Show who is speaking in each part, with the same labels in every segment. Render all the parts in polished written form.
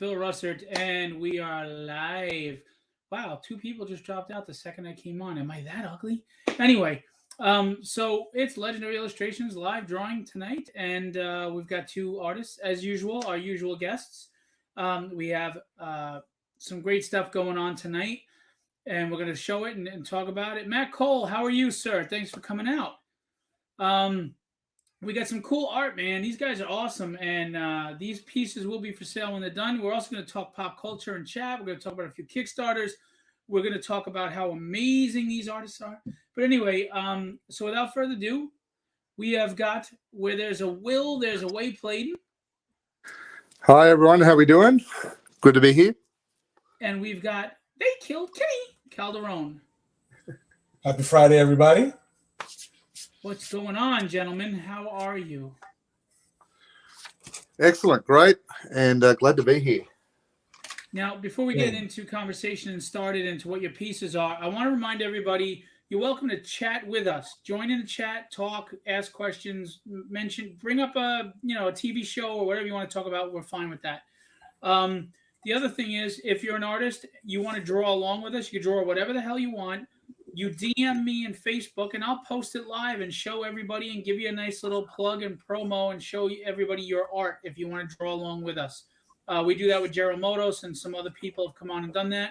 Speaker 1: Phil Russert, and we are live. Wow, two people just dropped out the second I came on. Am I that ugly? Anyway, so it's Legendary Illustrations live drawing tonight, and we've got two artists as usual, our usual guests. We have some great stuff going on tonight, and we're going to show it and talk about it. Matt Cole, how are you, sir? Thanks for coming out. We got some cool art, man. These guys are awesome, and these pieces will be for sale when they're done. We're also going to talk pop culture and chat. We're going to talk about a few Kickstarters. We're going to talk about how amazing these artists are. But anyway, so without further ado, we have got where there's a will, there's a way played.
Speaker 2: Hi, everyone. How we doing? Good to be here.
Speaker 1: And we've got They Killed Kenny Calderon.
Speaker 3: Happy Friday, everybody.
Speaker 1: What's going on, gentlemen? How are you?
Speaker 2: Excellent. Great. And glad to be here.
Speaker 1: Now, before we get into conversation and started into what your pieces are, I want to remind everybody you're welcome to chat with us. Join in the chat, talk, ask questions, bring up a TV show or whatever you want to talk about. We're fine with that. The other thing is, if you're an artist, you want to draw along with us, you can draw whatever the hell you want. You DM me in Facebook, and I'll post it live and show everybody and give you a nice little plug and promo and show everybody your art if you want to draw along with us. We do that with Gerald Motos, and some other people have come on and done that.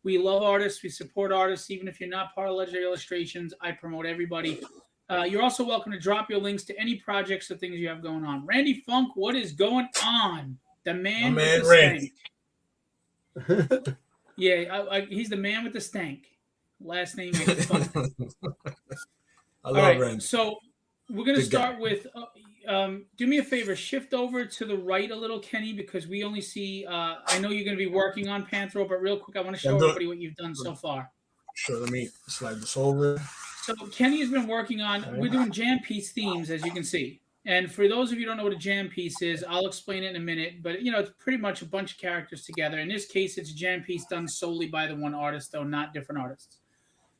Speaker 1: We love artists. We support artists. Even if you're not part of Legendary Illustrations, I promote everybody. You're also welcome to drop your links to any projects or things you have going on. Randy Funk, what is going on? The man with the stank. Yeah, he's the man with the stank. Last name is Funk.
Speaker 3: I love Randy.
Speaker 1: So we're going to start with, do me a favor, shift over to the right a little, Kenny, because we only see, I know you're going to be working on Panthro, but real quick, I want to show everybody what you've done so far.
Speaker 3: Sure, let me slide this over.
Speaker 1: So Kenny has been working on, we're doing jam piece themes, as you can see. And for those of you who don't know what a jam piece is, I'll explain it in a minute. But, it's pretty much a bunch of characters together. In this case, it's a jam piece done solely by the one artist, though not different artists.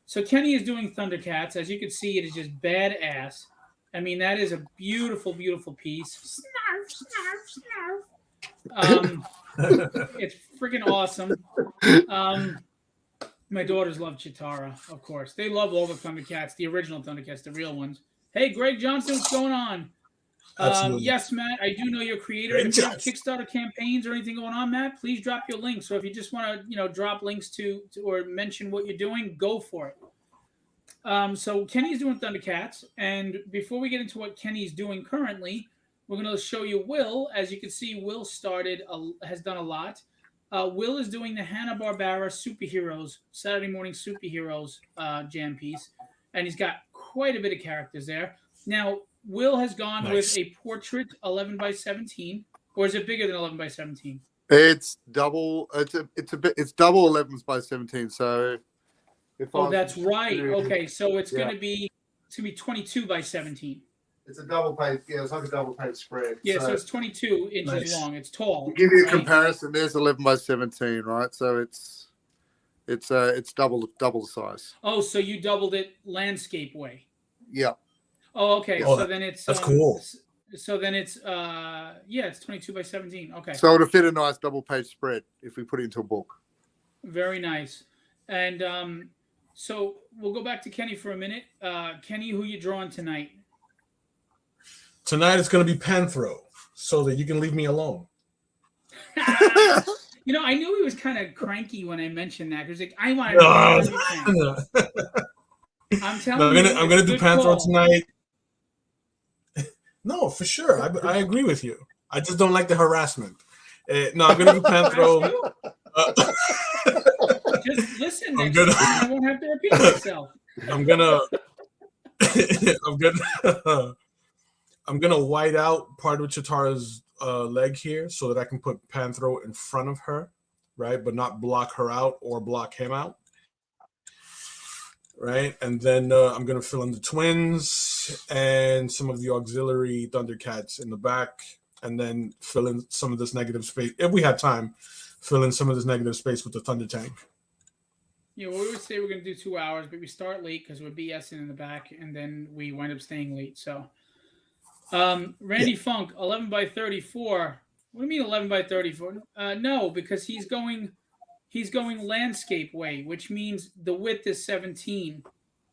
Speaker 1: So Kenny is doing Thundercats. As you can see, it is just badass. I mean, that is a beautiful, beautiful piece. Snarf, snarf, snarf. It's freaking awesome. My daughters love Chitara, of course. They love all the Thundercats, the original Thundercats, the real ones. Hey, Greg Johnson, what's going on? Yes, Matt, I do know you're a creator. If you have Kickstarter campaigns or anything going on, Matt, please drop your links. So if you just want to, drop links to or mention what you're doing, go for it. So Kenny's doing Thundercats, and before we get into what Kenny's doing currently, we're going to show you Will. As you can see, Will has done a lot. Will is doing the Hanna Barbera superheroes, Saturday morning superheroes jam piece, and he's got quite a bit of characters there. Now, Will has gone with a portrait 11 by 17, or is it bigger than 11 by 17?
Speaker 2: It's double. It's double 11s by 17. So,
Speaker 1: that's right. Okay, so it's going to be 22 by 17.
Speaker 2: It's a double page. Yeah, it's like a double page spread.
Speaker 1: Yeah, so it's 22 inches long. It's tall.
Speaker 2: To give you a comparison, there's 11 by 17, right? So it's double the size.
Speaker 1: Oh, so you doubled it landscape way.
Speaker 2: Yeah.
Speaker 1: Oh, okay.
Speaker 3: Oh,
Speaker 1: so then it's
Speaker 3: that's cool.
Speaker 1: So then it's it's 22 by 17. Okay.
Speaker 2: So it'll fit a nice double page spread if we put it into a book.
Speaker 1: Very nice. And so we'll go back to Kenny for a minute. Kenny, who you drawing tonight?
Speaker 3: Tonight it's going to be Panthro, so that you can leave me alone.
Speaker 1: I knew he was kind of cranky when I mentioned that. He was like, I want to. I'm telling you, I'm
Speaker 3: going to do Panthro tonight. No, for sure. I agree with you. I just don't like the harassment. No, I'm going to do Panthro.
Speaker 1: Just listen. I won't have to repeat myself.
Speaker 3: I'm gonna white out part of Chitara's leg here so that I can put Panthro in front of her, right? But not block her out or block him out. Right, and then I'm going to fill in the twins and some of the auxiliary Thundercats in the back, and then fill in some of this negative space. If we had time, fill in some of this negative space with the Thunder Tank.
Speaker 1: Yeah, well, we would say we're going to do 2 hours, but we start late because we're BSing in the back, and then we wind up staying late. So, Randy Funk, 11 by 34. What do you mean 11 by 34? No, because he's going landscape way, which means the width is 17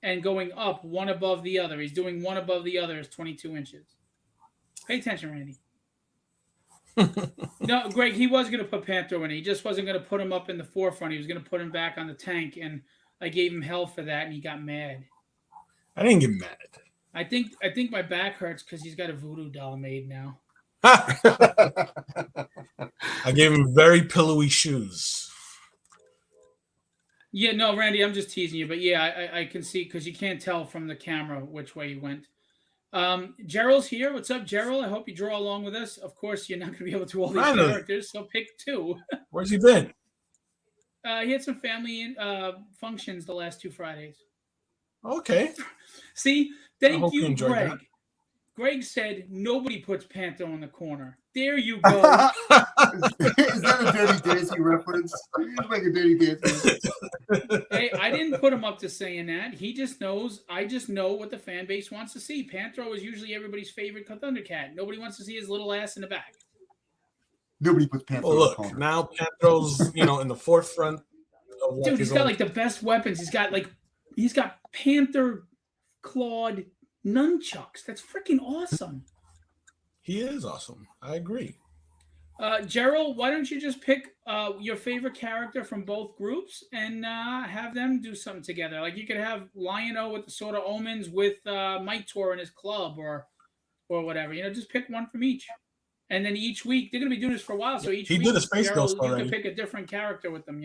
Speaker 1: and going up one above the other. He's doing one above the other is 22 inches. Pay attention, Randy. No, Greg, he was going to put Panther in. He just wasn't going to put him up in the forefront. He was going to put him back on the tank, and I gave him hell for that, and he got mad.
Speaker 3: I didn't get mad.
Speaker 1: I think my back hurts because he's got a voodoo doll made now.
Speaker 3: I gave him very pillowy shoes.
Speaker 1: Yeah, no, Randy, I'm just teasing you, but yeah, I can see because you can't tell from the camera which way he went. Gerald's here. What's up, Gerald? I hope you draw along with us. Of course, you're not going to be able to do all these characters, so pick 2.
Speaker 3: Where's he been?
Speaker 1: He had some family functions the last 2 Fridays.
Speaker 3: Okay.
Speaker 1: See, thank you, Greg.
Speaker 3: That.
Speaker 1: Greg said nobody puts Panther in the corner. There you go.
Speaker 2: Is that a Dirty Dancing reference? You make a Dirty Dancing reference.
Speaker 1: Hey, I didn't put him up to saying that. He just knows. I just know what the fan base wants to see. Panther is usually everybody's favorite Thundercat. Nobody wants to see his little ass in the back.
Speaker 2: Nobody puts Panther
Speaker 3: in the corner. Look, now Panther's, in the forefront.
Speaker 1: Dude, he's got like the best weapons. He's got Panther clawed nunchucks. That's freaking awesome.
Speaker 3: He is awesome. I agree.
Speaker 1: Gerald, why don't you just pick your favorite character from both groups and have them do something together? Like you could have Lion-O with the Sword of Omens with Mike Tor in his club or whatever. Just pick one from each. And then each week, they're going to be doing this for a while. So each week,
Speaker 3: did a Space
Speaker 1: Gerald,
Speaker 3: Ghost already.
Speaker 1: You can pick a different character with them,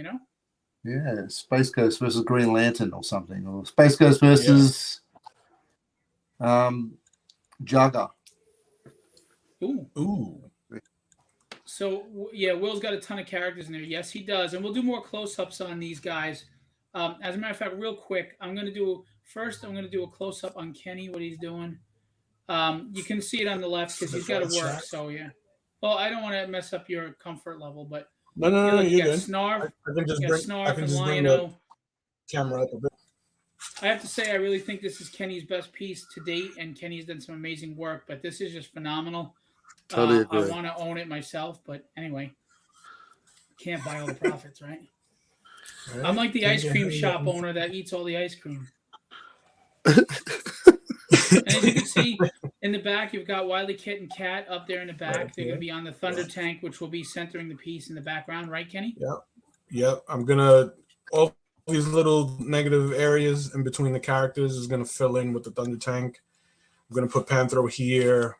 Speaker 2: Yeah, Space Ghost versus Green Lantern or something. Or Space Ghost versus Jugger.
Speaker 1: Ooh. So, yeah, Will's got a ton of characters in there. Yes, he does. And we'll do more close-ups on these guys. As a matter of fact, real quick, I'm going to do a close-up on Kenny, what he's doing. You can see it on the left because he's got to work. So, yeah. Well, I don't want to mess up your comfort level, but
Speaker 3: no, you're good.
Speaker 1: Snarf,
Speaker 3: I can just bring
Speaker 1: Lion-O.
Speaker 3: Camera up a bit.
Speaker 1: I have to say, I really think this is Kenny's best piece to date, and Kenny's done some amazing work, but this is just phenomenal.
Speaker 2: Totally agree.
Speaker 1: I want to own it myself, but anyway, can't buy all the profits, right? I'm like the ice cream shop owner that eats all the ice cream. And as you can see, in the back, you've got Wily Kit and Cat up there in the back. They're going to be on the Thunder Tank, which will be centering the piece in the background, right, Kenny?
Speaker 3: Yep. I'm going to... all these little negative areas in between the characters is going to fill in with the Thunder Tank. I'm going to put Panther here.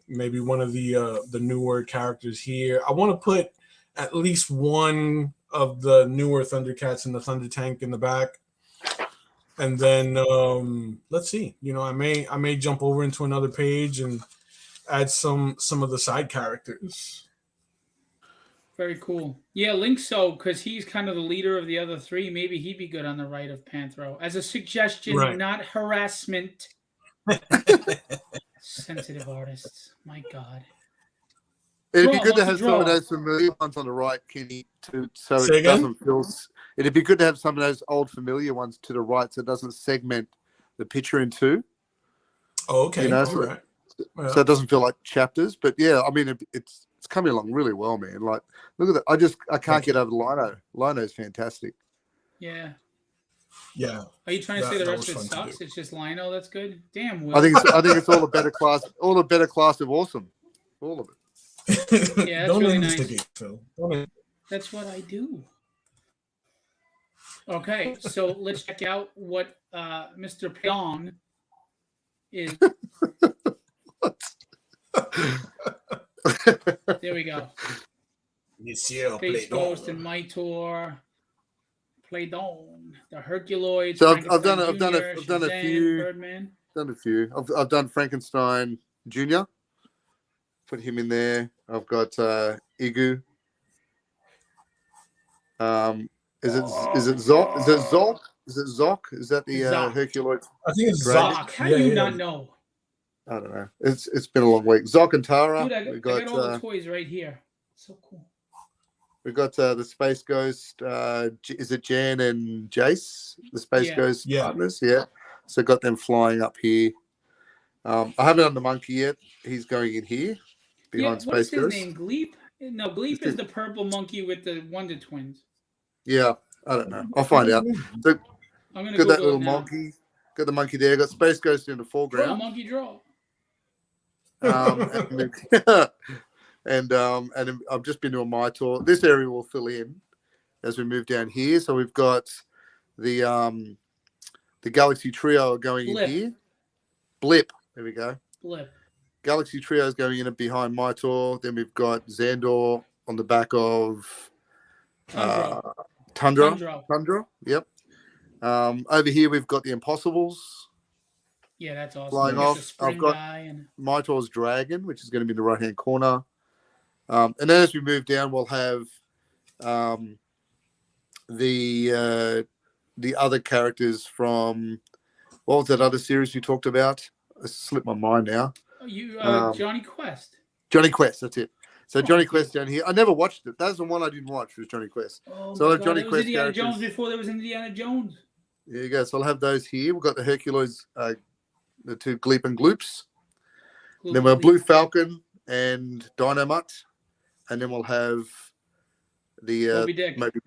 Speaker 3: Maybe one of the newer characters here. I want to put at least one of the newer Thundercats in the Thunder Tank in the back. And then let's see. I may jump over into another page and add some of the side characters.
Speaker 1: Very cool. Yeah, Linkso, because he's kind of the leader of the other 3. Maybe he'd be good on the right of Panthro. As a suggestion, not harassment. Sensitive artists. My God.
Speaker 2: It'd be good to have some of those familiar ones on the right, Kenny, so it doesn't feel... It'd be good to have some of those old familiar ones to the right so it doesn't segment the picture in 2.
Speaker 3: Oh, okay.
Speaker 2: So it doesn't feel like chapters. But, yeah, I mean, it's coming along really well, man. Like, look at that. I can't get over Lino. Lino's fantastic.
Speaker 1: Yeah.
Speaker 3: Yeah.
Speaker 1: Are you trying to say the rest of it sucks? It's just Lino that's good? Damn, Will.
Speaker 2: I think it's all a better class of awesome. All of it.
Speaker 1: Yeah, that's really nice. That's what I do. Okay, so let's check out what Mr. Pyong is. There we go.
Speaker 3: Monsieur
Speaker 1: Space Ghost and Mitor. Playdon, the Herculoids.
Speaker 2: So I've done a few.
Speaker 1: Birdman.
Speaker 2: Done a few. I've done Frankenstein Jr. Put him in there. I've got Igu. Is it Zok? Is it Zok? Is it Zok? Is that the Herculoid?
Speaker 3: I think it's
Speaker 1: Zok. How do you not know?
Speaker 2: I don't know. It's been a long week. Zok and Tara.
Speaker 1: Dude, I got all the toys right here. So cool.
Speaker 2: We got the Space Ghost. Is it Jan and Jace? The Space Ghost partners. Yeah. So got them flying up here. I haven't done the monkey yet. He's going in here. behind
Speaker 1: what is
Speaker 2: Space
Speaker 1: his
Speaker 2: Ghost.
Speaker 1: name? Gleep? No, Gleep is the purple monkey with the Wonder Twins.
Speaker 2: Yeah, I don't know. I'll find out. So,
Speaker 1: I'm gonna
Speaker 2: got that
Speaker 1: Google
Speaker 2: little
Speaker 1: it now.
Speaker 2: monkey. Got the monkey there. Got Space Ghost in the
Speaker 1: Draw,
Speaker 2: foreground.
Speaker 1: monkey, draw.
Speaker 2: And I've just been doing my tour. This area will fill in as we move down here. So we've got the Galaxy Trio going
Speaker 1: Blip.
Speaker 2: in here. Blip. There we go.
Speaker 1: Blip.
Speaker 2: Galaxy Trio is going in behind my tour. Then we've got Xandor on the back of Tundra. Yep. Over here we've got the Impossibles.
Speaker 1: Yeah, that's awesome.
Speaker 2: Flying off. I've got
Speaker 1: and...
Speaker 2: my tour's Dragon, which is going to be in the right hand corner. And then as we move down, we'll have the other characters from what was that other series you talked about? It slipped my mind now.
Speaker 1: Johnny Quest.
Speaker 2: Johnny Quest, that's it. So Johnny Quest down here. I never watched it. That's the one I didn't watch was Johnny Quest.
Speaker 1: Oh,
Speaker 2: so
Speaker 1: my God.
Speaker 2: Johnny
Speaker 1: It was
Speaker 2: Quest
Speaker 1: Indiana
Speaker 2: characters.
Speaker 1: Jones before there was Indiana Jones.
Speaker 2: There you go. So I'll have those here. We've got the Hercules, the two Gleep and Gloops. Then we'll have Blue Falcon and Dynamut. And then we'll have the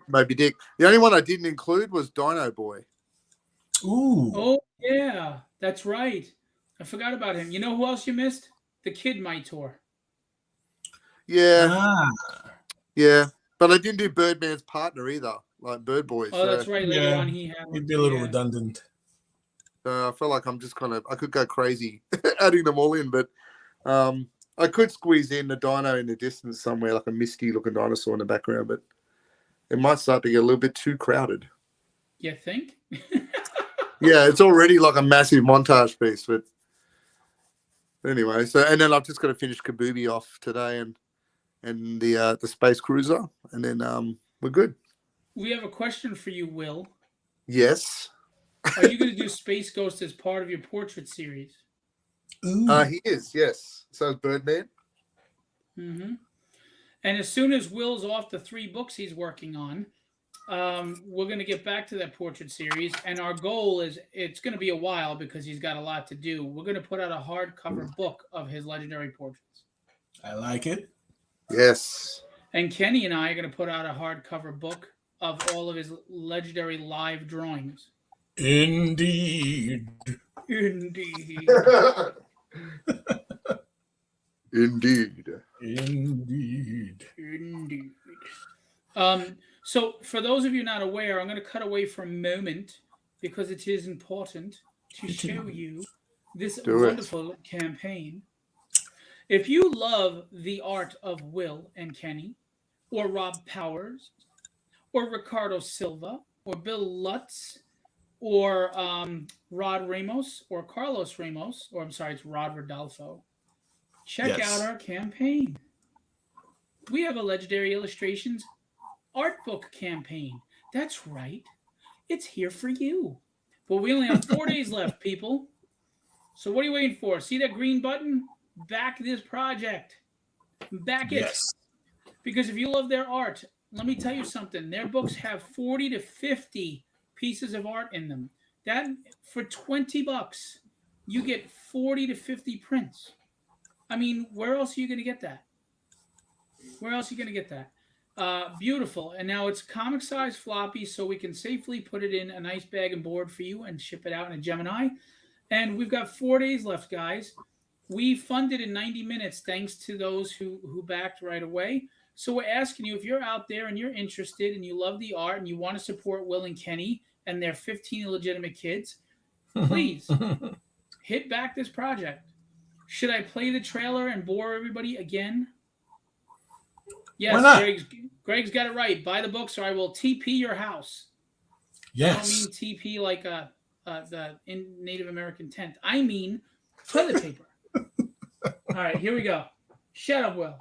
Speaker 2: Moby Dick. The only one I didn't include was Dino Boy.
Speaker 3: Ooh.
Speaker 1: Oh, yeah. That's right. I forgot about him. You know who else you missed? The Kid My Tour.
Speaker 2: Yeah. Yeah. But I didn't do Birdman's partner either, like Bird Boy.
Speaker 1: Oh, that's right. Later on,
Speaker 3: it'd be a little redundant.
Speaker 2: I feel like I'm just I could go crazy adding them all in, but I could squeeze in the dino in the distance somewhere, like a misty looking dinosaur in the background, but it might start to get a little bit too crowded.
Speaker 1: You think?
Speaker 2: Yeah, it's already like a massive montage piece, but anyway. So, and then I've just got to finish Kabubi off today and the Space Cruiser, and then we're good.
Speaker 1: We have a question for you, Will.
Speaker 2: Yes.
Speaker 1: Are you going to do Space Ghost as part of your portrait series?
Speaker 2: He is, yes. So is Birdman.
Speaker 1: Mm-hmm. And as soon as Will's off the 3 books he's working on, we're going to get back to that portrait series. And our goal is, it's going to be a while because he's got a lot to do. We're going to put out a hardcover book of his legendary portraits.
Speaker 3: I like it.
Speaker 2: Yes.
Speaker 1: And Kenny and I are going to put out a hardcover book of all of his legendary live drawings.
Speaker 3: Indeed.
Speaker 1: Indeed.
Speaker 2: Indeed.
Speaker 3: Indeed.
Speaker 1: Indeed. So for those of you not aware, I'm going to cut away for a moment because it is important to show you this wonderful campaign. If you love the art of Will and Kenny, or Rob Powers, or Ricardo Silva, or Bill Lutz, or Rod Ramos, or Carlos Ramos, or I'm sorry, it's Rod Rodolfo, check out our campaign. We have a Legendary Illustrations art book campaign. That's right. It's here for you. But we only have 4 days left, people. So what are you waiting for? See that green button? Back this project. Back it. Yes. Because if you love their art, let me tell you something. Their books have 40 to 50 pieces of art in them. That for $20, you get 40 to 50 prints. I mean, where else are you going to get that? Where else are you going to get that? Beautiful. And now it's comic size floppy, so we can safely put it in a nice bag and board for you and ship it out in a Gemini. And we've got 4 days left, guys. We funded in 90 minutes thanks to those who backed right away. So we're asking you, if you're out there and you're interested and you love the art and you want to support Will and Kenny and their 15 illegitimate kids, please hit back this project. Should I play the trailer and bore everybody again? Yes, Greg's got it right. Buy the books or I will TP your house.
Speaker 3: Yes.
Speaker 1: I don't mean TP like the Native American tent. I mean toilet paper. All right, here we go. Shut up, Will.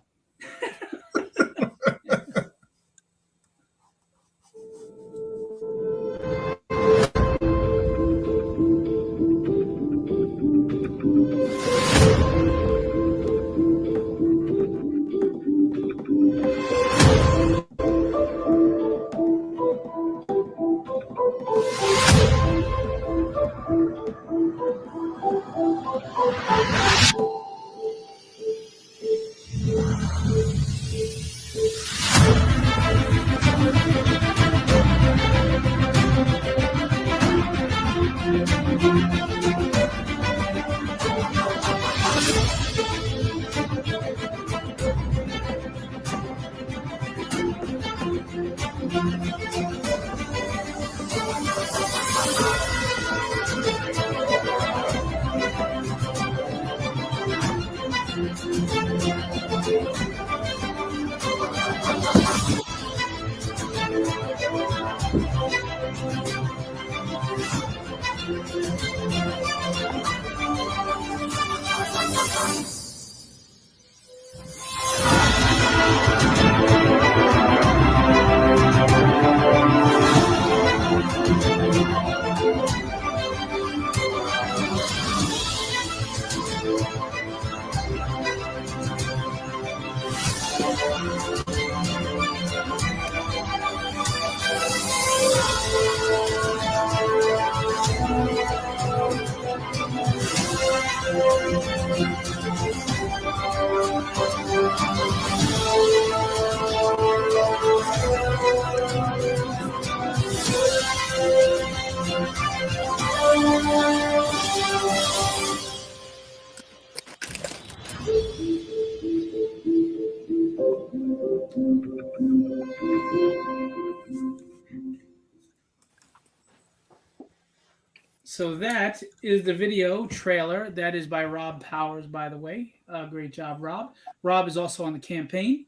Speaker 1: So that is the video trailer. That is by Rob Powers, by the way. Great job, Rob. Rob is also on the campaign.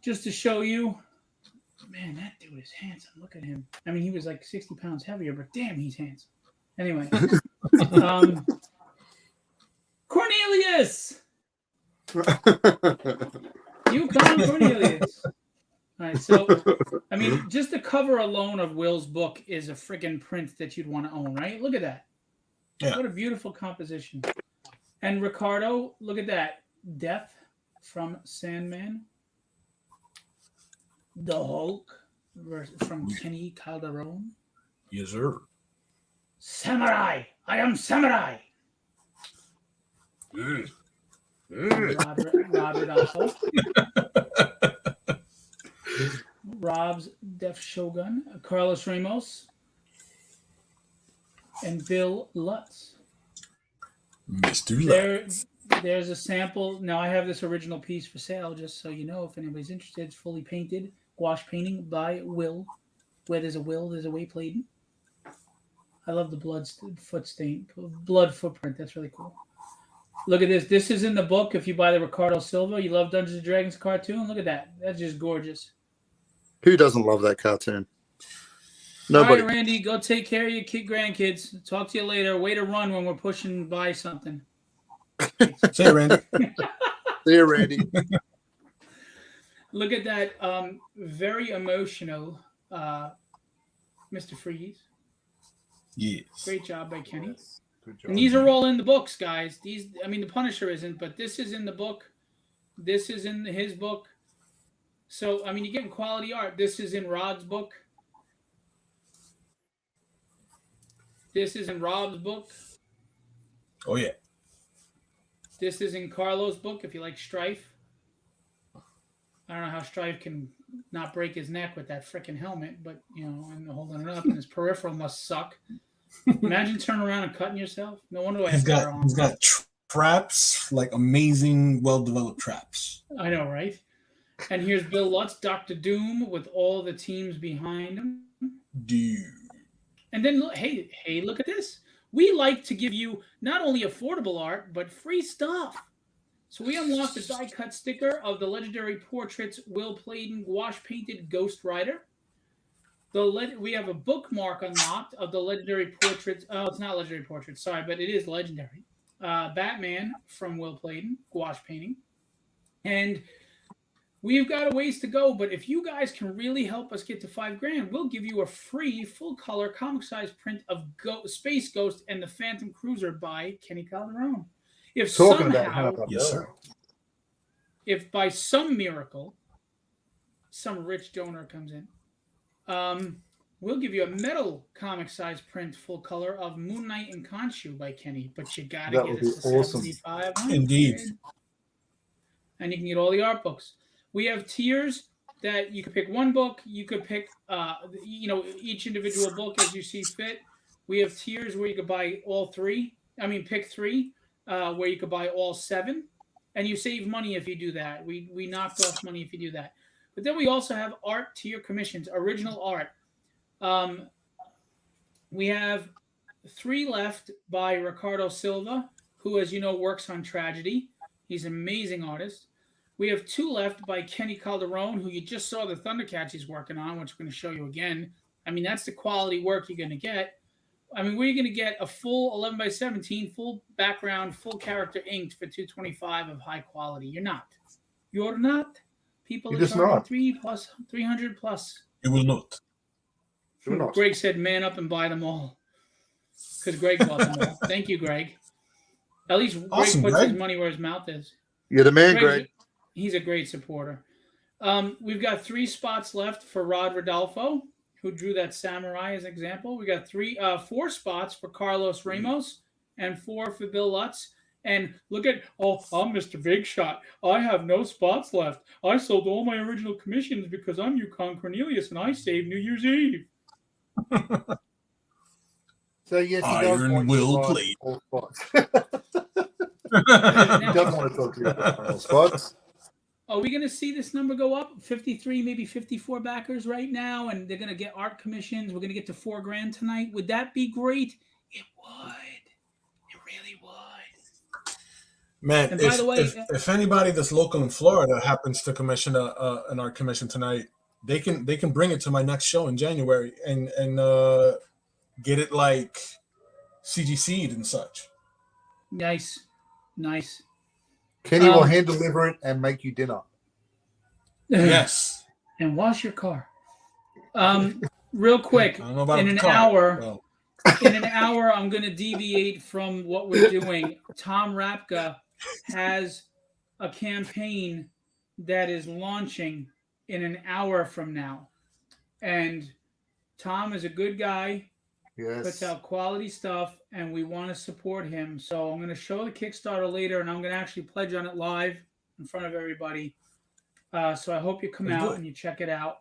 Speaker 1: Just to show you, man, that dude is handsome. Look at him. I mean, he was like 60 pounds heavier, but damn, he's handsome. Anyway. Cornelius! Yukon Cornelius. All right, so, I mean, just the cover alone of Will's book is a freaking print that you'd want to own, right? Look at that. Yeah. What a beautiful composition. And Ricardo, look at that. Death from Sandman. The Hulk from Kenny Calderon.
Speaker 3: Yes, sir.
Speaker 1: Samurai. I am Samurai. Robert also. Rob's Def Shogun, Carlos Ramos, and Bill Lutz.
Speaker 3: Mr. Lutz.
Speaker 1: There's a sample. Now, I have this original piece for sale, just so you know, if anybody's interested. It's fully painted, gouache painting by Will. Where there's a will, there's a way played. I love the blood footprint. That's really cool. Look at this. This is in the book. If you buy the Ricardo Silva, you love Dungeons & Dragons cartoon. Look at that. That's just gorgeous.
Speaker 2: Who doesn't love that cartoon? Nobody.
Speaker 1: All right, Randy, go take care of your grandkids. Talk to you later. Way to run when we're pushing by something.
Speaker 3: See you, Randy.
Speaker 2: See you, Randy.
Speaker 1: Look at that very emotional Mr. Freeze.
Speaker 3: Yes.
Speaker 1: Great job by Kenny.
Speaker 2: Yes. Good job.
Speaker 1: And these are all in the books, guys. The Punisher isn't, but this is in the book. This is in his book. So, I mean, you're getting quality art. This is in Rod's book. This is in Rob's book.
Speaker 3: Oh, yeah.
Speaker 1: This is in Carlos' book, if you like Strife. I don't know how Strife can not break his neck with that freaking helmet, but, and holding it up, and his peripheral must suck. Imagine turning around and cutting yourself. No wonder why he's
Speaker 3: got traps, like amazing, well-developed traps.
Speaker 1: I know, right? And here's Bill Lutz, Dr. Doom, with all the teams behind him.
Speaker 3: Dude.
Speaker 1: And then, hey, look at this. We like to give you not only affordable art, but free stuff. So we unlocked the die-cut sticker of the legendary portraits Will Pladen gouache-painted Ghost Rider. We have a bookmark unlocked of the legendary portraits. Oh, it's not legendary portraits, sorry, but it is legendary. Batman from Will Pladen, gouache painting. And we've got a ways to go, but if you guys can really help us get to $5,000, we'll give you a free full-color comic-size print of Space Ghost and the Phantom Cruiser by Kenny Calderon. If by some miracle, some rich donor comes in, we'll give you a metal comic-size print full color of Moon Knight and Khonshu by Kenny, but you got to get us to
Speaker 2: awesome.
Speaker 1: $7,500.
Speaker 3: Indeed.
Speaker 1: And you can get all the art books. We have tiers that you could pick one book. You could pick, each individual book as you see fit. We have tiers where you could buy all three. I mean, pick three, where you could buy all seven, and you save money if you do that. We knocked off money if you do that. But then we also have art tier commissions, original art. Um, we have three left by Ricardo Silva, who, as you know, works on Tragedy. He's an amazing artist. We have two left by Kenny Calderon, who you just saw the Thundercats he's working on, which we're going to show you again. I mean, that's the quality work you're going to get. I mean, where are you going to get a full 11 by 17, full background, full character inked for 225 of high quality? You're not. You're not. People
Speaker 2: You're
Speaker 1: are
Speaker 2: just
Speaker 1: charging
Speaker 2: not.
Speaker 1: 300 plus.
Speaker 3: You will not.
Speaker 2: You're not.
Speaker 1: Greg said, "Man up and buy them all," because Greg bought them all. Thank you, Greg. At least
Speaker 3: Awesome,
Speaker 1: Greg puts
Speaker 3: Greg.
Speaker 1: his money where his mouth is.
Speaker 2: You're the man, Greg.
Speaker 1: He's a great supporter. We've got 3 spots left for Rod Rodolfo, who drew that samurai as an example. We got 4 spots for Carlos Ramos and 4 for Bill Lutz. And look at, I'm Mr. Big Shot. I have no spots left. I sold all my original commissions because I'm Yukon Cornelius and I saved New Year's Eve.
Speaker 2: So yes, he
Speaker 3: Iron
Speaker 2: does want
Speaker 3: will
Speaker 2: to buy
Speaker 3: play.
Speaker 2: all spots. He doesn't want to talk to you about all spots.
Speaker 1: Are we going to see this number go up? 53, maybe 54 backers right now, and they're going to get art commissions. We're going to get to $4,000 tonight. Would that be great? It would. It really would.
Speaker 3: Man,
Speaker 1: And by the way,
Speaker 3: if anybody that's local in Florida happens to commission an art commission tonight, they can bring it to my next show in January and get it like CGC'd and such.
Speaker 1: Nice.
Speaker 2: Kenny will hand deliver it and make you dinner.
Speaker 3: Yes.
Speaker 1: And wash your car. Real quick,
Speaker 3: I don't know about
Speaker 1: in
Speaker 3: the
Speaker 1: an
Speaker 3: car.
Speaker 1: hour,
Speaker 3: Well,
Speaker 1: in an hour, I'm going to deviate from what we're doing. Tom Rapka has a campaign that is launching in an hour from now. And Tom is a good guy, puts
Speaker 2: Yes.
Speaker 1: out quality stuff, and we want to support him. So I'm going to show the Kickstarter later, and I'm going to actually pledge on it live in front of everybody. So I hope you come
Speaker 3: That's
Speaker 1: out
Speaker 3: good.
Speaker 1: and you check it out.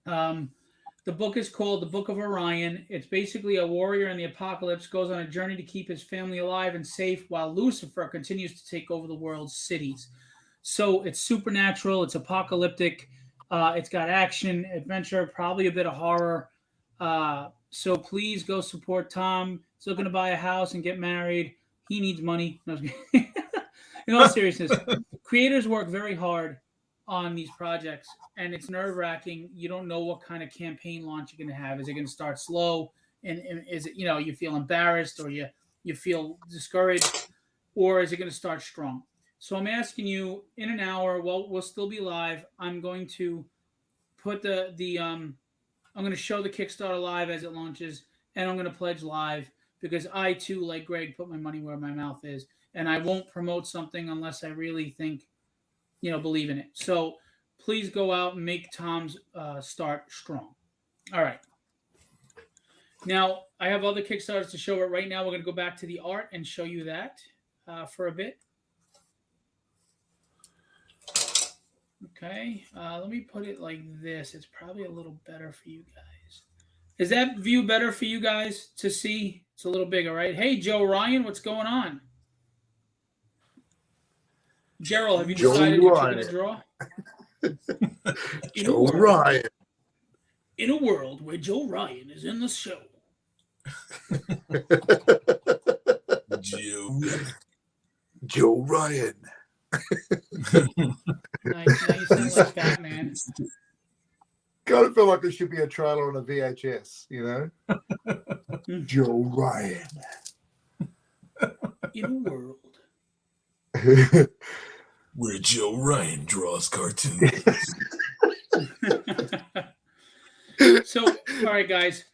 Speaker 1: The book is called The Book of Orion. It's basically a warrior in the apocalypse goes on a journey to keep his family alive and safe while Lucifer continues to take over the world's cities. So it's supernatural. It's apocalyptic. It's got action, adventure, probably a bit of horror. So please go support Tom. He's looking to buy a house and get married. He needs money. No, in all seriousness, creators work very hard on these projects, and it's nerve-wracking. You don't know what kind of campaign launch you're going to have. Is it going to start slow, and is it, you feel embarrassed, or you feel discouraged, or is it going to start strong? So I'm asking you, in an hour, we'll still be live. I'm going to put I'm going to show the Kickstarter live as it launches, and I'm going to pledge live because I too, like Greg, put my money where my mouth is, and I won't promote something unless I really think, believe in it. So please go out and make Tom's start strong. All right. Now, I have other Kickstarters to show, but right now we're going to go back to the art and show you that for a bit. Okay. Let me put it like this. It's probably a little better for you guys. Is that view better for you guys to see? It's a little bigger, right? Hey, Joe Ryan, what's going on? Gerald, have you decided what you're going to draw?
Speaker 2: Joe Ryan.
Speaker 1: In a world where Joe Ryan is in the show.
Speaker 2: Joe Ryan.
Speaker 1: Nice. Now you sound like Batman.
Speaker 2: Kind of feel like it should be a trailer on a VHS, Joe Ryan.
Speaker 1: In a world
Speaker 3: where Joe Ryan draws cartoons.
Speaker 1: So, all right, guys.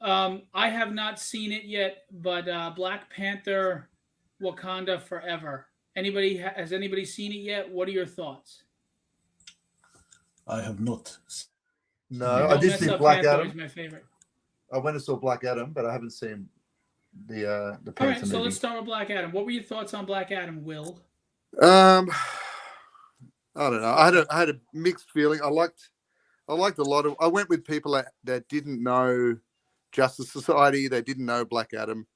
Speaker 1: I have not seen it yet, but Black Panther Wakanda Forever. Has anybody seen it yet? What are your thoughts?
Speaker 3: I have not.
Speaker 2: No, I did see Black
Speaker 1: Panther is
Speaker 2: Adam.
Speaker 1: my favorite.
Speaker 2: I went and saw Black Adam, but I haven't seen the Panther
Speaker 1: All right, so
Speaker 2: movie.
Speaker 1: let's start with Black Adam. What were your thoughts on Black Adam, Will?
Speaker 2: I don't know. I had a mixed feeling. I liked a lot of. I went with people that didn't know Justice Society. They didn't know Black Adam.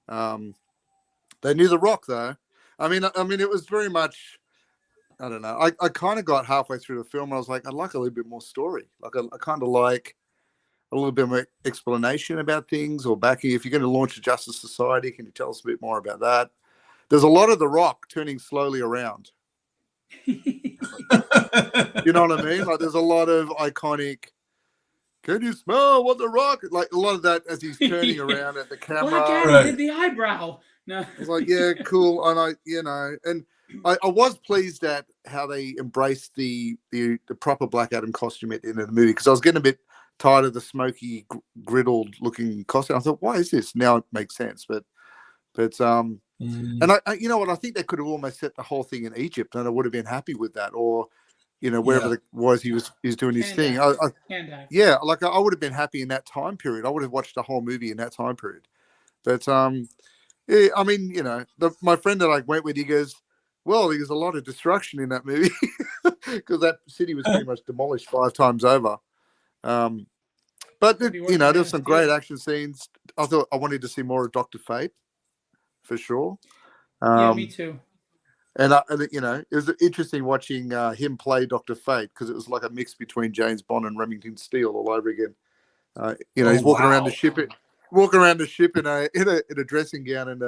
Speaker 2: They knew The Rock, though. I mean, it was very much. I don't know. I kind of got halfway through the film and I was like, I'd like a little bit more story. Like, I kind of like a little bit more explanation about things, or Becky, if you're going to launch a Justice Society, can you tell us a bit more about that? There's a lot of The Rock turning slowly around. You know what I mean? Like, there's a lot of iconic, can you smell what The Rock? Like, a lot of that as he's turning around at the camera.
Speaker 1: Black Adam did the eyebrow. No.
Speaker 2: I was like, yeah, cool. And I was pleased at how they embraced the proper Black Adam costume in the movie, because I was getting a bit tired of the smoky, griddled looking costume. I thought, why is this? Now it makes sense. But and I you know what? I think they could have almost set the whole thing in Egypt, and I would have been happy with that, or wherever it was he was doing his thing. Yeah, like I would have been happy in that time period. I would have watched the whole movie in that time period. But yeah, I mean, my friend that I went with, he goes, well, there's a lot of destruction in that movie because that city was pretty much demolished 5 times over. But there's some great action scenes. I thought I wanted to see more of Dr. Fate, for sure.
Speaker 1: Yeah, me too.
Speaker 2: And it was interesting watching him play Dr. Fate, because it was like a mix between James Bond and Remington Steele all over again. He's walking around the ship. Walking around the ship in a dressing gown and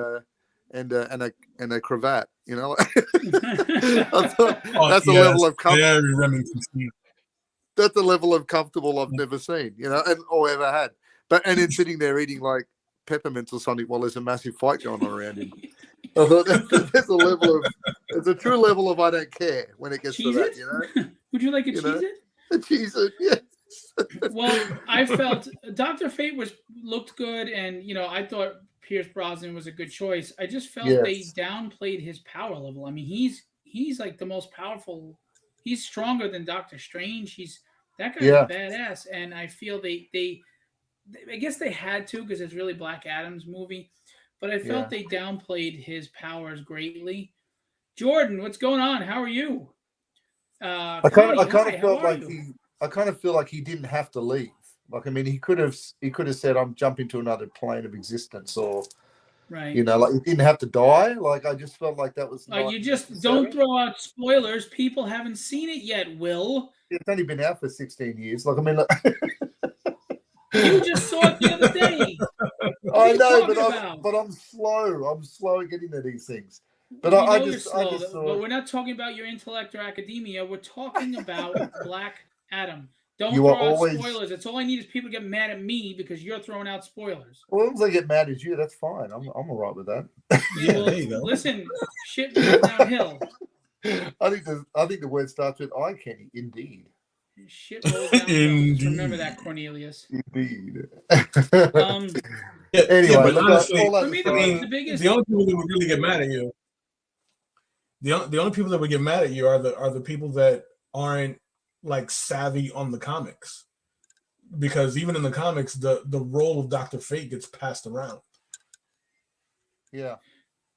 Speaker 2: a cravat, I thought that's a level of comfort. That's a level of comfortable I've never seen, or ever had. And then sitting there eating like peppermints or something while there's a massive fight going on around him. I thought there's a true level of I don't care when it gets to that,
Speaker 1: Would you like a Cheez-It?
Speaker 2: A Cheez-It, yes.
Speaker 1: Well, I felt Dr. Fate looked good, and I thought Pierce Brosnan was a good choice. I just felt they downplayed his power level. I mean, he's like the most powerful. He's stronger than Doctor Strange. That guy's a badass, and I feel they I guess they had to, because it's really Black Adam's movie, but I felt they downplayed his powers greatly. Jordan, what's going on? How are you?
Speaker 2: I kind of feel like he didn't have to leave. Like, I mean, he could have said, I'm jumping to another plane of existence, or
Speaker 1: right.
Speaker 2: Like, he didn't have to die. Like, I just felt like that was
Speaker 1: you just necessary. Don't throw out spoilers. People haven't seen it yet, Will.
Speaker 2: It's only been out for 16 years. Like, I mean,
Speaker 1: you just saw it the other day.
Speaker 2: I know, but I'm slow. I'm slow at getting to these things. But I just saw.
Speaker 1: But we're not talking about your intellect or academia. We're talking about Black Adam. Don't
Speaker 2: you
Speaker 1: throw out spoilers. That's all I need is people to get mad at me because you're throwing out spoilers.
Speaker 2: Well, as long as I get mad at you, that's fine. I'm all right with that.
Speaker 1: There you go. Listen, shit goes downhill.
Speaker 2: I think the word starts with I, Kenny. Indeed.
Speaker 1: Shit rolls downhill. Remember that, Cornelius.
Speaker 2: Indeed.
Speaker 3: Anyway, but honestly,
Speaker 1: for me, the biggest.
Speaker 3: The only people that would really get mad at you. The only people that would get mad at you are the people that aren't like savvy on the comics, because even in the comics, the role of Dr. Fate gets passed around.
Speaker 2: Yeah.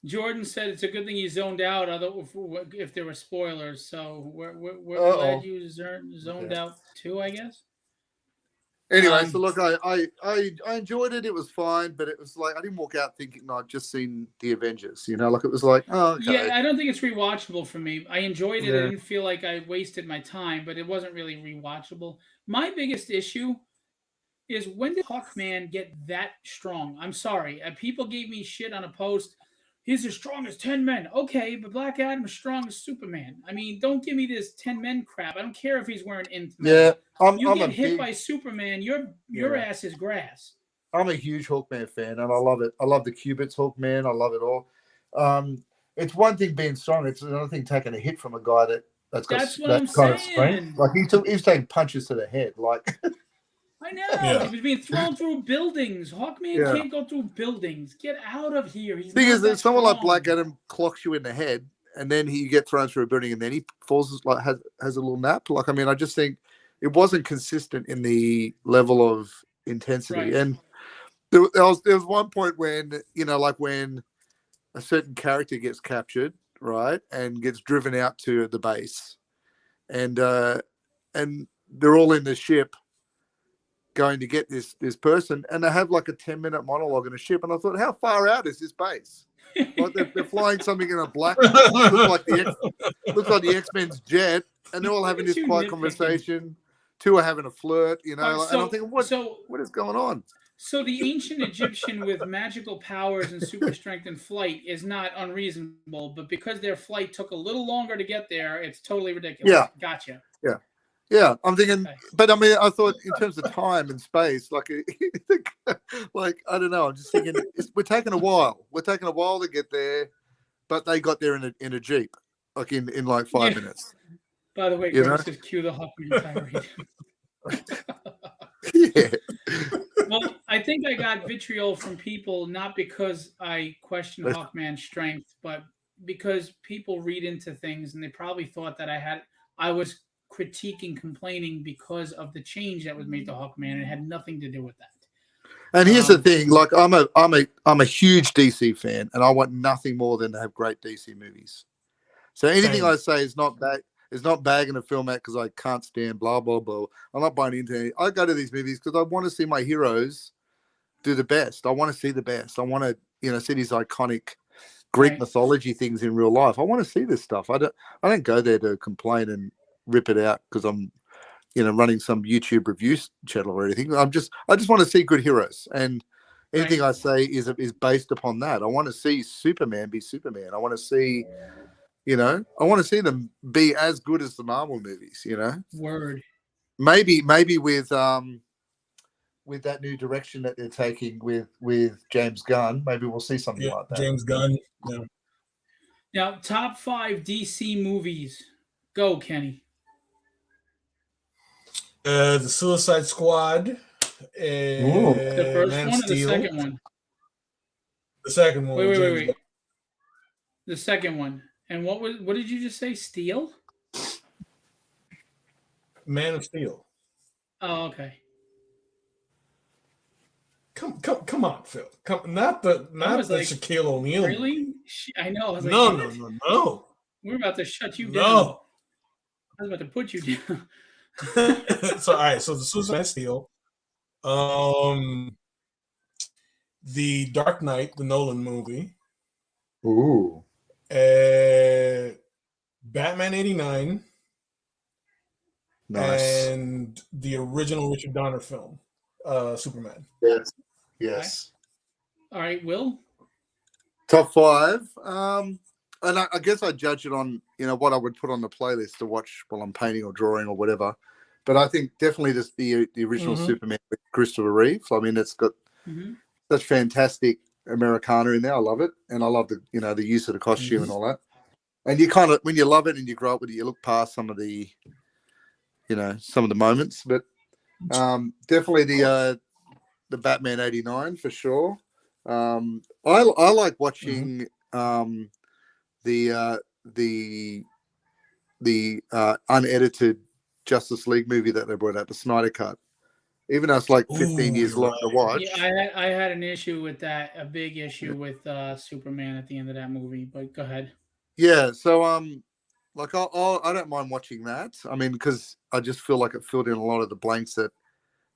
Speaker 1: Jordan said it's a good thing you zoned out, if there were spoilers. So we're glad you zoned out too, I guess.
Speaker 2: Anyway, so look, I enjoyed it. It was fine, but it was like I didn't walk out thinking I'd just seen the Avengers. Like it was like, oh, okay.
Speaker 1: Yeah, I don't think it's rewatchable for me. I enjoyed it. I didn't feel like I wasted my time, but it wasn't really rewatchable. My biggest issue is, when did Hawkman get that strong? I'm sorry. People gave me shit on a post. He's as strong as 10 men. Okay, but Black Adam is strong as Superman. I mean, don't give me this 10 men crap. I don't care if he's wearing intimate.
Speaker 2: Yeah,
Speaker 1: I'm get hit by Superman, your ass is grass.
Speaker 2: I'm a huge Hawkman fan, and I love it. I love the Cubits Hawkman. I love it all. It's one thing being strong. It's another thing taking a hit from a guy that's got that kind of strength. Like he's taking punches to the head. Like
Speaker 1: I know. He was being thrown through buildings. Hawkman can't go through buildings. Get out of here.
Speaker 2: Because someone like Black Adam clocks you in the head, and then you get thrown through a building, and then he falls, like has a little nap. Like, I mean, I just think it wasn't consistent in the level of intensity. Right. And there was one point when, like when a certain character gets captured, right, and gets driven out to the base, and they're all in the ship. going to get this person, and they have like a 10-minute monologue in a ship, and I thought, how far out is this base? Like they're flying something in a black, looks like the X-Men's jet, and they're all having this quiet conversation. Two are having a flirt, and I'm thinking, what is going on?
Speaker 1: So the ancient Egyptian with magical powers and super strength and flight is not unreasonable, but because their flight took a little longer to get there, it's totally ridiculous.
Speaker 2: Yeah.
Speaker 1: Gotcha.
Speaker 2: Yeah. Yeah, I'm thinking, but I mean, I thought in terms of time and space, like I don't know. I'm just thinking we're taking a while. We're taking a while to get there, but they got there in a Jeep, like in like 5 minutes.
Speaker 1: By the way, Greg says cue the Hawkman tirade.
Speaker 2: Yeah.
Speaker 1: Well, I think I got vitriol from people not because I question Hawkman's strength, but because people read into things and they probably thought that I was critiquing, complaining because of the change that was made to Hawkman, and it had nothing to do with that.
Speaker 2: And here's the thing: like, I'm a huge DC fan, and I want nothing more than to have great DC movies. So anything I say is not bagging a film out because I can't stand blah blah blah. I'm not buying into it. I go to these movies because I want to see my heroes do the best. I want to see the best. I want to see these iconic Greek mythology things in real life. I want to see this stuff. I don't go there to complain and rip it out because I'm running some YouTube review channel or anything. I just want to see good heroes, and anything I say is based upon that. I want to see Superman be Superman. I want to see I want to see them be as good as the Marvel movies,
Speaker 1: Word.
Speaker 2: Maybe with that new direction that they're taking with James Gunn, maybe we'll see something like that.
Speaker 3: James Gunn. Yeah.
Speaker 1: Now, top 5 DC movies. Go, Kenny.
Speaker 3: The Suicide Squad.
Speaker 1: The first
Speaker 3: Man
Speaker 1: one
Speaker 3: of Steel.
Speaker 1: Or the second one?
Speaker 3: The second one.
Speaker 1: Wait. The second one. And what did you just say? Steel?
Speaker 3: Man of Steel.
Speaker 1: Oh, okay.
Speaker 3: Come on, Phil. Not the Shaquille O'Neal.
Speaker 1: Really? I know. I was
Speaker 3: no.
Speaker 1: We're about to shut you down.
Speaker 3: No.
Speaker 1: I was about to put you down.
Speaker 3: So all right, so the Suicide Steel, the Dark Knight, the Nolan movie, Batman '89,
Speaker 2: nice,
Speaker 3: and the original Richard Donner film, Superman.
Speaker 2: Yes.
Speaker 1: All right, Will.
Speaker 2: Top 5. And I guess I judge it on what I would put on the playlist to watch while I'm painting or drawing or whatever. But I think definitely the original Superman with Christopher Reeve. I mean, it's got such fantastic Americana in there. I love it, and I love the the use of the costume and all that. And you kind of, when you love it and you grow up with it, you look past some of the moments. But definitely the Batman '89 for sure. I like watching the unedited Justice League movie that they brought out, the Snyder Cut. Even though it's like 15 years long to watch.
Speaker 1: Yeah, I had an issue with that, a big issue with Superman at the end of that movie. But go ahead.
Speaker 2: Yeah, so like I don't mind watching that. I mean, because I just feel like it filled in a lot of the blanks that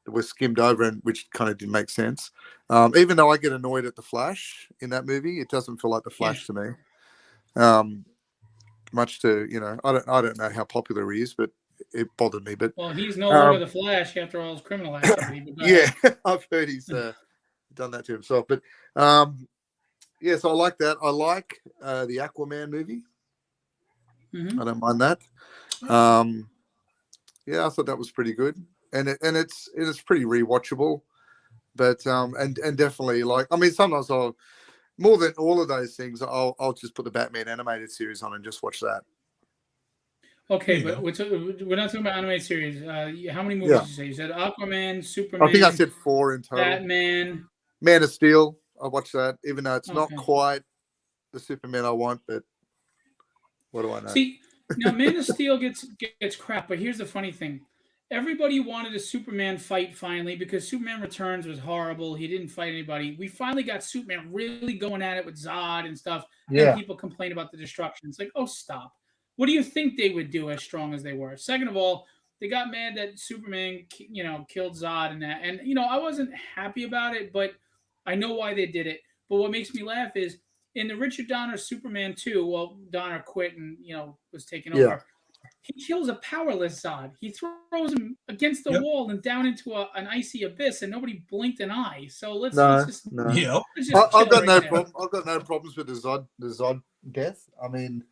Speaker 2: were skimmed over and which kind of didn't make sense. Even though I get annoyed at the Flash in that movie, it doesn't feel like the Flash to me. Much to I don't know how popular he is, but it bothered me. But
Speaker 1: he's no longer the Flash after all his criminal activity.
Speaker 2: Yeah, I've heard he's done that to himself. But so I like that. I like the Aquaman movie. I don't mind that. I thought that was pretty good, and it's pretty rewatchable. But and definitely, like, I mean, sometimes I'll, more than all of those things, I'll just put the Batman animated series on and just watch that.
Speaker 1: Okay, but we're not talking about animated series. How many movies did you say? You said Aquaman, Superman.
Speaker 2: I think I said 4 in total.
Speaker 1: Batman,
Speaker 2: Man of Steel. I watched that, even though it's not quite the Superman I want. But what do I know?
Speaker 1: See, now Man of Steel gets crap. But here's the funny thing: everybody wanted a Superman fight finally because Superman Returns was horrible. He didn't fight anybody. We finally got Superman really going at it with Zod and stuff. And people complain about the destruction. It's like, oh, stop. What do you think they would do as strong as they were? Second of all, they got mad that Superman, killed Zod and that, and I wasn't happy about it, but I know why they did it. But what makes me laugh is in the Richard Donner Superman 2. Well, Donner quit and was taken
Speaker 2: Yeah.
Speaker 1: over. He kills a powerless Zod. He throws him against the
Speaker 3: Yep.
Speaker 1: wall and down into an icy abyss, and nobody blinked an eye. So let's just
Speaker 3: Yep.
Speaker 1: let's just
Speaker 2: I've got
Speaker 1: chill
Speaker 2: no
Speaker 1: right there.
Speaker 2: problem. I've got no problems with the Zod death. I mean,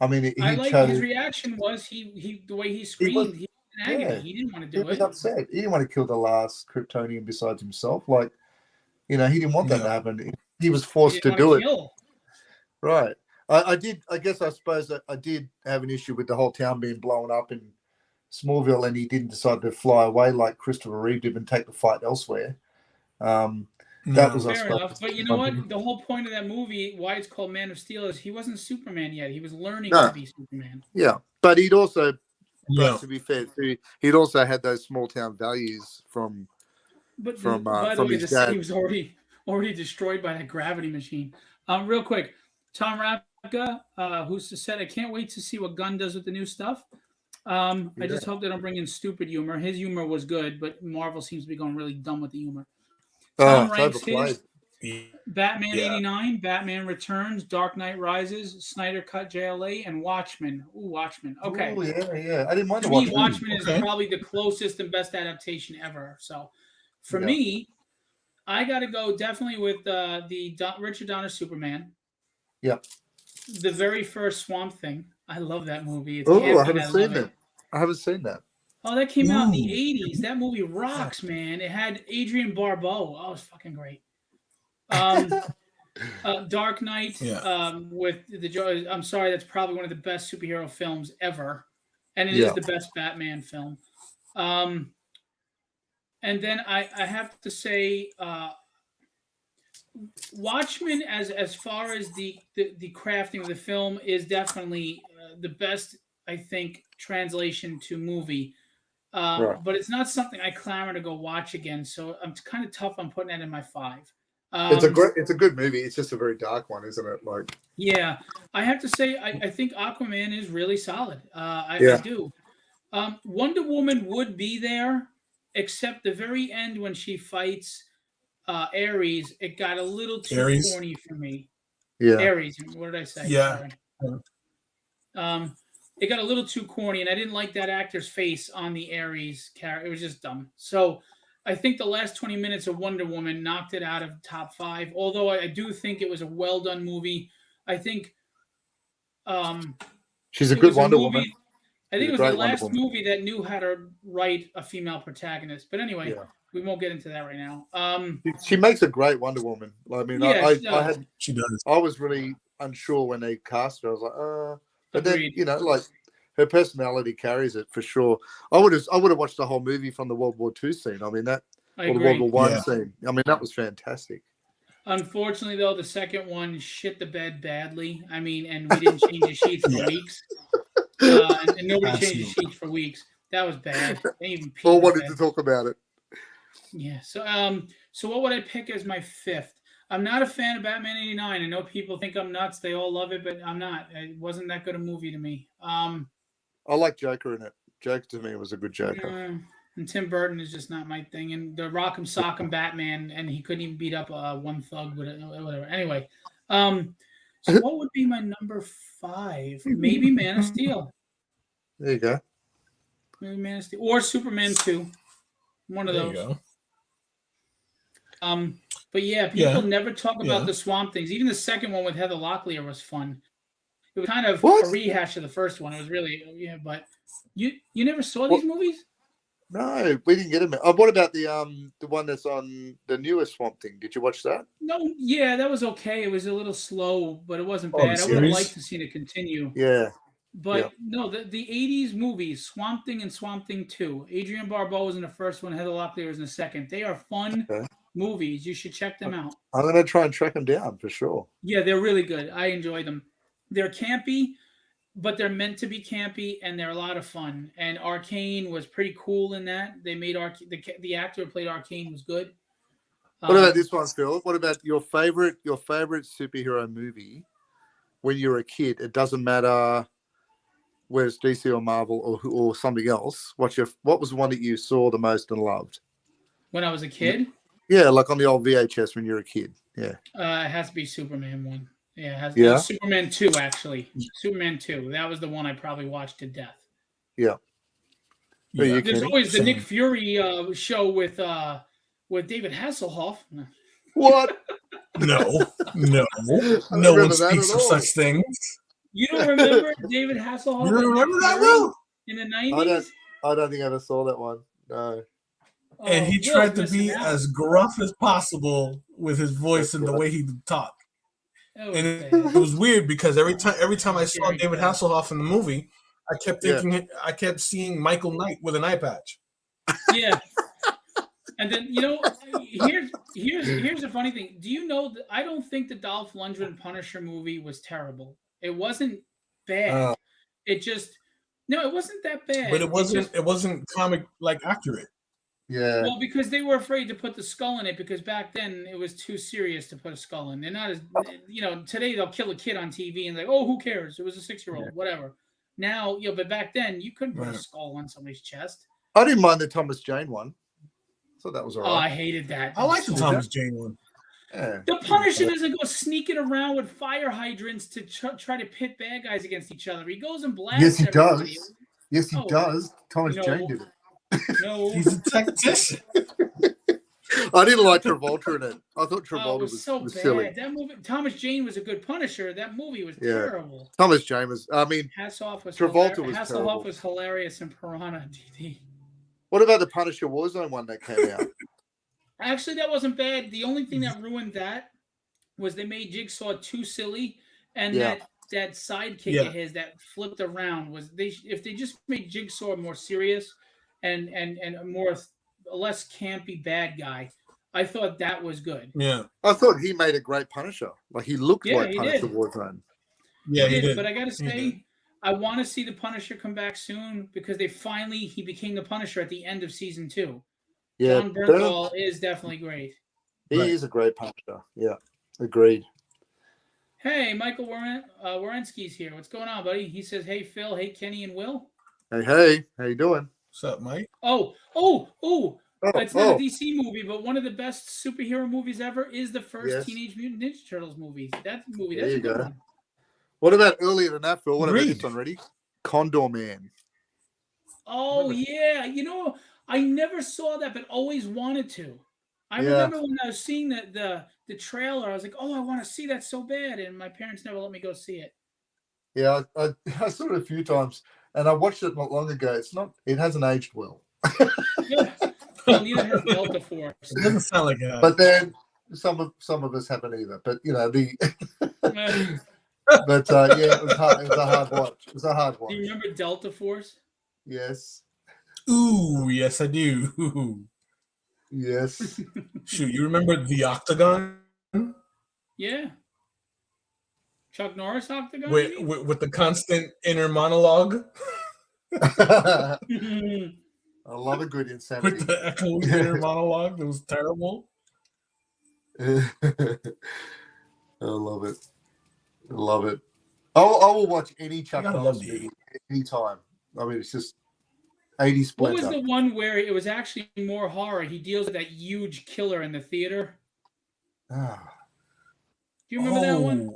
Speaker 2: he
Speaker 1: I like
Speaker 2: chose.
Speaker 1: his reaction was the way he screamed. He was in agony.
Speaker 2: Yeah.
Speaker 1: He didn't want to
Speaker 2: He
Speaker 1: do
Speaker 2: was
Speaker 1: it.
Speaker 2: upset. He didn't want to kill the last Kryptonian besides himself. Like, he didn't want that to happen. He was forced to do it. Right. I did. I guess I suppose that I did have an issue with the whole town being blown up in Smallville, and he didn't decide to fly away like Christopher Reeve did and take the fight elsewhere. That was
Speaker 1: fair enough. But you know what? The whole point of that movie, why it's called Man of Steel, is he wasn't Superman yet. He was learning to be Superman.
Speaker 2: Yeah, but he'd also, to be fair, he'd also had those small town values from
Speaker 1: by the way,
Speaker 2: his
Speaker 1: the
Speaker 2: dad.
Speaker 1: city was already destroyed by that gravity machine. Real quick, Tom Rapka, who's said, I can't wait to see what Gunn does with the new stuff. I just hope they don't bring in stupid humor. His humor was good, but Marvel seems to be going really dumb with the humor. Tom ranks his Batman 89, Batman Returns, Dark Knight Rises, Snyder Cut JLA, and Watchmen. Ooh, Watchmen. Okay.
Speaker 2: Oh, yeah. I didn't mind
Speaker 1: To
Speaker 2: the
Speaker 1: me, Watchmen is probably the closest and best adaptation ever. So for me, I got to go definitely with the Richard Donner Superman.
Speaker 2: Yep.
Speaker 1: The very first Swamp Thing. I love that movie. It's
Speaker 2: I haven't seen that. I haven't seen that.
Speaker 1: Oh, that came out in the 80s. That movie rocks, man. It had Adrian Barbeau. Oh, it was fucking great. Dark Knight with the I'm sorry, that's probably one of the best superhero films ever. And it is the best Batman film. And then I have to say Watchmen, as far as the crafting of the film, is definitely the best, I think, translation to movie. But it's not something I clamor to go watch again. So I'm kind of tough on putting that in my 5.
Speaker 2: It's a good movie. It's just a very dark one, isn't it? Like,
Speaker 1: yeah, I have to say I think Aquaman is really solid. I do. Wonder Woman would be there, except the very end when she fights Ares, it got a little too corny for me.
Speaker 2: Yeah.
Speaker 1: Ares, what did I say?
Speaker 3: Yeah.
Speaker 1: Sorry. It got a little too corny, and I didn't like that actor's face on the Ares character. It was just dumb. So I think the last 20 minutes of Wonder Woman knocked it out of top 5, although I do think it was a well-done movie. I think
Speaker 2: she's a good Wonder Woman.
Speaker 1: I think it was the last movie that knew how to write a female protagonist. But anyway, we won't get into that right now.
Speaker 2: She makes a great Wonder Woman. I mean,
Speaker 3: she does.
Speaker 2: I was really unsure when they cast her. I was like, but
Speaker 1: Agreed.
Speaker 2: then like her personality carries it for sure. I would have watched the whole movie from the World War II scene. I mean the World War I scene. I mean that was fantastic.
Speaker 1: Unfortunately, though, the second one shit the bed badly. I mean, and we didn't change the sheets for weeks. And nobody changed the sheets for weeks. That was bad. They even
Speaker 2: all wanted to talk about it.
Speaker 1: Yeah. So what would I pick as my 5th? I'm not a fan of Batman 89. I know people think I'm nuts. They all love it, but I'm not. It wasn't that good a movie to me.
Speaker 2: I like Joker in it. Joker to me was a good Joker.
Speaker 1: And Tim Burton is just not my thing. And the Rock'em Sock'em Batman, and he couldn't even beat up one thug with it, whatever. Anyway, so what would be my number 5? Maybe Man of Steel.
Speaker 2: There you go.
Speaker 1: Maybe Man of Steel or Superman 2. One of those.
Speaker 3: There you go.
Speaker 1: But yeah, people never talk about the Swamp Things. Even the second one with Heather Locklear was fun. It was kind of a rehash of the first one. It was really but you never saw these movies?
Speaker 2: No, we didn't get them. What about the one that's on the newest Swamp Thing? Did you watch that?
Speaker 1: No, yeah, that was okay. It was a little slow, but it wasn't bad. I would have liked to see it continue.
Speaker 2: Yeah.
Speaker 1: But no, the 80s movies, Swamp Thing and Swamp Thing 2. Adrian Barbeau was in the first one, Heather Locklear was in the second. They are fun movies. You should check them out.
Speaker 2: I'm going to try and track them down for sure.
Speaker 1: Yeah, they're really good. I enjoy them. They're campy, but they're meant to be campy, and they're a lot of fun. And Arcane was pretty cool in that. They made the actor who played Arcane was good.
Speaker 2: What about this one, Phil? What about your favorite superhero movie when you're a kid? It doesn't matter whether it's DC or Marvel or something else, what was the one that you saw the most and loved?
Speaker 1: When I was a kid?
Speaker 2: Yeah, like on the old VHS when you were a kid. Yeah.
Speaker 1: It has to be Superman 1. Yeah, it has
Speaker 2: Yeah.
Speaker 1: Superman 2, actually. Superman 2. That was the one I probably watched to death.
Speaker 2: Yeah.
Speaker 1: There's always the Nick Fury show with David Hasselhoff.
Speaker 2: What?
Speaker 3: No one speaks of such things.
Speaker 1: You don't remember David Hasselhoff?
Speaker 3: You don't remember that, Will?
Speaker 1: In the 90s?
Speaker 2: I don't think I ever saw that one. No.
Speaker 3: And he tried to be as gruff as possible with his voice and the way he talked. And it was weird because every time I saw David Hasselhoff in the movie, I kept thinking I kept seeing Michael Knight with an eye patch.
Speaker 1: Yeah. And then here's the funny thing. Do you know that I don't think the Dolph Lundgren Punisher movie was terrible. It wasn't bad. It wasn't that bad.
Speaker 3: But it wasn't comic like accurate.
Speaker 2: Yeah.
Speaker 1: Well, because they were afraid to put the skull in it because back then it was too serious to put a skull in. They're not as today they'll kill a kid on TV and like, oh, who cares? It was a 6-year-old, whatever. Now, but back then you couldn't put a skull on somebody's chest.
Speaker 2: I didn't mind the Thomas Jane one. So that was all right.
Speaker 1: Oh, I hated that.
Speaker 3: I like the Thomas Jane one.
Speaker 2: Yeah.
Speaker 1: The Punisher doesn't go sneaking around with fire hydrants to try to pit bad guys against each other. He goes and blasts.
Speaker 2: Yes, he
Speaker 1: everybody.
Speaker 2: does. Yes, he does. Thomas Jane did it.
Speaker 1: No,
Speaker 3: he's a tactician.
Speaker 2: I didn't like Travolta in it. I thought Travolta was
Speaker 1: so bad.
Speaker 2: silly.
Speaker 1: That movie, Thomas Jane was a good Punisher. That movie was terrible.
Speaker 2: Thomas Jane was. I mean,
Speaker 1: Hasselhoff was hilarious in Piranha DD.
Speaker 2: What about the Punisher Warzone one that came out?
Speaker 1: Actually, that wasn't bad. The only thing that ruined that was they made Jigsaw too silly, and that sidekick of his that flipped around was if they just made Jigsaw more serious and a less campy bad guy, I thought that was good.
Speaker 3: Yeah,
Speaker 2: I thought he made a great Punisher. Like he looked like Punisher Warzone.
Speaker 3: Yeah, he did.
Speaker 1: But I gotta say, I want to see the Punisher come back soon because he became the Punisher at the end of season 2.
Speaker 2: Yeah,
Speaker 1: John Bernthal is definitely great.
Speaker 2: He is a great Punisher. Yeah, agreed.
Speaker 1: Hey, Michael Warensky's here. What's going on, buddy? He says, hey, Phil. Hey, Kenny and Will.
Speaker 2: Hey. How you doing?
Speaker 3: What's up, Mike?
Speaker 1: Oh. It's not a DC movie, but one of the best superhero movies ever is the first Teenage Mutant Ninja Turtles movie. That's a good one.
Speaker 2: What about earlier than that, Phil? What about this one? Ready? Condor Man.
Speaker 1: Oh, yeah. I never saw that, but always wanted to. I remember when I was seeing the trailer, I was like, oh, I want to see that so bad. And my parents never let me go see it.
Speaker 2: Yeah, I saw it a few times, and I watched it not long ago. It hasn't aged well.
Speaker 1: Yeah. Well, neither has Delta Force.
Speaker 3: It doesn't sound like that.
Speaker 2: But then some of us haven't either. But But it was hard. It was a hard watch. It was a hard watch.
Speaker 1: Do you remember Delta Force?
Speaker 2: Yes.
Speaker 3: Ooh, yes, I do.
Speaker 2: Yes.
Speaker 3: Shoot, you remember the Octagon?
Speaker 1: Yeah. Chuck Norris Octagon?
Speaker 3: With the constant inner monologue?
Speaker 2: I love a good insanity.
Speaker 3: With the echoing inner monologue that was terrible.
Speaker 2: I love it. I love it. I will watch any Chuck Norris movie anytime. I mean, it's just 80 Splinter.
Speaker 1: What was the one where it was actually more horror? He deals with that huge killer in the theater. Do you remember that one?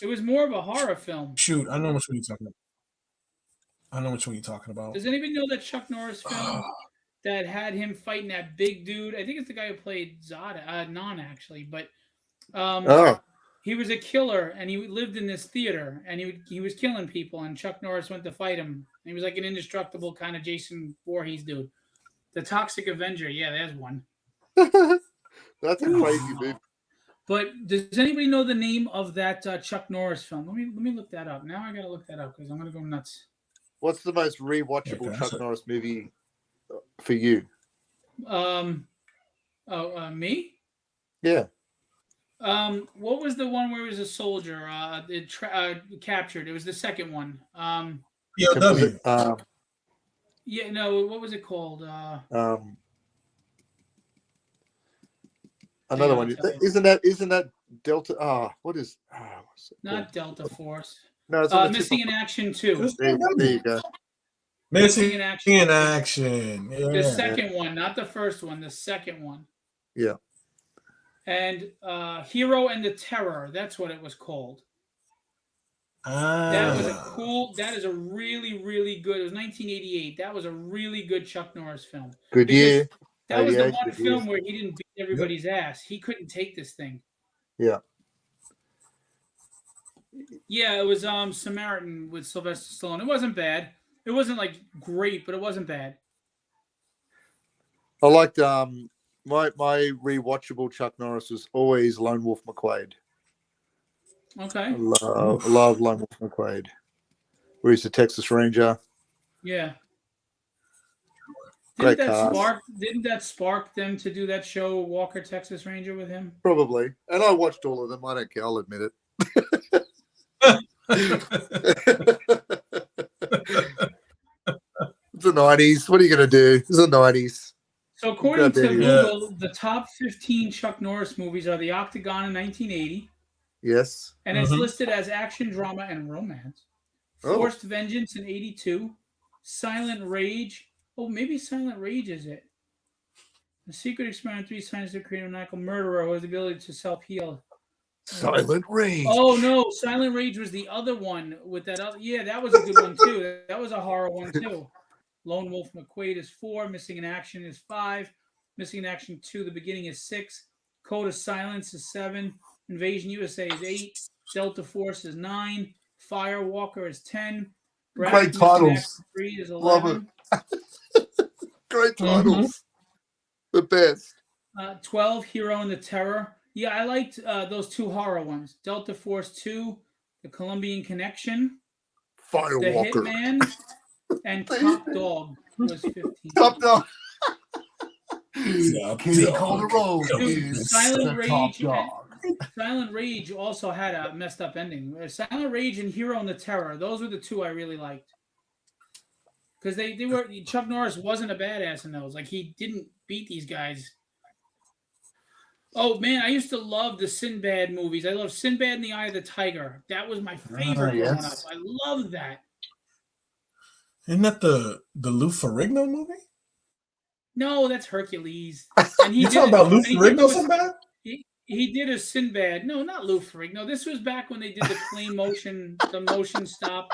Speaker 1: It was more of a horror film.
Speaker 3: Shoot, I know which one you're talking about.
Speaker 1: Does anybody know that Chuck Norris film that had him fighting that big dude? I think it's the guy who played Zada, Non actually, but he was a killer and he lived in this theater and he was killing people and Chuck Norris went to fight him. And he was like an indestructible kind of Jason Voorhees dude. The Toxic Avenger, yeah, there's one.
Speaker 2: That's a crazy movie.
Speaker 1: But does anybody know the name of that Chuck Norris film? Let me look that up. Now I gotta look that up because I'm gonna go nuts.
Speaker 2: What's the most rewatchable Chuck Norris movie for you?
Speaker 1: Me?
Speaker 2: Yeah.
Speaker 1: What was the one where he was a soldier? Captured. It was the second one.
Speaker 3: POW.
Speaker 1: Yeah, no. What was it called?
Speaker 2: Another one. Isn't that Delta? What is?
Speaker 1: Not Delta Force.
Speaker 2: No, it's on the
Speaker 1: Missing in Action 2.
Speaker 2: There you go.
Speaker 3: Missing in Action. Yeah.
Speaker 1: The second one, not the first one. The second one.
Speaker 2: Yeah.
Speaker 1: And Hero and the Terror. That's what it was called.
Speaker 3: That
Speaker 1: was a cool. That is a really, really good. It was 1988. That was a really good Chuck Norris film.
Speaker 2: Good year.
Speaker 1: That was the one film where he didn't beat everybody's ass. He couldn't take this thing.
Speaker 2: Yeah.
Speaker 1: Yeah, it was Samaritan with Sylvester Stallone. It wasn't bad. It wasn't like great, but it wasn't bad.
Speaker 2: I liked my rewatchable Chuck Norris was always Lone Wolf McQuade.
Speaker 1: Okay.
Speaker 2: I love Lone Wolf McQuade, where he's the Texas Ranger.
Speaker 1: Yeah.
Speaker 2: Great
Speaker 1: Didn't that spark them to do that show Walker Texas Ranger with him?
Speaker 2: Probably. And I watched all of them. I don't care. I'll admit it. It's the 90s. What are you going to do? It's the 90s.
Speaker 1: So according to Google, the top 15 Chuck Norris movies are The Octagon in 1980.
Speaker 2: Yes.
Speaker 1: And it's listed as action, drama, and romance. Forced Vengeance in 82. Silent Rage. Oh, maybe Silent Rage is it. The Secret Experiment, 3 Signs of the Creative Maniacal Murderer, who has the ability to self-heal.
Speaker 2: Silent Rage.
Speaker 1: Oh, no. Silent Rage was the other one with that other. Yeah, that was a good one, too. That was a horror one, too. Lone Wolf McQuade is 4. Missing in Action is 5. Missing in Action 2, The Beginning is 6. Code of Silence is 7. Invasion USA is 8. Delta Force is 9. Firewalker is 10.
Speaker 2: Great titles.
Speaker 1: 3 is 11.
Speaker 2: Love it. Great titles. The best.
Speaker 1: 12, Hero and the Terror. Yeah, I liked those 2 horror ones. Delta Force 2, The Colombian Connection,
Speaker 2: Firewalker,
Speaker 1: The Hitman, and Top Dog was 15.
Speaker 2: Top Dog.
Speaker 3: Kitty
Speaker 2: Calderon.
Speaker 1: Silent Rage also had a messed up ending. Silent Rage and Hero and the Terror. Those were the 2 I really liked. Because they were Chuck Norris wasn't a badass in those. Like he didn't beat these guys. Oh man, I used to love the Sinbad movies. I love Sinbad and the Eye of the Tiger. That was my favorite growing up. I loved that.
Speaker 3: Isn't that the Lou Ferrigno movie?
Speaker 1: No, that's Hercules.
Speaker 3: And you talking about Lou Ferrigno Sinbad?
Speaker 1: He did a Sinbad. No, not Lou Ferrigno. This was back when they did the clean motion, the stop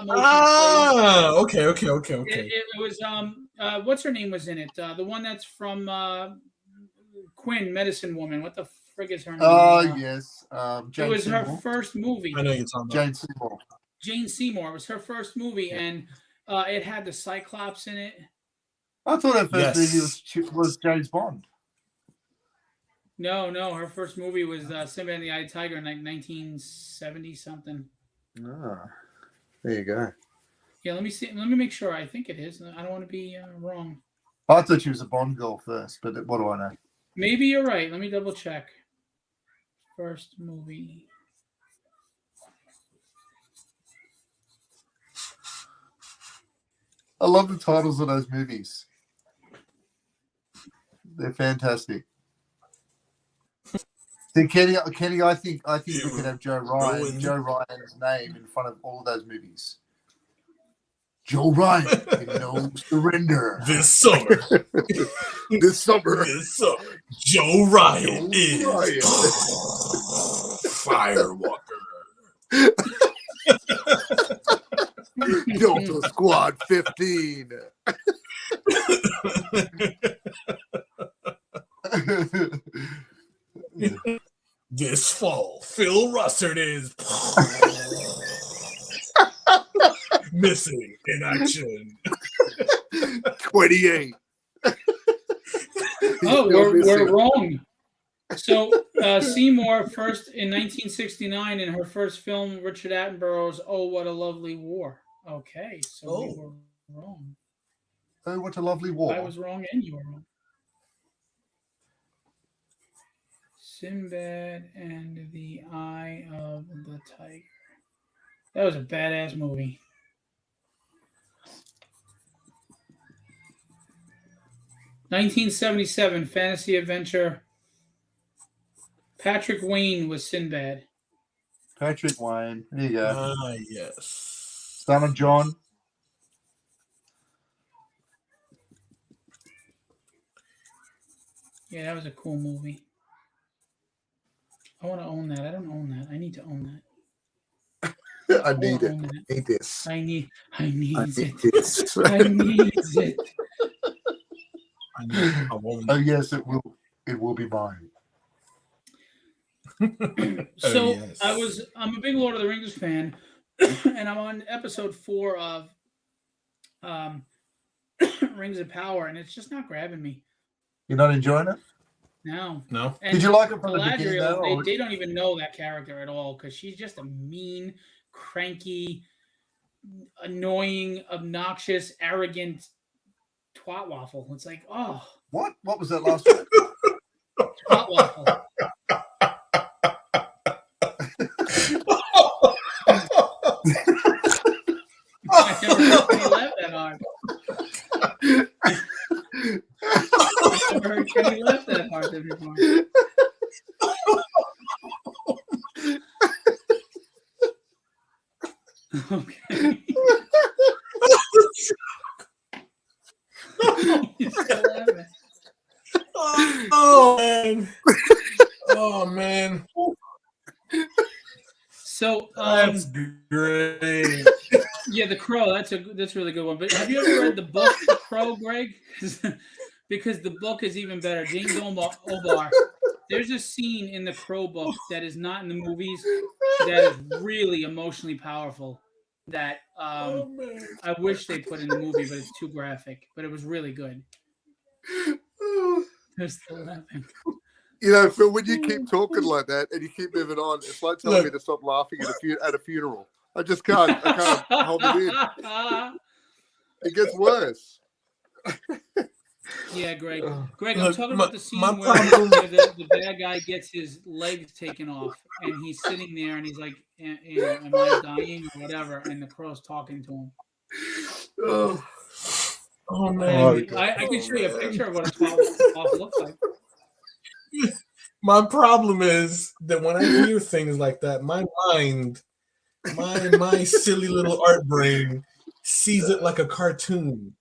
Speaker 1: motion.
Speaker 3: Okay.
Speaker 1: It was what's her name was in it? The one that's from Quinn, Medicine Woman. What the frig is her name?
Speaker 2: Oh yes,
Speaker 1: Jane it was Seymour. Her first movie.
Speaker 3: I know you're talking about
Speaker 2: Jane Seymour.
Speaker 1: Jane Seymour. It was her first movie, and it had the Cyclops in it.
Speaker 2: I thought her first movie was James Bond.
Speaker 1: No, her first movie was Sinbad and the Eye of the Tiger in like 1970 something.
Speaker 2: Ah, there you go.
Speaker 1: Yeah, let me see. Let me make sure. I think it is. I don't want to be wrong.
Speaker 2: I thought she was a Bond girl first, but what do I know?
Speaker 1: Maybe you're right. Let me double check. First movie.
Speaker 2: I love the titles of those movies. They're fantastic. See, Kenny, I think we could have Joe Ryan's name in front of all of those movies. Joe Ryan, no surrender.
Speaker 3: This summer, Joe Ryan is Firewalker.
Speaker 2: Delta Squad 15.
Speaker 3: This fall, Phil Russert is missing in action.
Speaker 2: 28.
Speaker 1: Oh, we're wrong. So Seymour first in 1969 in her first film, Richard Attenborough's "Oh, What a Lovely War." Okay, so we were wrong.
Speaker 2: Oh, what a lovely war!
Speaker 1: I was wrong, and you were wrong. Sinbad and the Eye of the Tiger. That was a badass movie. (1977) fantasy adventure. Patrick Wayne was Sinbad.
Speaker 2: Patrick Wayne. There you go.
Speaker 3: Ah, yes.
Speaker 2: Son of John.
Speaker 1: Yeah, that was a cool movie. I want to own that. I don't own that. I need to own that.
Speaker 2: I need it.
Speaker 1: That.
Speaker 2: I need this.
Speaker 1: I need it.
Speaker 2: This.
Speaker 1: I need it.
Speaker 2: Oh yes, it will. It will be mine.
Speaker 1: So
Speaker 3: yes.
Speaker 1: I'm a big Lord of the Rings fan, and I'm on episode 4 of Rings of Power, and it's just not grabbing me.
Speaker 2: You're not enjoying it?
Speaker 1: No.
Speaker 2: And did you like it from the beginning?
Speaker 1: They don't even know that character at all because she's just a mean, cranky, annoying, obnoxious, arrogant twat waffle. It's like, oh.
Speaker 2: What? What was that last one?
Speaker 1: Twat waffle. I never heard Kenny laugh that hard. I never heard Kenny laugh that hard before. Okay. He's still laughing.
Speaker 3: Oh man. Oh man.
Speaker 1: So
Speaker 3: that's great.
Speaker 1: Yeah, The Crow. That's a really good one. But have you ever read the book The Crow, Greg? Because the book is even better. James Obar. There's a scene in the Crow book that is not in the movies that is really emotionally powerful. That I wish they put in the movie, but it's too graphic. But it was really good. They're still laughing.
Speaker 2: You know, Phil, when you keep talking like that and you keep moving on, it's like telling me to stop laughing at a funeral. I just can't. I can't hold it in. It gets worse.
Speaker 1: Yeah, Greg. Greg, I'm talking about the scene where the bad guy gets his legs taken off, and he's sitting there, and he's like, "Am I dying or whatever?" And the Crow's talking to him.
Speaker 3: Oh man!
Speaker 1: I can show you a picture of what a 12 looks like.
Speaker 3: My problem is that when I hear things like that, my mind, my silly little art brain sees it like a cartoon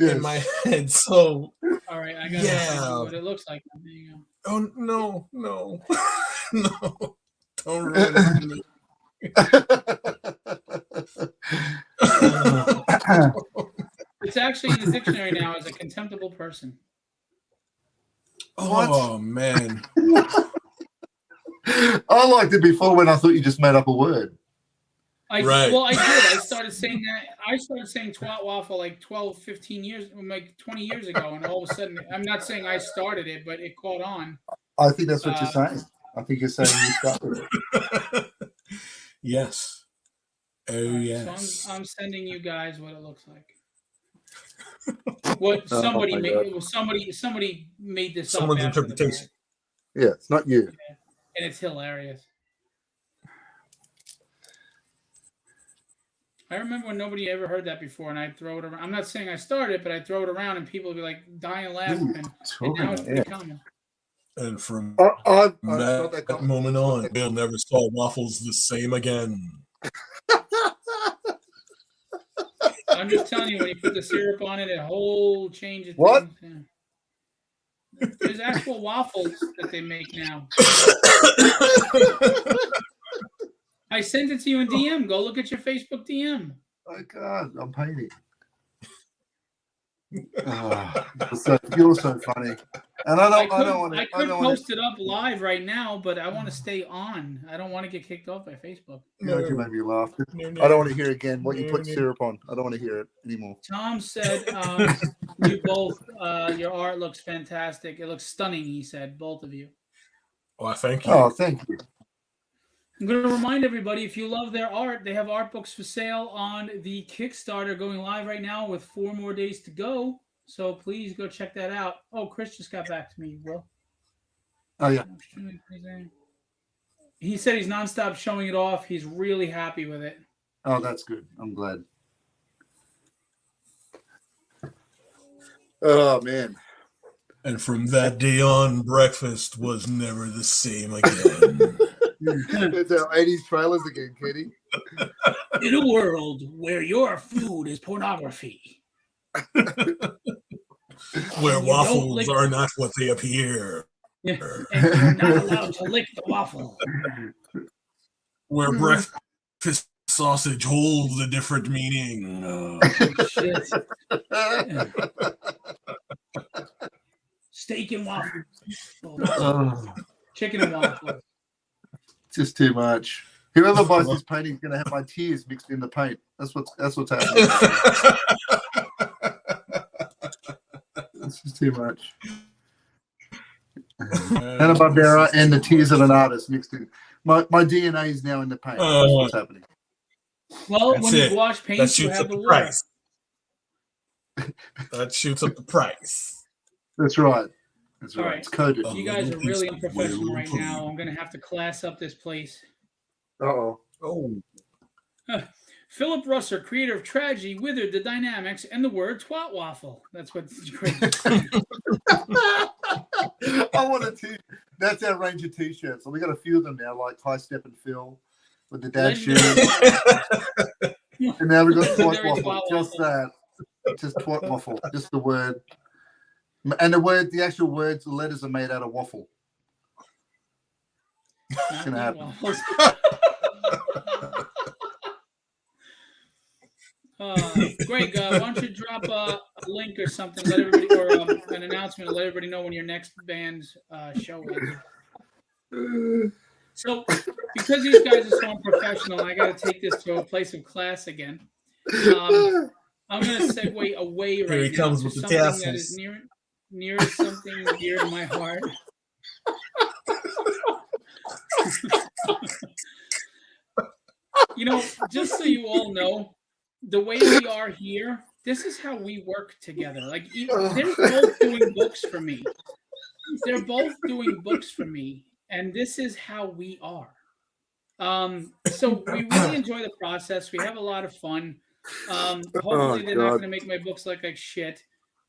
Speaker 3: in my head. So,
Speaker 1: all right, I gotta show you what it looks like. There you go.
Speaker 3: Oh no, no, don't ruin it for me.
Speaker 1: It's actually in the dictionary now as a contemptible person.
Speaker 3: Oh man!
Speaker 2: I liked it before when I thought you just made up a word.
Speaker 1: Well, I did. I started saying that. I started saying twat waffle like 12, 15 years, like 20 years ago, and all of a sudden, I'm not saying I started it, but it caught on.
Speaker 2: I think that's what you're saying. I think you're saying you started it.
Speaker 3: Yes. Oh yes.
Speaker 1: So I'm sending you guys what it looks like. What somebody made? Somebody made this.
Speaker 3: Someone's interpretation.
Speaker 2: Yeah, it's not you.
Speaker 1: Yeah. And it's hilarious. I remember when nobody ever heard that before, and I'd throw it around. I'm not saying I started, but I'd throw it around, and people would be like dying laughing, and now it's pretty common.
Speaker 3: And from that moment on, Bill never saw waffles the same again.
Speaker 1: I'm just telling you, when you put the syrup on it, it whole changes.
Speaker 2: What?
Speaker 1: Yeah. There's actual waffles that they make now. I sent it to you in DM. Go look at your Facebook DM.
Speaker 2: Oh God, I'm painting. You're so funny, and I don't want to.
Speaker 1: I could post it up live right now, but I want to stay on. I don't want to get kicked off by Facebook.
Speaker 2: You made me laugh. I don't want to hear again what you put syrup on. I don't want to hear it anymore.
Speaker 1: Tom said, "You both, your art looks fantastic. It looks stunning." He said, "Both of you."
Speaker 3: Oh, thank you.
Speaker 2: Oh, thank you.
Speaker 1: I'm going to remind everybody, if you love their art, they have art books for sale on the Kickstarter going live right now with 4 more days to go. So please go check that out. Oh, Chris just got back to me, Will.
Speaker 2: Oh, yeah.
Speaker 1: He said he's nonstop showing it off. He's really happy with it.
Speaker 2: Oh, that's good. I'm glad. Oh, man.
Speaker 3: And from that day on, breakfast was never the same again.
Speaker 2: It's our 80s trailers again, Kenny.
Speaker 1: In a world where your food is pornography.
Speaker 3: Where waffles are not what they appear.
Speaker 1: Yeah. And you're not allowed to lick the waffle.
Speaker 3: Where breakfast sausage holds a different meaning.
Speaker 1: Shit. Yeah. Steak and waffle. Chicken and waffle.
Speaker 2: Just too much. Whoever buys this painting is going to have my tears mixed in the paint. That's what's happening. It's just too much. Hanna Barbera and the tears of an artist mixed in. My DNA is now in the paint. That's what's happening.
Speaker 1: Well, when you wash paint, you have the
Speaker 3: price. That shoots up the price.
Speaker 2: That's right. That's
Speaker 1: right.
Speaker 2: All right. It's coded.
Speaker 1: You guys are really unprofessional right now. I'm going to have to class up this place.
Speaker 2: Oh.
Speaker 1: Philip Russer, creator of Tragedy, Withered, The Dynamics, and the word twat waffle. That's what's great.
Speaker 2: I want a t. That's our range of t-shirts. So we got a few of them now, like High Step and Phil with the dad shoes. And now we got twat waffle. Just that. Just twat waffle. Just the word. And the actual words, the letters are made out of waffle. It's gonna happen.
Speaker 1: Greg, why don't you drop a link or something, let everybody, or an announcement, to let everybody know when your next band's show is. So, because these guys are so unprofessional, I got to take this to a place of class again. I'm going to segue away right
Speaker 3: Here he
Speaker 1: now
Speaker 3: comes
Speaker 1: to
Speaker 3: with the
Speaker 1: something
Speaker 3: tassels.
Speaker 1: that is near something dear to my heart. You know, just so you all know, the way we are here, this is how we work together. Like, they're both doing books for me. They're both doing books for me, and this is how we are. So we really enjoy the process. We have a lot of fun. Hopefully they're not going to make my books look like shit,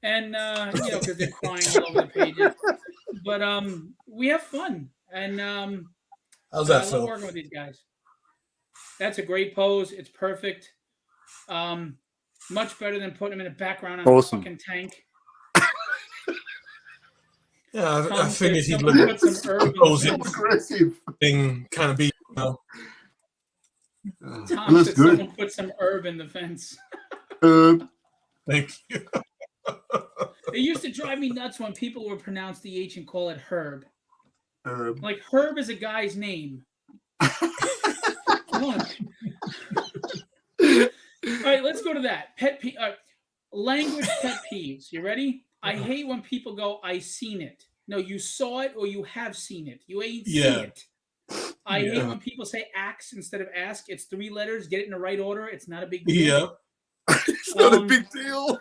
Speaker 1: and you know, because they're crying all over the pages. But we have fun, and
Speaker 3: how's that,
Speaker 1: I
Speaker 3: Phil?
Speaker 1: love working with these guys. That's a great pose. It's perfect. Much better than putting them in the background on a fucking tank.
Speaker 3: Yeah, I figured he'd
Speaker 1: look
Speaker 3: at
Speaker 1: some
Speaker 2: aggressive
Speaker 3: thing, kind of be. You know.
Speaker 1: Tom said someone put some herb in the fence.
Speaker 3: Thank you.
Speaker 1: It used to drive me nuts when people would pronounce the H and call it Herb. Like Herb is a guy's name. Come on. All right, let's go to that. Language pet peeves. You ready? I hate when people go, I seen it. No, you saw it or you have seen it. You ain't seen it. I hate when people say ax instead of ask. It's 3 letters. Get it in the right order. It's not a big deal.
Speaker 2: Yeah. It's not a big deal.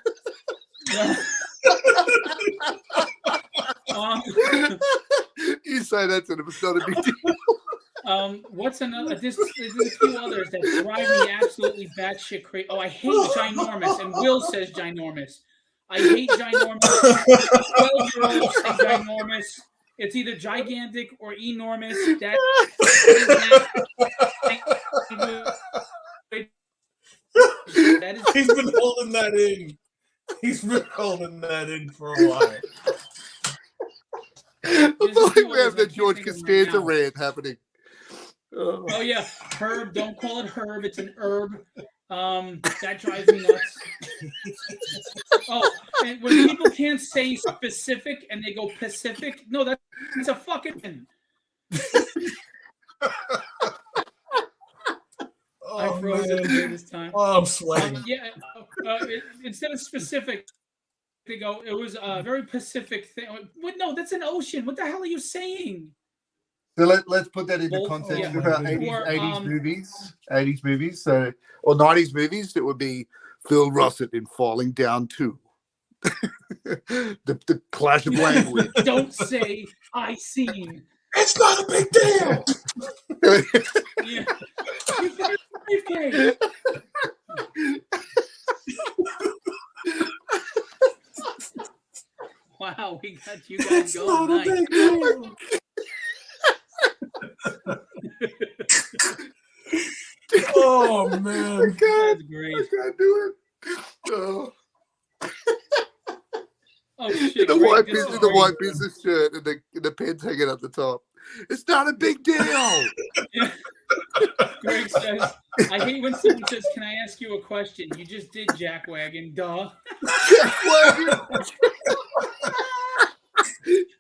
Speaker 2: You say that to them. It's not a big deal.
Speaker 1: What's another? There's a few others that drive me absolutely batshit crazy. Oh, I hate ginormous, and Will says ginormous. I hate ginormous. 12-year-olds say ginormous. It's either gigantic or enormous.
Speaker 3: He's been holding that in. He's been holding that in for a while.
Speaker 2: I feel like we have the George Costanza rant happening.
Speaker 1: Oh yeah, Herb. Don't call it Herb. It's an herb. That drives me nuts. Oh, and when people can't say specific and they go Pacific, no, that's a fucking. I froze it away this time.
Speaker 3: Oh, I'm sweating.
Speaker 1: Instead of specific, they go. It was a very Pacific thing. What? No, that's an ocean. What the hell are you saying?
Speaker 2: So let's put that into context of our 80s movies. 80s movies, so or 90s movies. It would be Phil Russett in Falling Down 2. the clash of language.
Speaker 1: Don't say I seen.
Speaker 3: It's not a big deal.
Speaker 1: Yeah. Okay. Wow, we got you guys going. Nice.
Speaker 3: Oh man,
Speaker 1: That's great.
Speaker 2: I can't do it. Oh.
Speaker 1: Oh shit!
Speaker 2: The
Speaker 1: Greg,
Speaker 2: white business shirt and the pen's hanging at the top. It's not a big deal.
Speaker 1: Yeah. Greg says, "I hate when someone says, can I ask you a question? You just did, Jackwagon. Duh."
Speaker 2: Jackwagon.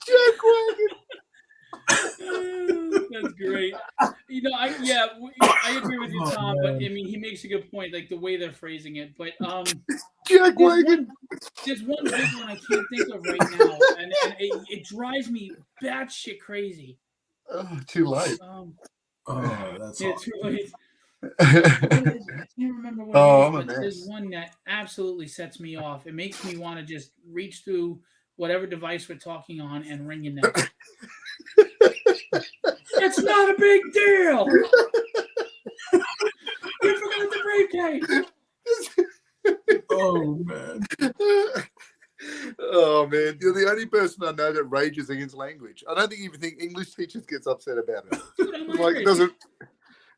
Speaker 2: Jackwagon.
Speaker 1: That's great. You know, I agree with you, Tom. But I mean, he makes a good point, like the way they're phrasing it. But
Speaker 2: Jackwagon.
Speaker 1: there's one big one I can't think of right now, and it drives me batshit crazy.
Speaker 2: Oh, too late.
Speaker 3: That's
Speaker 1: too late. I can't remember what it is,
Speaker 2: I'm a
Speaker 1: but
Speaker 2: mess.
Speaker 1: there's one that absolutely sets me off. It makes me want to just reach through whatever device we're talking on and ring a neck. It's not a big deal. You forgot the briefcase.
Speaker 3: Oh man.
Speaker 2: Oh man, you're the only person I know that rages against language. I don't think even think English teachers gets upset about it.
Speaker 1: Dude, I'm
Speaker 2: Like
Speaker 1: Irish.
Speaker 2: doesn't,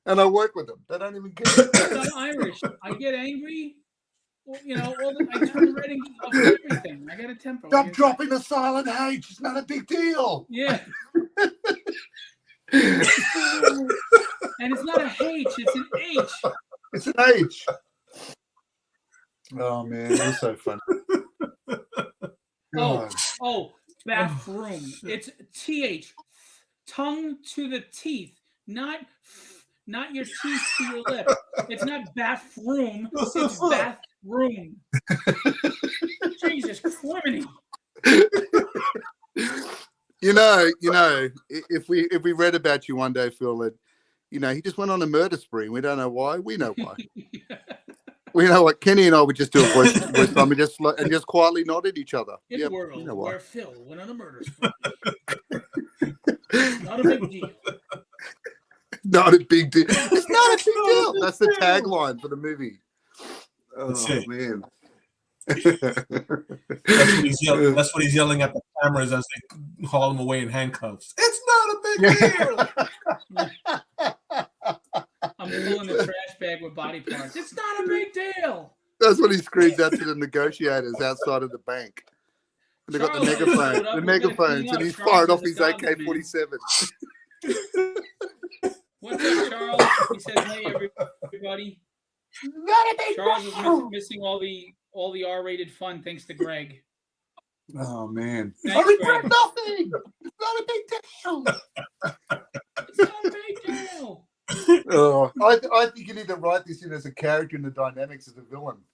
Speaker 2: and I work with them. They don't even care.
Speaker 1: Dude, I'm Irish. I get angry. Well, you know, I turn red and off everything. I got a temper.
Speaker 2: Stop dropping the silent H. It's not a big deal.
Speaker 1: Yeah. And it's not a H, it's an H.
Speaker 2: It's an H. Oh man, you're so funny.
Speaker 1: Oh, bathroom. It's TH. Tongue to the teeth, not your teeth to your lip. It's not bathroom, it's bathroom. Jesus Christ.
Speaker 2: You know, if we read about you one day, Phil, that he just went on a murder spree. We don't know why. We know why. We know what Kenny and I would just do a voice time and just quietly nod at each other.
Speaker 1: In a world where Phil went on a murder spree. Not a big deal.
Speaker 2: Not a big deal. It's not a big deal. That's the tagline for the movie. Oh man.
Speaker 3: That's what he's yelling at the cameras as they haul him away in handcuffs. It's not a big deal.
Speaker 1: I'm pulling the trash bag with body parts. It's not a big deal.
Speaker 2: That's what he screamed out to the negotiators outside of the bank. And they got the megaphones, and he's fired off his AK-47.
Speaker 1: What's up, Charles? He says, "Hey, everybody." Charles is missing all the R-rated fun thanks to Greg.
Speaker 2: Oh man!
Speaker 1: Thanks,
Speaker 2: I regret nothing. It's not a big deal.
Speaker 1: It's not a big deal.
Speaker 2: I think you need to write this in as a character in the dynamics as a villain.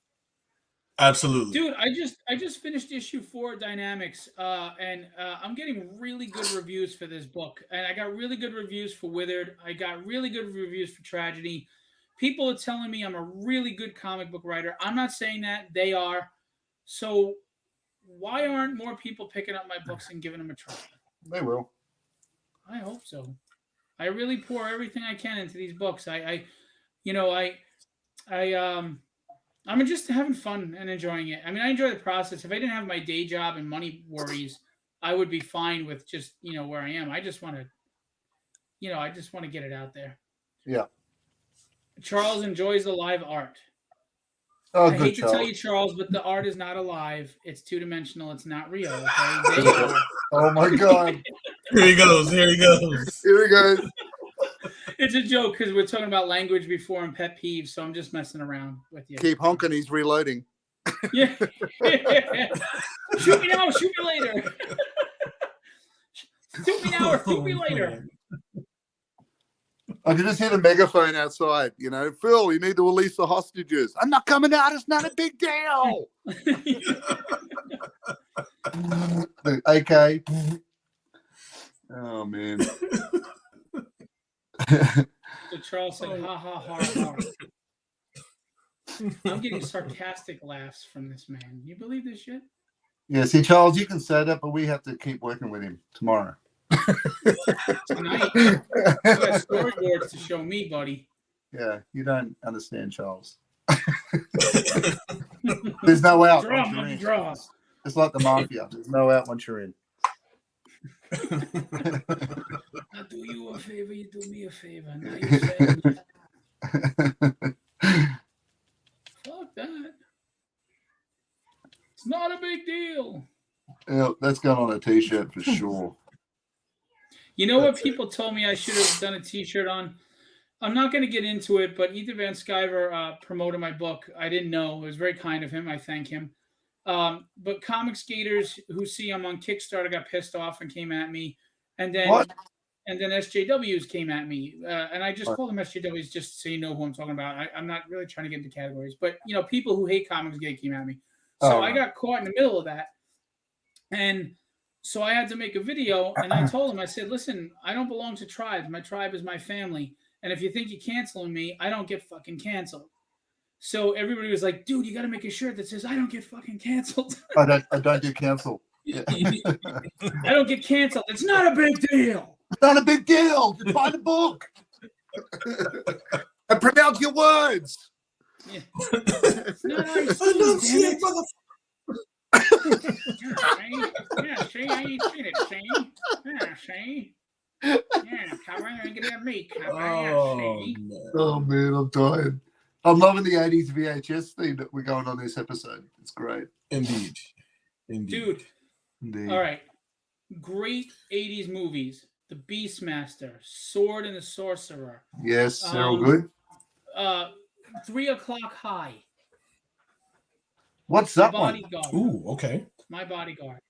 Speaker 3: Absolutely,
Speaker 1: dude. I just finished issue 4 Dynamics, and I'm getting really good reviews for this book, and I got really good reviews for Withered. I got really good reviews for Tragedy. People are telling me I'm a really good comic book writer. I'm not saying that. They are. So why aren't more people picking up my books and giving them a try?
Speaker 2: They will.
Speaker 1: I hope so. I really pour everything I can into these books. I'm just having fun and enjoying it. I mean, I enjoy the process. If I didn't have my day job and money worries, I would be fine with just, where I am. I just want to get it out there.
Speaker 2: Yeah.
Speaker 1: Charles enjoys the live art.
Speaker 2: Oh,
Speaker 1: I hate to tell you, Charles, but the art is not alive. It's 2-dimensional. It's not real. Okay?
Speaker 2: Oh my God.
Speaker 3: Here he goes.
Speaker 1: It's a joke because we're talking about language before and pet peeves, so I'm just messing around with you.
Speaker 2: Keep honking. He's reloading.
Speaker 1: Yeah. Shoot me now. Shoot me later. Shoot me now or shoot me later.
Speaker 2: I can just hear the megaphone outside. Phil, you need to release the hostages. I'm not coming out. It's not a big deal. The AK. Oh man.
Speaker 1: So Charles said, "Ha ha ha ha." I'm getting sarcastic laughs from this man. You believe this shit?
Speaker 2: Yeah. See, Charles, you can say that, but we have to keep working with him tomorrow.
Speaker 1: Tonight, you got storyboards to show me, buddy.
Speaker 2: Yeah, you don't understand, Charles. There's no out.
Speaker 1: Draw.
Speaker 2: It's like the mafia. There's no out once you're in.
Speaker 1: I do you a favor, you do me a favor. Now you're saying Fuck that. It's not a big deal.
Speaker 2: Yeah, that's going on a t-shirt for sure.
Speaker 1: You know what people told me I should have done a t-shirt on? I'm not going to get into it, but Ethan Van Sciver promoted my book. I didn't know. It was very kind of him. I thank him. But comic skaters who see I'm on Kickstarter got pissed off and came at me. And then
Speaker 2: What?
Speaker 1: And then SJWs came at me. And I just call them SJWs just so you know who I'm talking about. I'm not really trying to get into categories. But, people who hate comics gay came at me. So I got caught in the middle of that. And so I had to make a video. And I told him, I said, listen, I don't belong to tribes. My tribe is my family. And if you think you're canceling me, I don't get fucking canceled. So everybody was like, dude, you got to make a shirt that says, I don't get fucking canceled.
Speaker 2: I don't get canceled. Yeah.
Speaker 1: I don't get canceled. It's not a big deal.
Speaker 2: It's not a big deal. Just buy the book. And pronounce your words.
Speaker 1: Yeah. Nice. Yeah, see, I ain't seen it, see? Yeah, see? Yeah, cover, and get at me, cover, see?
Speaker 2: Oh, man, I'm tired. I'm loving the 80s VHS theme that we're going on this episode. It's great.
Speaker 3: Indeed.
Speaker 1: Dude.
Speaker 2: Indeed.
Speaker 1: All right. Great 80s movies. The Beastmaster, Sword and the Sorcerer.
Speaker 2: Yes, they're all good.
Speaker 1: 3 O'Clock High.
Speaker 2: What's that one?
Speaker 1: Bodyguard.
Speaker 3: Ooh, okay.
Speaker 1: My Bodyguard.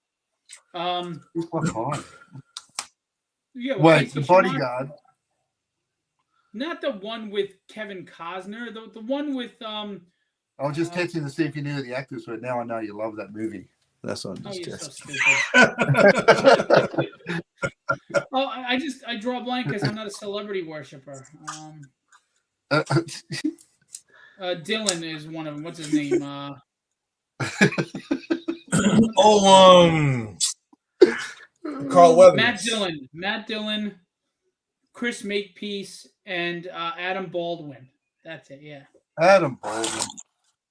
Speaker 2: Yeah, wait, The Bodyguard.
Speaker 1: Not the one with Kevin Costner. The one with
Speaker 2: I was just texting to see if you knew who the actors were. Now I know you love that movie. That's what I'm just
Speaker 1: so Oh, I draw a blank because I'm not a celebrity worshiper. Dylan is one of them. What's his name?
Speaker 3: Carl Weathers.
Speaker 1: Matt Dillon, Chris Makepeace, and Adam Baldwin. That's it. Yeah.
Speaker 2: Adam Baldwin.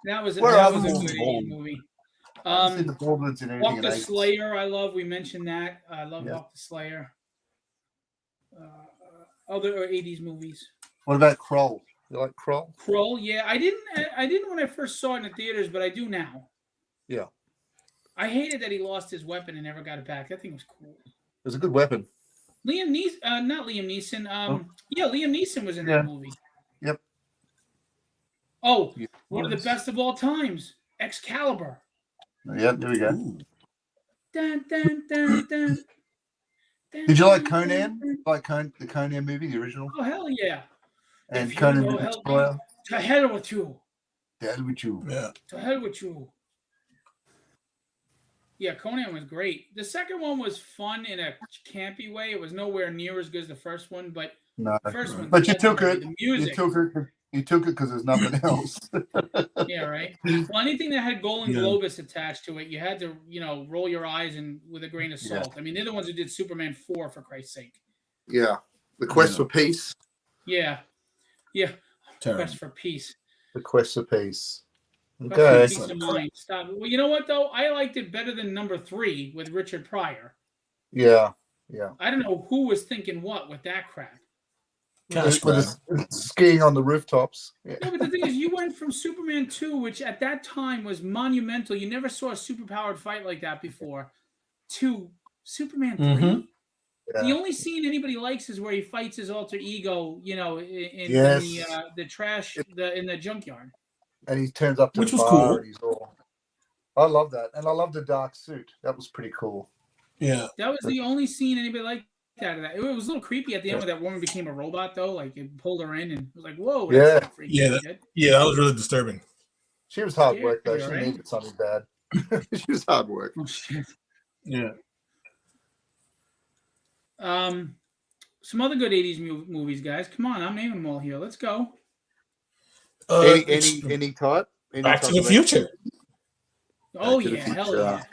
Speaker 1: That was a good movie.
Speaker 2: The Baldwins in
Speaker 1: Walk the Slayer, I love. We mentioned that. I love Walk the Slayer. Other 80s movies.
Speaker 2: What about Kroll? You like Kroll?
Speaker 1: Kroll, yeah. I didn't when I first saw it in the theaters, but I do now.
Speaker 2: Yeah.
Speaker 1: I hated that he lost his weapon and never got it back. That thing was cool.
Speaker 2: It was a good weapon.
Speaker 1: Liam Neeson, not Liam Neeson. Liam Neeson was in that movie.
Speaker 2: Yep.
Speaker 1: Oh, one of the best of all times, Excalibur.
Speaker 2: Yeah, there we go.
Speaker 1: Dun, dun, dun, dun.
Speaker 2: Did you like Conan? Like the Conan movie, the original?
Speaker 1: Oh, hell yeah.
Speaker 2: And Conan the Explorer?
Speaker 1: To hell with you.
Speaker 2: To hell with you.
Speaker 3: Yeah.
Speaker 1: To hell with you. Yeah, Conan was great. The second one was fun in a campy way. It was nowhere near as good as the first one, but
Speaker 2: no.
Speaker 1: The first one.
Speaker 2: But you took it.
Speaker 1: The music.
Speaker 2: You took it because there's nothing else.
Speaker 1: Yeah, right. Well, anything that had Golden Globus attached to it, you had to, roll your eyes and with a grain of salt. Yeah. I mean, they're the ones who did Superman 4, for Christ's sake.
Speaker 2: Yeah. The Quest for Peace.
Speaker 1: Yeah. Yeah.
Speaker 3: Terrible.
Speaker 1: Quest for Peace.
Speaker 2: The Quest for Peace. Okay.
Speaker 1: Peace of mind. Stop. Well, you know what, though? I liked it better than number 3 with Richard Pryor.
Speaker 2: Yeah. Yeah.
Speaker 1: I don't know who was thinking what with that crap.
Speaker 2: With skiing on the rooftops. Yeah.
Speaker 1: No, but the thing is, you went from Superman 2, which at that time was monumental. You never saw a superpowered fight like that before, to Superman 3.
Speaker 3: Mm-hmm.
Speaker 2: Yeah.
Speaker 1: The only scene anybody likes is where he fights his alter ego, in the trash, in the junkyard.
Speaker 2: And he turns up to
Speaker 3: which
Speaker 2: the
Speaker 3: was
Speaker 2: bar
Speaker 3: cool.
Speaker 2: And he's all. I love that, and I love the dark suit. That was pretty cool.
Speaker 3: Yeah,
Speaker 1: that was the only scene anybody liked out of that. It was a little creepy at the end when that woman became a robot, though. Like it pulled her in, and it was like, "Whoa!" That's
Speaker 3: that was really disturbing.
Speaker 2: She was hard work, though. She needed something bad. She was hard work.
Speaker 1: Oh, shit.
Speaker 3: Yeah.
Speaker 1: Some other good 80s movies, guys. Come on, I'm naming them all here. Let's go.
Speaker 2: Any type?
Speaker 3: Back to the Future.
Speaker 1: Oh, yeah. Hell yeah.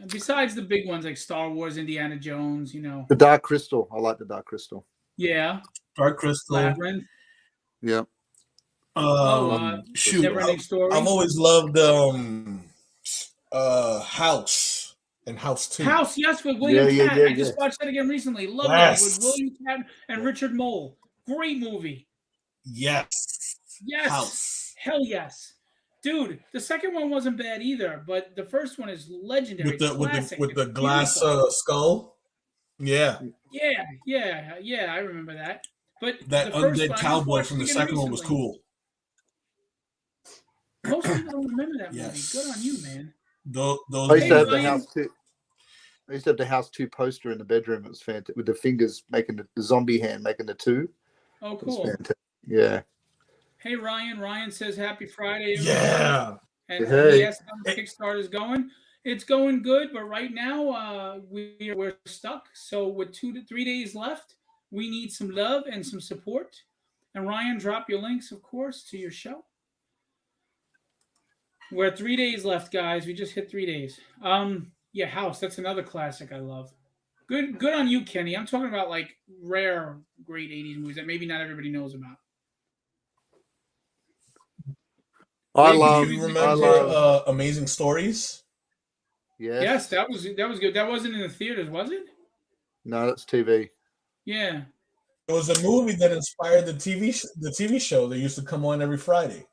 Speaker 1: Besides the big ones like Star Wars, Indiana Jones,
Speaker 2: The Dark Crystal. I like The Dark Crystal.
Speaker 1: Yeah.
Speaker 3: Dark Crystal.
Speaker 1: Labyrinth.
Speaker 2: Yeah.
Speaker 3: Shoot.
Speaker 1: Neverending Story.
Speaker 3: I've always loved House and House 2.
Speaker 1: House, yes, with William Katt. I just watched that again recently. Love that with William Katt and Richard Mole. Great movie.
Speaker 3: Yes.
Speaker 1: Yes.
Speaker 3: House.
Speaker 1: Hell yes. Dude, the second one wasn't bad either, but the first one is legendary.
Speaker 3: With the
Speaker 1: Classic.
Speaker 3: with the
Speaker 1: It's
Speaker 3: glass
Speaker 1: beautiful.
Speaker 3: skull. Yeah.
Speaker 1: Yeah. I remember that. But
Speaker 3: That
Speaker 1: the first
Speaker 3: undead
Speaker 1: one, I just
Speaker 3: cowboy
Speaker 1: watched
Speaker 3: from
Speaker 1: it
Speaker 3: the
Speaker 1: again
Speaker 3: second one was
Speaker 1: recently.
Speaker 3: cool.
Speaker 1: Most people don't remember that movie.
Speaker 3: Yes.
Speaker 1: Good on you, man.
Speaker 3: Those
Speaker 2: I used to have the
Speaker 1: Ryan.
Speaker 2: house too. I used to have the house 2 poster in the bedroom. It was fantastic with the fingers making the zombie hand making the 2.
Speaker 1: Oh,
Speaker 2: It was
Speaker 1: cool.
Speaker 2: fantastic. Yeah.
Speaker 1: Hey, Ryan. Ryan says happy Friday, everybody.
Speaker 3: Yeah.
Speaker 1: And
Speaker 2: Hey.
Speaker 1: he asked how the Kickstarter's going. It's going good, but right now we're stuck. So with 2 to 3 days left, we need some love and some support. And Ryan, drop your links, of course, to your show. We're at 3 days left, guys. We just hit 3 days. Yeah, House. That's another classic I love. Good on you, Kenny. I'm talking about like rare, great '80s movies that maybe not everybody knows about.
Speaker 2: I
Speaker 3: Do
Speaker 2: love.
Speaker 3: you remember Amazing Stories?
Speaker 1: Yes, that was good. That wasn't in the theaters, was it?
Speaker 2: No, that's TV.
Speaker 1: Yeah.
Speaker 3: It was a movie that inspired the TV show that used to come on every Friday.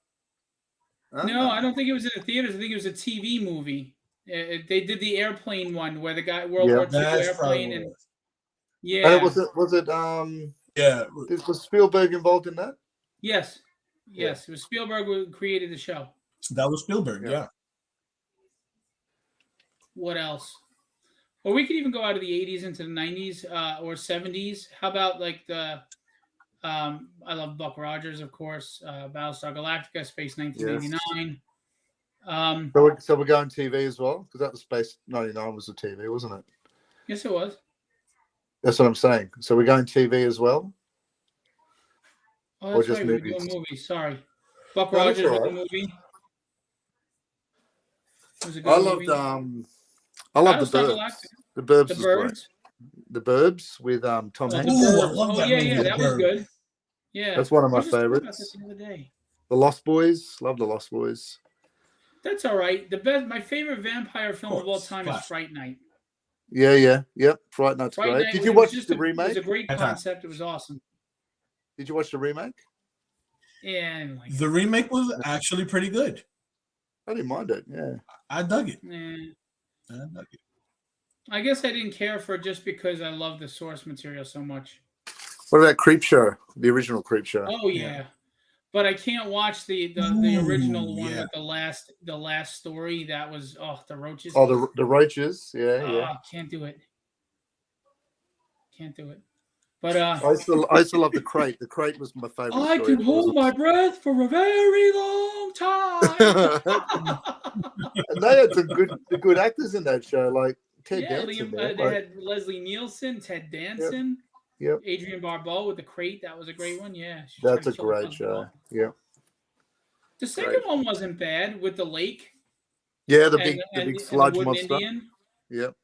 Speaker 1: No, I don't think it was in the theaters. I think it was a TV movie. They did the airplane one where the guy World War II airplane and
Speaker 2: And was it
Speaker 3: yeah.
Speaker 2: Was Spielberg involved in that?
Speaker 1: Yes. It was Spielberg who created the show.
Speaker 3: That was Spielberg, yeah.
Speaker 1: What else? Or we could even go out of the 80s into the 90s or 70s. How about like the I love Buck Rogers, of course, Battlestar Galactica, Space 1989.
Speaker 2: So we're going TV as well? Because that was Space 99 was the TV, wasn't it?
Speaker 1: Yes, it was.
Speaker 2: That's what I'm saying. So we're going TV as well?
Speaker 1: Oh, that's right. We're doing movies. Sorry. Buck Rogers was a movie. It was a good movie.
Speaker 2: I loved The Burbs. The Burbs.
Speaker 1: The Burbs?
Speaker 2: The Burbs with Tom Hanks.
Speaker 1: Yeah, that was good. Yeah.
Speaker 2: That's one of my favorites.
Speaker 1: The other day.
Speaker 2: The Lost Boys. Love The Lost Boys.
Speaker 1: That's all right. My favorite vampire film of all time is Fright Night.
Speaker 2: Yep. Fright Night's great. Did you watch the remake?
Speaker 1: It was a great concept. It was awesome.
Speaker 2: Did you watch the remake?
Speaker 1: Yeah.
Speaker 3: The remake was actually pretty good.
Speaker 2: I didn't mind it. Yeah.
Speaker 3: I dug it.
Speaker 1: I guess I didn't care for it just because I love the source material so much.
Speaker 2: What about Creepshow? The original Creepshow.
Speaker 1: Oh yeah. But I can't watch the original one with the last story. That was the roaches.
Speaker 2: Oh, the roaches. Yeah.
Speaker 1: Can't do it. But
Speaker 2: I used to love the crate. The crate was my favorite.
Speaker 1: I can hold my breath for a very long time.
Speaker 2: And they had some good actors in that show, like Ted Danson.
Speaker 1: They had Leslie Nielsen, Ted Danson.
Speaker 2: Yep.
Speaker 1: Adrienne Barbeau with the crate. That was a great one. Yeah.
Speaker 2: That's a great show. Yeah.
Speaker 1: The second one wasn't bad with the lake.
Speaker 2: Yeah, the big sludge monster.
Speaker 1: Indian.
Speaker 2: Yep.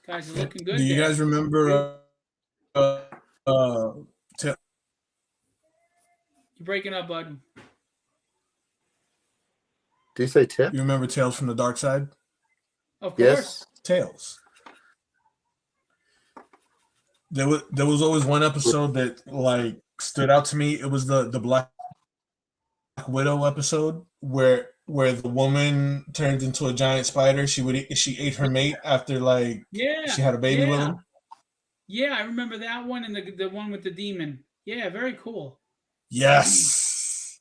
Speaker 1: Guys are looking good.
Speaker 3: Do you guys remember
Speaker 1: You're breaking up, bud.
Speaker 2: Do you say Tip?
Speaker 3: You remember Tales from the Dark Side?
Speaker 1: Of course.
Speaker 2: Yes.
Speaker 3: Tales. There was always one episode that like stood out to me. It was the Black Widow episode where the woman turned into a giant spider. She ate her mate after she had a baby with him.
Speaker 1: Yeah, I remember that one and the one with the demon. Yeah, very cool.
Speaker 3: Yes.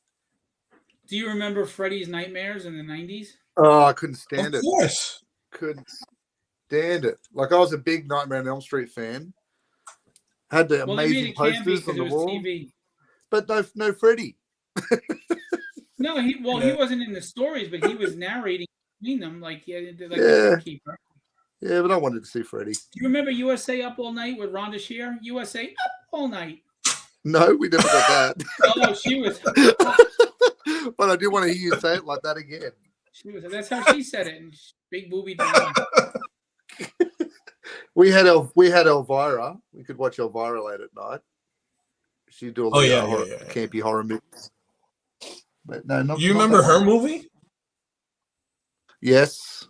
Speaker 1: Do you remember Freddy's Nightmares in the 90s?
Speaker 2: Oh, I couldn't stand it.
Speaker 3: Of course.
Speaker 2: Couldn't stand it. Like I was a big Nightmare on Elm Street fan. Had the amazing posters on the wall. TV. But no Freddy.
Speaker 1: No, he wasn't in the stories, but he was narrating between them, the keeper.
Speaker 2: Yeah, but I wanted to see Freddy.
Speaker 1: Do you remember USA Up All Night with Rhonda Shear? USA Up All Night.
Speaker 2: No, we never got that.
Speaker 1: Oh, she was.
Speaker 2: But I do want to hear you say it like that again.
Speaker 1: She was. That's how she said it. Big booby drama.
Speaker 2: We had Elvira. We could watch Elvira late at night. She'd do all the campy horror movies. But no,
Speaker 3: you remember her movie?
Speaker 2: Yes.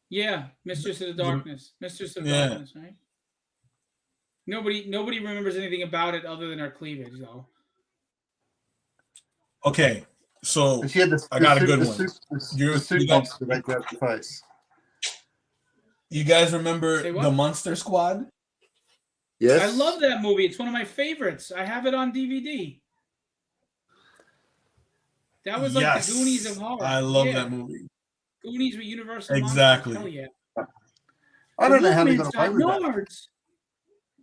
Speaker 1: Yeah, Mistress of the Darkness. Mistress of Darkness, right? Nobody remembers anything about it other than her cleavage, though.
Speaker 3: Okay, so
Speaker 2: And she had
Speaker 3: I got a good one.
Speaker 2: The suit monster that grabbed the face.
Speaker 3: You guys remember the Monster Squad?
Speaker 2: Yes.
Speaker 1: I love that movie. It's one of my favorites. I have it on DVD. That was like the Goonies of horror.
Speaker 3: I love that movie.
Speaker 1: Goonies with Universal
Speaker 3: exactly.
Speaker 1: Monsters. Hell yeah.
Speaker 2: I don't know how they got away with
Speaker 1: nards.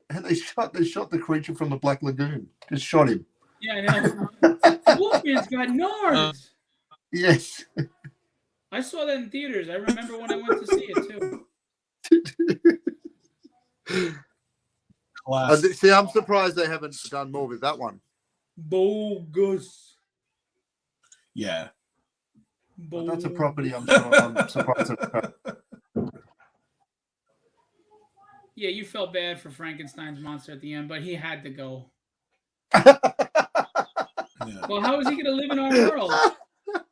Speaker 2: that. And they shot the creature from the Black Lagoon. Just shot him.
Speaker 1: Yeah, I know. The Wolfman's got nards.
Speaker 2: Yes.
Speaker 1: I saw that in theaters. I remember when I went to see it too.
Speaker 2: See, I'm surprised they haven't done more with that one.
Speaker 1: Bogus.
Speaker 3: Yeah.
Speaker 2: Well, that's a property I'm sure I'm surprised about.
Speaker 1: Yeah, you felt bad for Frankenstein's monster at the end, but he had to go. Well, how was he going to live in our world?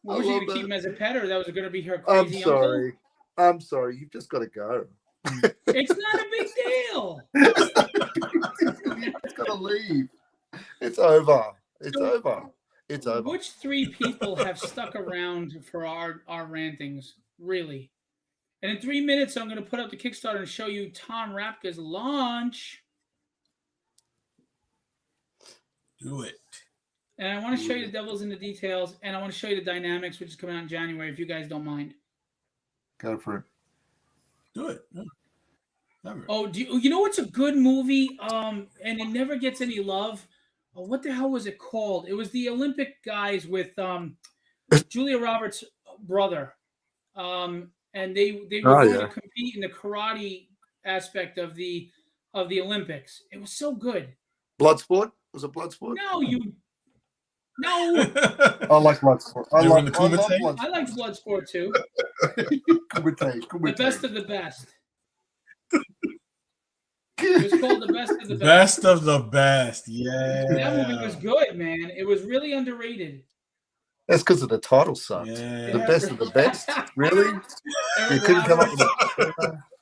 Speaker 1: Was he going to keep him as a pet, or that was going to be her crazy uncle?
Speaker 2: I'm sorry. You've just got to go.
Speaker 1: It's not a big deal.
Speaker 2: It's got to leave. It's over. It's over. It's over.
Speaker 1: Which 3 people have stuck around for our rantings, really? And in 3 minutes, I'm going to put up the Kickstarter and show you Tom Rapka's launch.
Speaker 3: Do it.
Speaker 1: And I want to show you the devils in the details, and I want to show you the dynamics, which is coming out in January, if you guys don't mind.
Speaker 2: Go for it.
Speaker 3: Do it.
Speaker 1: Oh, you know what's a good movie? And it never gets any love. Oh, what the hell was it called? It was the Olympic guys with Julia Roberts' brother. And they were going to compete in the karate aspect of the Olympics. It was so good.
Speaker 2: Bloodsport? Was it Bloodsport?
Speaker 1: No.
Speaker 2: I like Bloodsport. I like
Speaker 1: Bloodsport too. The best of the best. It was called The Best of the Best.
Speaker 3: Best of the Best. Yeah.
Speaker 1: That movie was good, man. It was really underrated.
Speaker 2: That's because of the title sucked.
Speaker 3: Yeah.
Speaker 2: The Best of the Best? Really? You couldn't come up with
Speaker 1: it.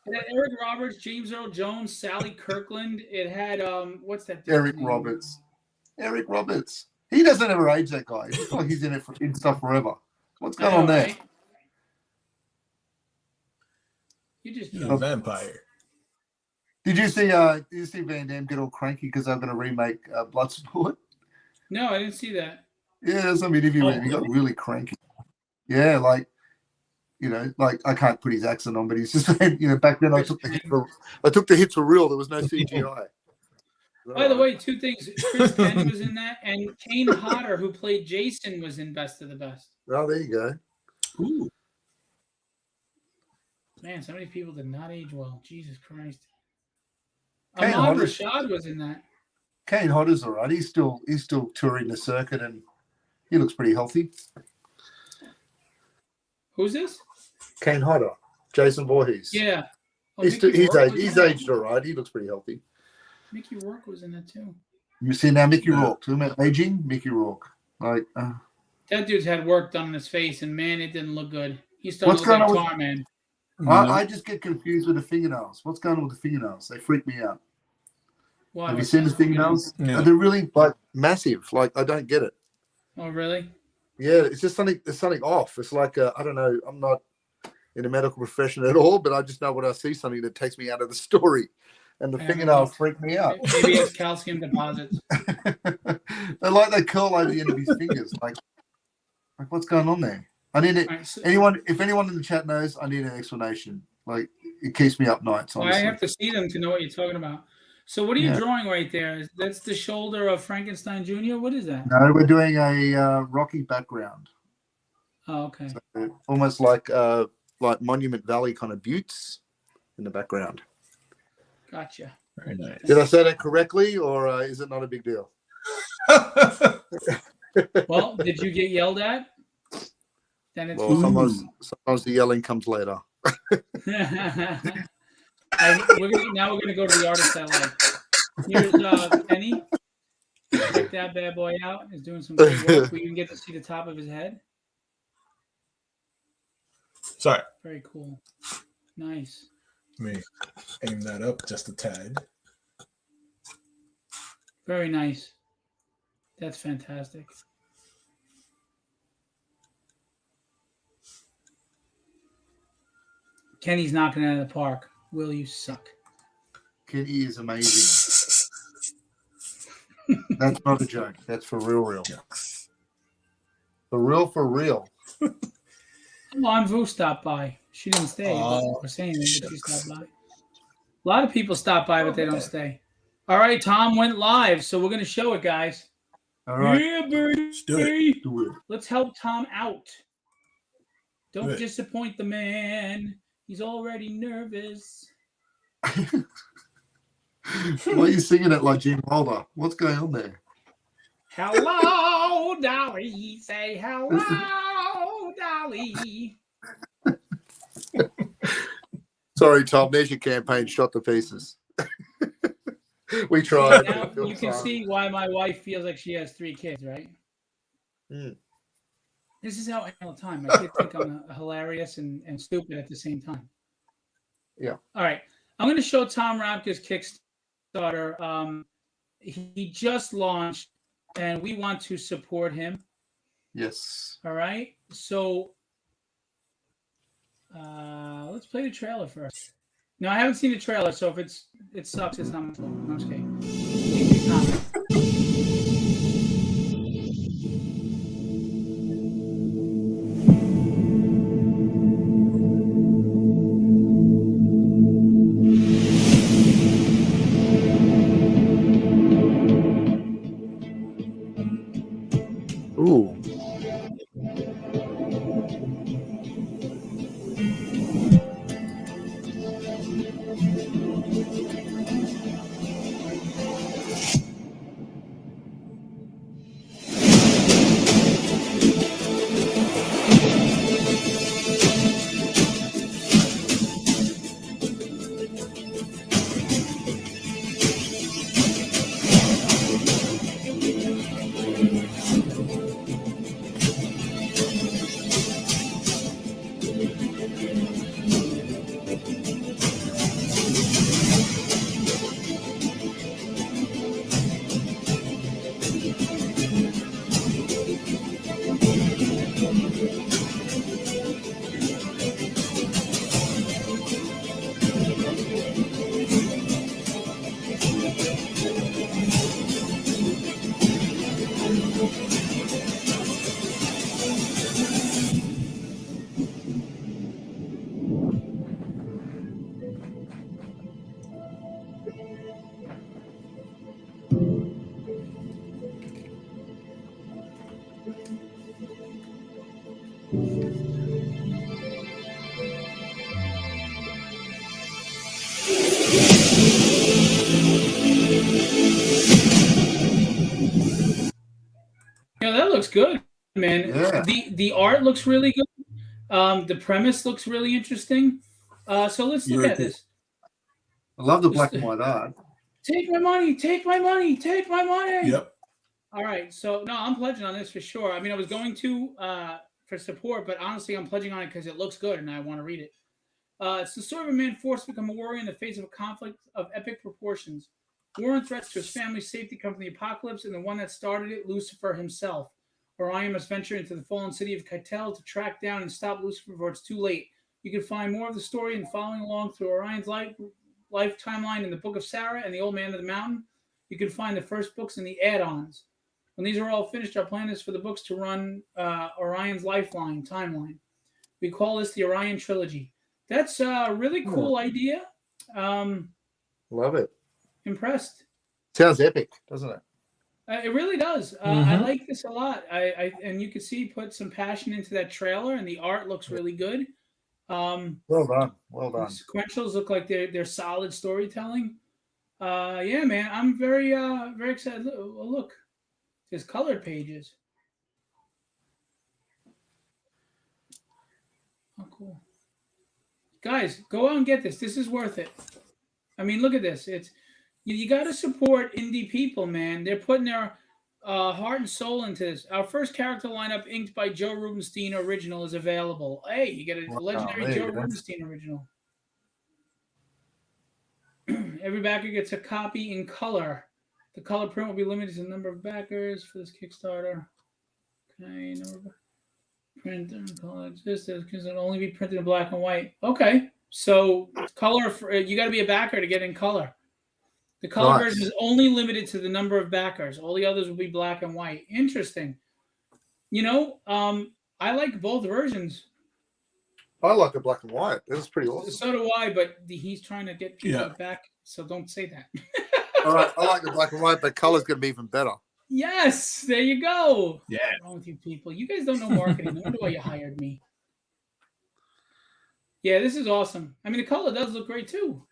Speaker 1: It had Eric Roberts, James Earl Jones, Sally Kirkland. It had what's that?
Speaker 2: Eric Roberts. He doesn't ever age, that guy. It's like he's in stuff forever. What's going on there? Right?
Speaker 1: He's
Speaker 3: a vampire.
Speaker 2: Did you see Van Damme get all cranky because they're going to remake Bloodsport?
Speaker 1: No, I didn't see that.
Speaker 2: Yeah, there's some interview with him. He got really cranky. Yeah, like I can't put his accent on, but he's just back then I took the hits for real. There was no CGI.
Speaker 1: By the way, 2 things. Chris Penn was in that, and Kane Hodder, who played Jason, was in Best of the Best.
Speaker 2: Oh, there you go.
Speaker 3: Ooh.
Speaker 1: Man, so many people did not age well. Jesus Christ. Ahmad Rashad was in that.
Speaker 2: Kane Hodder's all right. He's still touring the circuit, and he looks pretty healthy.
Speaker 1: Who's this?
Speaker 2: Kane Hodder, Jason Voorhees.
Speaker 1: Yeah.
Speaker 2: Oh, he's aged all right. He looks pretty healthy.
Speaker 1: Mickey Rourke was in that too.
Speaker 2: You see now, Mickey Rourke. Talking about aging, Mickey Rourke.
Speaker 1: That dude's had work done on his face, and man, it didn't look good. He's starting to look like Tar Man.
Speaker 2: I just get confused with the fingernails. What's going on with the fingernails? They freak me out.
Speaker 1: Why?
Speaker 2: Have you seen the fingernails?
Speaker 3: Yeah.
Speaker 2: They're really massive. I don't get it.
Speaker 1: Oh, really?
Speaker 2: Yeah, it's just something. There's something off. It's like I don't know. I'm not in a medical profession at all, but I just know when I see something that takes me out of the story, and the fingernails freak me out.
Speaker 1: Maybe it's calcium deposits.
Speaker 2: They curl over the end of his fingers. Like what's going on there? I need it. Right, if anyone in the chat knows, I need an explanation. It keeps me up nights. Honestly.
Speaker 1: I have to see them to know what you're talking about. So what are you drawing right there? That's the shoulder of Frankenstein Jr.? What is that?
Speaker 2: No, we're doing a rocky background.
Speaker 1: Oh, okay.
Speaker 2: So, almost like Monument Valley kind of buttes in the background.
Speaker 1: Gotcha.
Speaker 3: Very nice.
Speaker 2: Did I say that correctly, or is it not a big deal?
Speaker 1: Well, did you get yelled at? Then it's
Speaker 2: sometimes the yelling comes later.
Speaker 1: We're gonna go to the artist I like. Here's Penny. Check that bad boy out. He's doing some good work. We even get to see the top of his head.
Speaker 3: Sorry.
Speaker 1: Very cool. Nice.
Speaker 3: Let me aim that up just a tad.
Speaker 1: Very nice. That's fantastic. Kenny's knocking it out of the park. Will, you suck.
Speaker 2: Kenny is amazing. That's not a joke. That's for real. For real.
Speaker 1: Oh, Aunt Vu stopped by. She didn't stay. We're saying that she stopped by. A lot of people stop by, but they don't stay. All right, Tom went live, so we're going to show it, guys.
Speaker 2: All right.
Speaker 1: Yeah, baby.
Speaker 3: Let's do it.
Speaker 1: Let's help Tom out. Don't disappoint the man. He's already nervous.
Speaker 2: Why are you singing it like Jim Holder? What's going on there?
Speaker 1: Hello, Dolly. Say hello, Dolly.
Speaker 2: Sorry, Tom. There's your campaign shot to pieces. We tried.
Speaker 1: Now you can see why my wife feels like she has 3 kids, right? This is how I all the time. My kids think I'm hilarious and stupid at the same time.
Speaker 2: Yeah.
Speaker 1: All right. I'm going to show Tom Rapka's Kickstarter. He just launched, and we want to support him.
Speaker 2: Yes.
Speaker 1: All right. So let's play the trailer first. No, I haven't seen the trailer, so if it sucks, it's not my fault. No, I'm just kidding.
Speaker 2: Ooh.
Speaker 1: Yeah, that looks good, man.
Speaker 2: Yeah.
Speaker 1: The art looks really good. The premise looks really interesting. So let's look at this.
Speaker 2: I love the black and white art.
Speaker 1: Take my money! Take my money! Take my money!
Speaker 3: Yep.
Speaker 1: All right. So no, I'm pledging on this for sure. I mean, I was going to for support, but honestly, I'm pledging on it because it looks good and I want to read it. It's the story of a man forced to become a warrior in the face of a conflict of epic proportions. War and threats to his family's safety come from the apocalypse, and the one that started it, Lucifer himself. Orion must venture into the fallen city of Keitel to track down and stop Lucifer before it's too late. You can find more of the story in following along through Orion's life timeline in the Book of Sarah and the Old Man of the Mountain. You can find the first books in the add-ons. When these are all finished, our plan is for the books to run Orion's lifeline timeline. We call this the Orion Trilogy. That's a really cool idea.
Speaker 2: Love it.
Speaker 1: Impressed.
Speaker 2: Sounds epic, doesn't it?
Speaker 1: It really does. I like this a lot. And you can see he put some passion into that trailer, and the art looks really good.
Speaker 2: Well done. Well done.
Speaker 1: Sequentials look like they're solid storytelling. Yeah, man, I'm very excited. Look, there's colored pages. Oh, cool. Guys, go out and get this. This is worth it. I mean, look at this. It's you got to support indie people, man. They're putting their heart and soul into this. Our first character lineup, inked by Joe Rubenstein original, is available. Hey, you get a legendary Joe Rubenstein original. Every backer gets a copy in color. The color print will be limited to the number of backers for this Kickstarter. Okay, number of print and color exists. It can only be printed in black and white. Okay, so color you got to be a backer to get in color. The color version is only limited to the number of backers. All the others will be black and white. Interesting. You know, I like both versions.
Speaker 2: I like the black and white. That's pretty awesome.
Speaker 1: So do I, but he's trying to get people back, so don't say that.
Speaker 2: All right, I like the black and white, but color's going to be even better.
Speaker 1: Yes, there you go.
Speaker 3: Yeah.
Speaker 1: What's wrong with you people? You guys don't know marketing. No wonder why you hired me. Yeah, this is awesome. I mean, the color does look great too.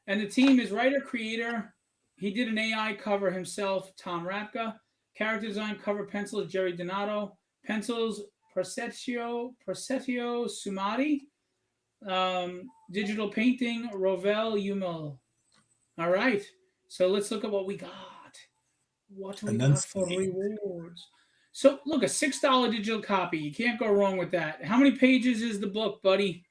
Speaker 1: And the team is writer, creator. He did an AI cover himself, Tom Rapka. Character design, cover pencils, Jerry Donato. Pencils, Persetio Sumati. Digital painting, Rovel Umel. All right. So let's look at what we got. What we got for rewards. So look, a $6 digital copy. You can't go wrong with that. How many pages is the book, buddy?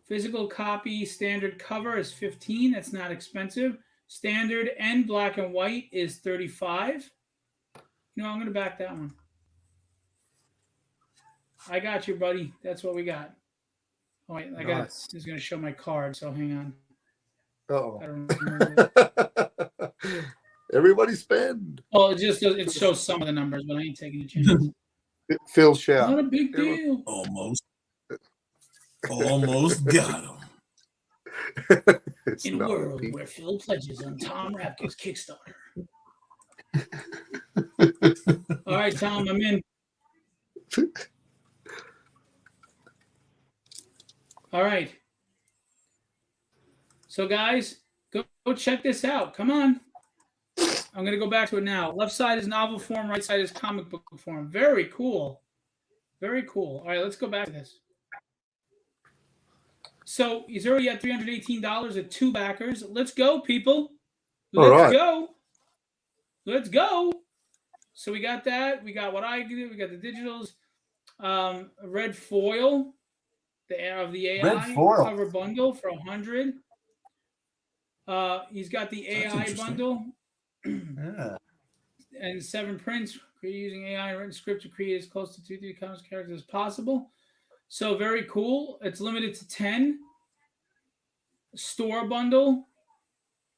Speaker 1: Physical copy, standard cover is 15. That's not expensive. Standard and black and white is 35. No, I'm going to back that one. I got you, buddy. That's what we got. Oh, wait, I got. This is going to show my card, so hang on.
Speaker 2: Oh.
Speaker 1: I don't remember.
Speaker 2: Everybody spend.
Speaker 1: Well, it shows some of the numbers, but I ain't taking a chance.
Speaker 2: Phil shout.
Speaker 1: Not a big deal.
Speaker 3: Almost got him.
Speaker 1: In a world where Phil pledges on Tom Rapka's Kickstarter. All right, Tom, I'm in. All right. So, guys, go check this out. Come on. I'm going to go back to it now. Left side is novel form. Right side is comic book form. Very cool. Very cool. All right, let's go back to this. So he's already at $318 at 2 backers. Let's go, people. Let's go. Let's go. So we got that. We got what I did. We got the digitals. Red foil. Of the AI cover bundle for 100. He's got the AI bundle.
Speaker 2: Yeah.
Speaker 1: And 7 prints using AI written script to create as close to 2D comics characters as possible. So very cool. It's limited to 10. Store bundle.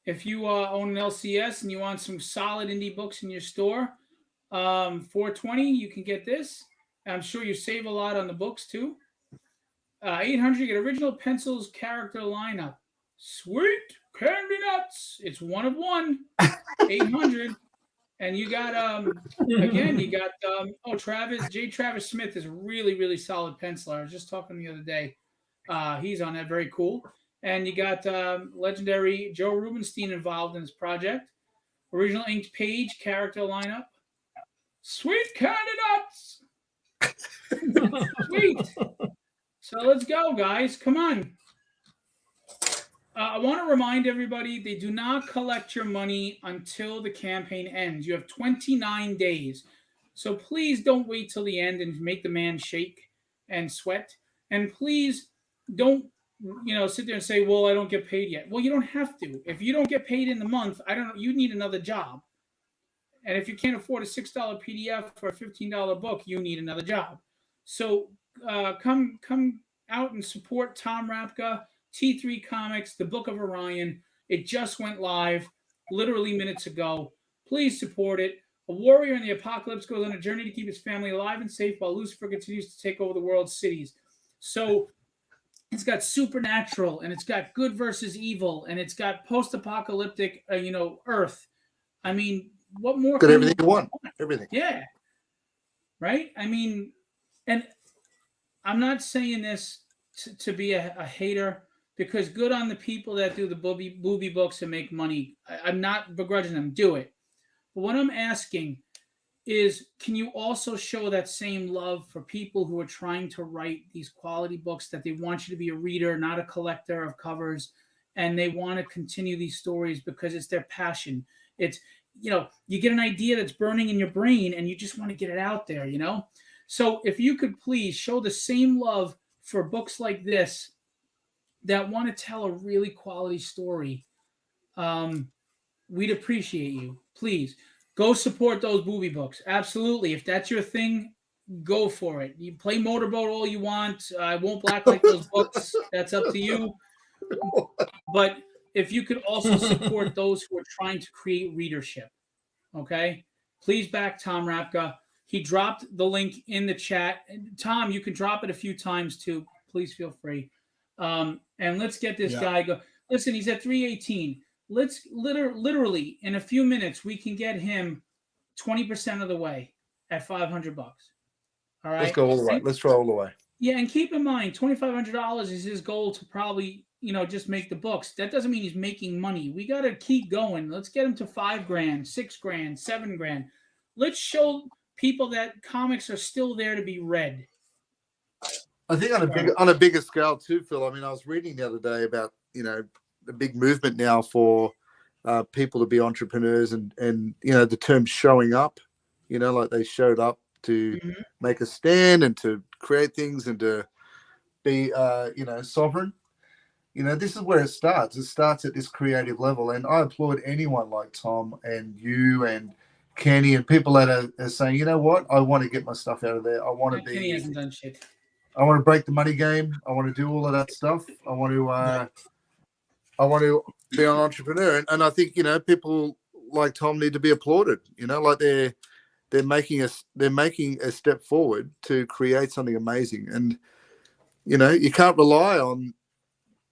Speaker 1: If you own an LCS and you want some solid indie books in your store, $420, you can get this. I'm sure you save a lot on the books too. $800, you get original pencils character lineup. Sweet candy nuts. It's one of one. $800. And you got again, you got Travis Smith is a really, really solid penciler. I was just talking the other day. He's on that, very cool. And you got legendary Joe Rubenstein involved in this project. Original inked page character lineup. Sweet candy nuts. Sweet. So let's go, guys. Come on. I want to remind everybody, they do not collect your money until the campaign ends. You have 29 days. So please don't wait till the end and make the man shake and sweat. And please don't, sit there and say, well, I don't get paid yet. Well, you don't have to. If you don't get paid in the month, you need another job. And if you can't afford a $6 PDF for a $15 book, you need another job. So come out and support Tom Rapka, T3 Comics, The Book of Orion. It just went live literally minutes ago. Please support it. A warrior in the apocalypse goes on a journey to keep his family alive and safe while Lucifer continues to take over the world's cities. So it's got supernatural, and it's got good versus evil, and it's got post-apocalyptic, Earth. I mean, what more?
Speaker 2: Got everything you want. Everything.
Speaker 1: Yeah. Right? I mean, and I'm not saying this to be a hater, because good on the people that do the booby books and make money. I'm not begrudging them. Do it. But what I'm asking is, can you also show that same love for people who are trying to write these quality books, that they want you to be a reader, not a collector of covers, and they want to continue these stories because it's their passion. It's, you get an idea that's burning in your brain and you just want to get it out there, So if you could please show the same love for books like this that want to tell a really quality story, we'd appreciate you. Please go support those booby books. Absolutely. If that's your thing, go for it. You play motorboat all you want. I won't blacklight those books. That's up to you. But if you could also support those who are trying to create readership, okay? Please back Tom Rapka. He dropped the link in the chat. Tom, you can drop it a few times too. Please feel free. And let's get this guy go. Listen, he's at 318. Let's literally in a few minutes we can get him 20% of the way at $500. All right.
Speaker 2: Let's go all the way. Let's try all the way.
Speaker 1: Yeah, and keep in mind, $2,500 is his goal to probably, just make the books. That doesn't mean he's making money. We got to keep going. Let's get him to $5,000, $6,000, $7,000. Let's show people that comics are still there to be read.
Speaker 2: I think on a bigger scale too, Phil. I mean, I was reading the other day about the big movement now for people to be entrepreneurs, and the term showing up. Like they showed up to make a stand and to create things and to be sovereign. This is where it starts. It starts at this creative level, and I applaud anyone like Tom and you and Kenny and people that are saying, you know what, I want to get my stuff out of there. I want to be.
Speaker 1: Kenny hasn't done shit.
Speaker 2: I want to break the money game. I want to do all of that stuff. I want to be an entrepreneur, and I think people like Tom need to be applauded. Like they're making a step forward to create something amazing, and you can't rely on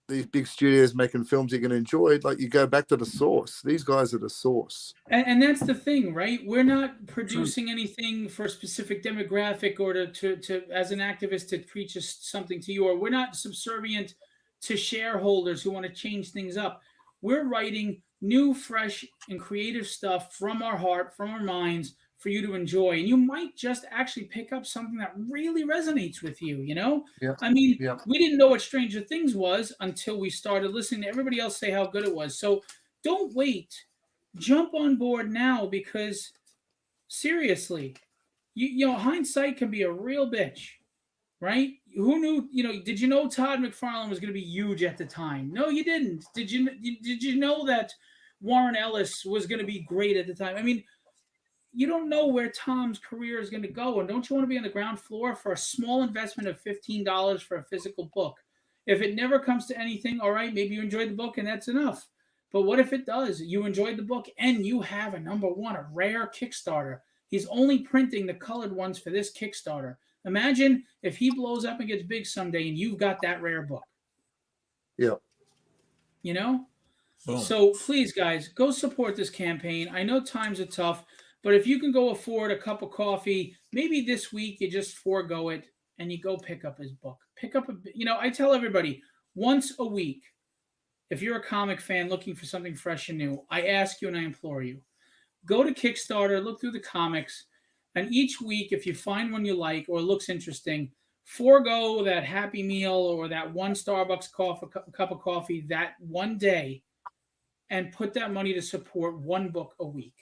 Speaker 2: these big studios making films you're going to enjoy. Like, you go back to the source. These guys are the source.
Speaker 1: And that's the thing, right? We're not producing anything for a specific demographic or to as an activist to preach something to you, or we're not subservient to shareholders who want to change things up. We're writing new, fresh, and creative stuff from our heart, from our minds, for you to enjoy. And you might just actually pick up something that really resonates with you,
Speaker 2: Yeah.
Speaker 1: I mean, we didn't know what Stranger Things was until we started listening to everybody else say how good it was. So don't wait. Jump on board now, because seriously, hindsight can be a real bitch, right? Who knew, did you know Todd McFarlane was going to be huge at the time? No, you didn't. Did you know that Warren Ellis was going to be great at the time? I mean, you don't know where Tom's career is going to go. And don't you want to be on the ground floor for a small investment of $15 for a physical book? If it never comes to anything, all right, maybe you enjoyed the book and that's enough. But what if it does? You enjoyed the book and you have a rare Kickstarter. He's only printing the colored ones for this Kickstarter. Imagine if he blows up and gets big someday and you've got that rare book.
Speaker 2: Yeah.
Speaker 1: Boom. So please, guys, go support this campaign. I know times are tough, but if you can go afford a cup of coffee, maybe this week you just forego it and you go pick up his book. Pick up I tell everybody once a week, if you're a comic fan looking for something fresh and new, I ask you and I implore you, go to Kickstarter, look through the comics, and each week, if you find one you like or looks interesting, forego that Happy Meal or that one Starbucks cup of coffee that one day and put that money to support one book a week.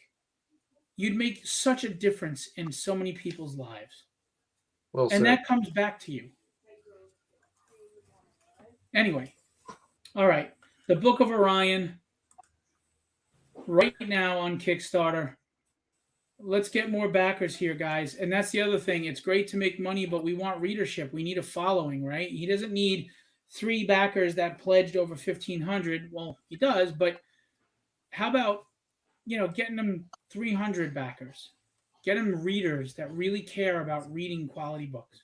Speaker 1: You'd make such a difference in so many people's lives.
Speaker 2: Well said.
Speaker 1: And that comes back to you. Anyway, all right. The Book of Orion, right now on Kickstarter. Let's get more backers here, guys. And that's the other thing. It's great to make money, but we want readership. We need a following, right? He doesn't need 3 backers that pledged over $1,500. Well, he does, but how about getting them 300 backers? Get them readers that really care about reading quality books.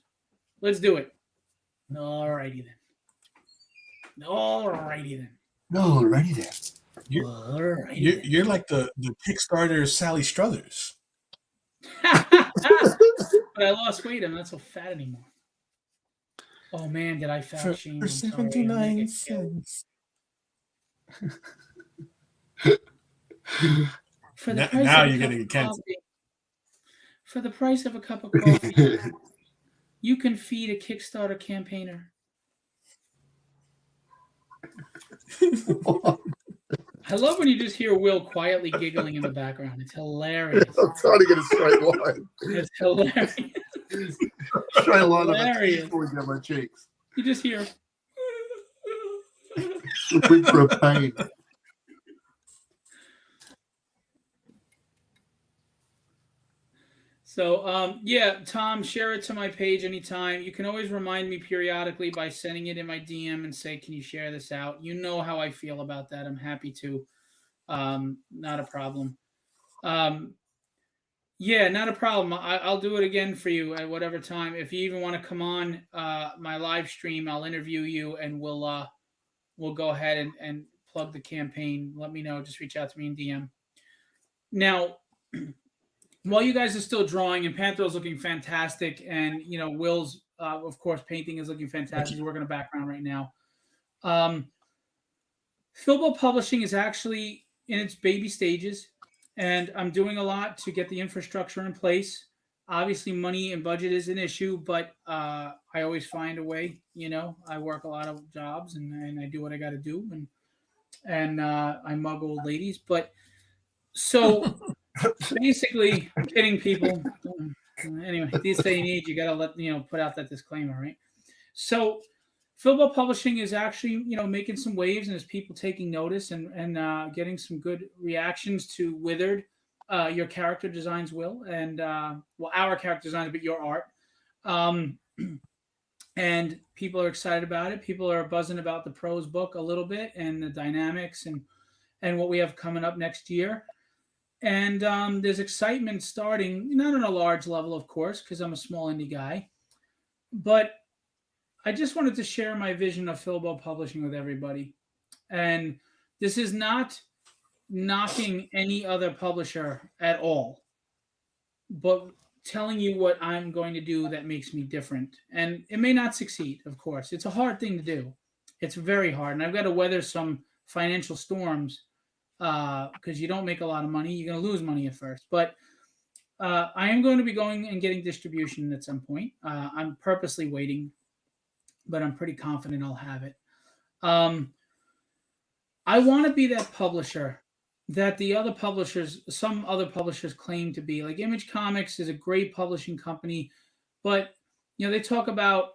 Speaker 1: Let's do it. All righty then.
Speaker 3: You're like the Kickstarter Sally Struthers.
Speaker 1: But I lost weight. I'm not so fat anymore. Oh man, did I fat shame?
Speaker 3: For 79 cents.
Speaker 1: For the price
Speaker 3: now
Speaker 1: of
Speaker 3: you're
Speaker 1: a cup
Speaker 3: getting
Speaker 1: of
Speaker 3: a cancel.
Speaker 1: coffee, for the price of a cup of coffee, you can feed a Kickstarter campaigner. I love when you just hear Will quietly giggling in the background. It's hilarious.
Speaker 2: I'm trying to get a straight line.
Speaker 1: It's hilarious.
Speaker 2: Straight line of
Speaker 1: Hilarious.
Speaker 2: down my cheeks.
Speaker 1: You just hear.
Speaker 2: Whimper of pain.
Speaker 1: So, yeah, Tom, share it to my page anytime. You can always remind me periodically by sending it in my DM and say, "Can you share this out?" You know how I feel about that. I'm happy to. Not a problem. Um, yeah, not a problem. I'll do it again for you at whatever time. If you even want to come on my live stream, I'll interview you and we'll go ahead and plug the campaign. Let me know. Just reach out to me in DM. Now, while you guys are still drawing, and Panther's looking fantastic, and Will's of course painting is looking fantastic. He's working a background right now. Um, Filbo Publishing is actually in its baby stages, and I'm doing a lot to get the infrastructure in place. Obviously, money and budget is an issue, but I always find a way. I work a lot of jobs, and I do what I got to do, and I mug old ladies. But so basically, I'm kidding, people. Anyway, this day and age, you got to put out that disclaimer, right? So Filbo Publishing is actually, making some waves, and there's people taking notice and getting some good reactions to Withered, your character designs, Will, and our character designs, but your art. Um, and people are excited about it. People are buzzing about the prose book a little bit and the dynamics and what we have coming up next year. And there's excitement starting, not on a large level, of course, because I'm a small indie guy, but I just wanted to share my vision of Filbo Publishing with everybody. And this is not knocking any other publisher at all, but telling you what I'm going to do that makes me different. And it may not succeed, of course. It's a hard thing to do. It's very hard. And I've got to weather some financial storms because you don't make a lot of money. You're going to lose money at first. But I am going to be going and getting distribution at some point. I'm purposely waiting, but I'm pretty confident I'll have it. I want to be that publisher that some other publishers claim to be. Like Image Comics is a great publishing company, but they talk about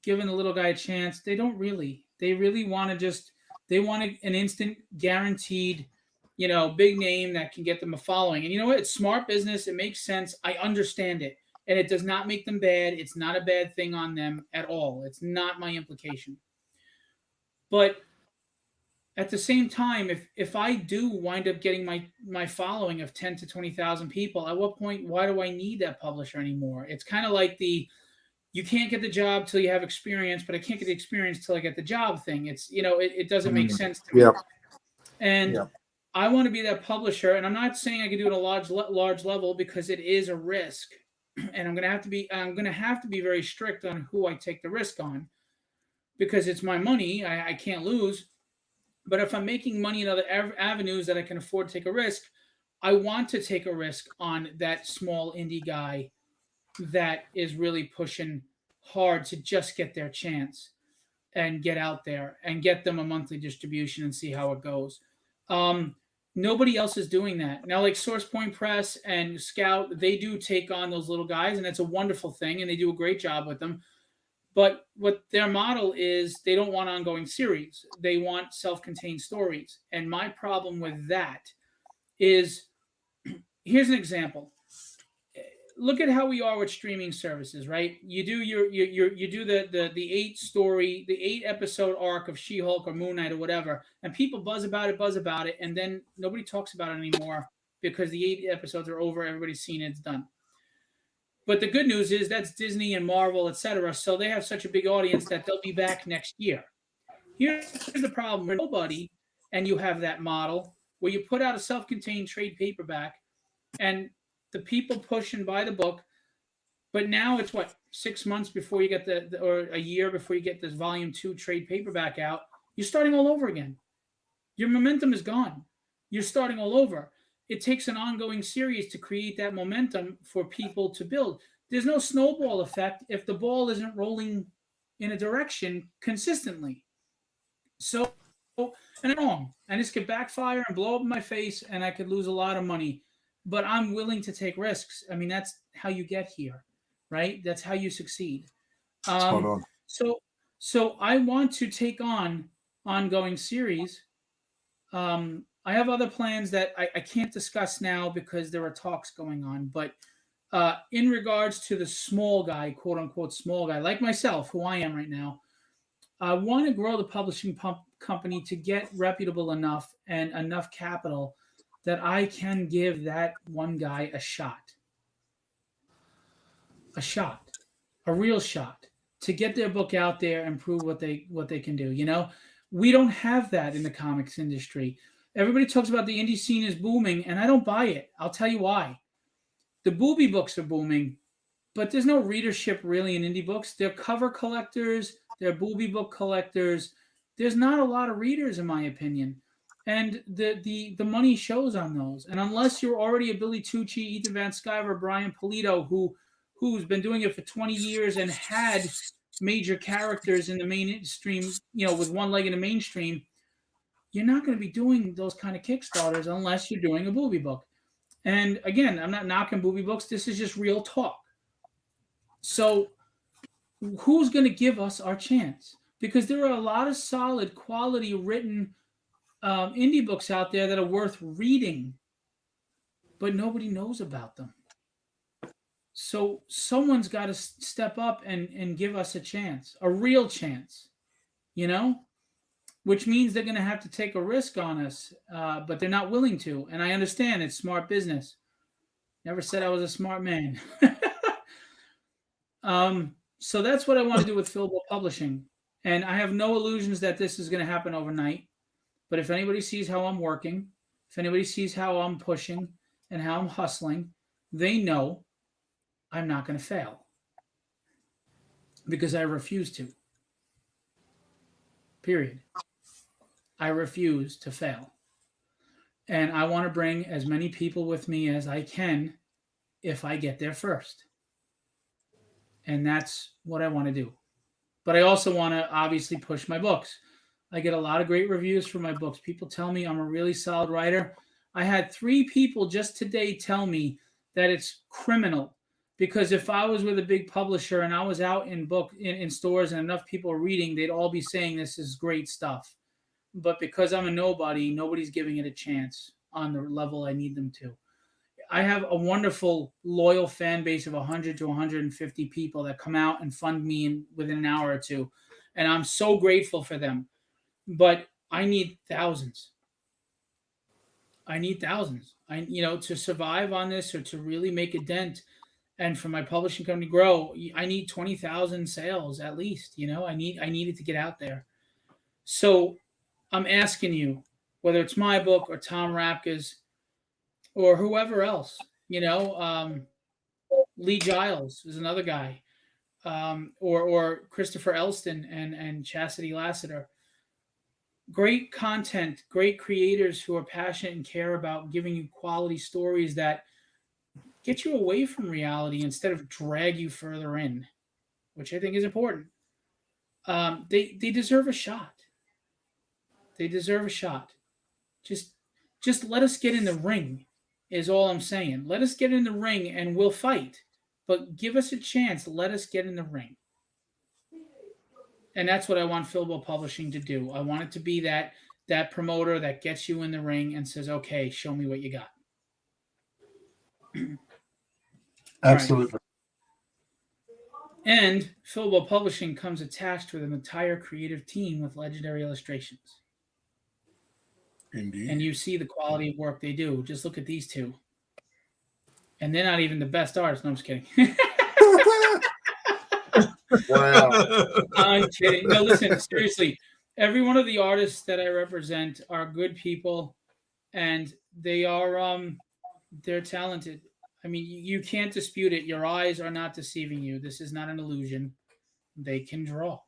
Speaker 1: giving the little guy a chance. They don't really. They really want to they want an instant guaranteed, big name that can get them a following. And you know what? It's smart business. It makes sense. I understand it. And it does not make them bad. It's not a bad thing on them at all. It's not my implication. But at the same time, if I do wind up getting my following of 10 to 20,000 people, at what point, why do I need that publisher anymore? It's kind of like you can't get the job till you have experience, but I can't get the experience till I get the job thing. It's, it doesn't make sense to me. And I want to be that publisher. And I'm not saying I can do it at a large level because it is a risk. And I'm going to have to be very strict on who I take the risk on because it's my money. I can't lose. But if I'm making money in other avenues that I can afford to take a risk, I want to take a risk on that small indie guy that is really pushing hard to just get their chance and get out there and get them a monthly distribution and see how it goes. Nobody else is doing that. Now, like Source Point Press and Scout, they do take on those little guys, and it's a wonderful thing, and they do a great job with them. But what their model is, they don't want ongoing series. They want self-contained stories. And my problem with that is, here's an example. Look at how we are with streaming services, right? You do you do the 8-episode arc of She-Hulk or Moon Knight or whatever, and people buzz about it, and then nobody talks about it anymore because the 8 episodes are over, everybody's seen it, it's done. But the good news is that's Disney and Marvel, etc. So they have such a big audience that they'll be back next year. Here's the problem with nobody, and you have that model where you put out a self-contained trade paperback, and the people push and buy the book, but now it's 6 months before you get or a year before you get this volume 2 trade paperback out. You're starting all over again. Your momentum is gone. You're starting all over. It takes an ongoing series to create that momentum for people to build. There's no snowball effect if the ball isn't rolling in a direction consistently. So, and I'm wrong. And this could backfire and blow up in my face, and I could lose a lot of money. But I'm willing to take risks. I mean, that's how you get here, right? That's how you succeed. So I want to take on ongoing series. I have other plans that I can't discuss now because there are talks going on. But in regards to the small guy, quote unquote small guy, like myself, who I am right now, I want to grow the publishing company to get reputable enough and enough capital that I can give that one guy a shot, a real shot to get their book out there and prove what they can do. We don't have that in the comics industry. Everybody talks about the indie scene is booming, and I don't buy it. I'll tell you why. The booby books are booming, but there's no readership really in indie books. They're cover collectors, they're booby book collectors. There's not a lot of readers, in my opinion. And the money shows on those. And unless you're already a Billy Tucci, Ethan Van Sciver, Brian Polito, who's been doing it for 20 years and had major characters in the mainstream, with one leg in the mainstream, you're not going to be doing those kind of Kickstarters unless you're doing a booby book. And again, I'm not knocking booby books. This is just real talk. So who's going to give us our chance? Because there are a lot of solid, quality written indie books out there that are worth reading, but nobody knows about them. So someone's got to step up and give us a chance, a real chance, which means they're going to have to take a risk on us, but they're not willing to. And I understand it's smart business. Never said I was a smart man. So that's what I want to do with Philbo Publishing. And I have no illusions that this is going to happen overnight. But if anybody sees how I'm working, if anybody sees how I'm pushing and how I'm hustling, they know I'm not going to fail. Because I refuse to. Period. I refuse to fail. And I want to bring as many people with me as I can if I get there first. And that's what I want to do. But I also want to obviously push my books. I get a lot of great reviews for my books. People tell me I'm a really solid writer. I had 3 people just today tell me that it's criminal because if I was with a big publisher and I was out in stores and enough people are reading, they'd all be saying this is great stuff. But because I'm a nobody, nobody's giving it a chance on the level I need them to. I have a wonderful, loyal fan base of 100 to 150 people that come out and fund me within an hour or two. And I'm so grateful for them. But I need thousands. To survive on this or to really make a dent and for my publishing company to grow, I need 20,000 sales at least. I need it to get out there. So I'm asking you, whether it's my book or Tom Rapka's or whoever else, Lee Giles is another guy, or Christopher Elston and Chastity Lassiter. Great content, great creators who are passionate and care about giving you quality stories that get you away from reality instead of drag you further in, which I think is important. They deserve a shot. They deserve a shot. Just let us get in the ring is all I'm saying. Let us get in the ring and we'll fight. But give us a chance. Let us get in the ring. And that's what I want Philbo Publishing to do. I want it to be that promoter that gets you in the ring and says, okay, show me what you got.
Speaker 2: Absolutely.
Speaker 1: Right. And Philbo Publishing comes attached with an entire creative team with legendary illustrations.
Speaker 3: Indeed.
Speaker 1: And you see the quality of work they do. Just look at these 2. And they're not even the best artists. No, I'm just kidding.
Speaker 2: Wow.
Speaker 1: I'm kidding. No, listen, seriously. Every one of the artists that I represent are good people, and they are they're talented. I mean, you can't dispute it. Your eyes are not deceiving you. This is not an illusion. They can draw.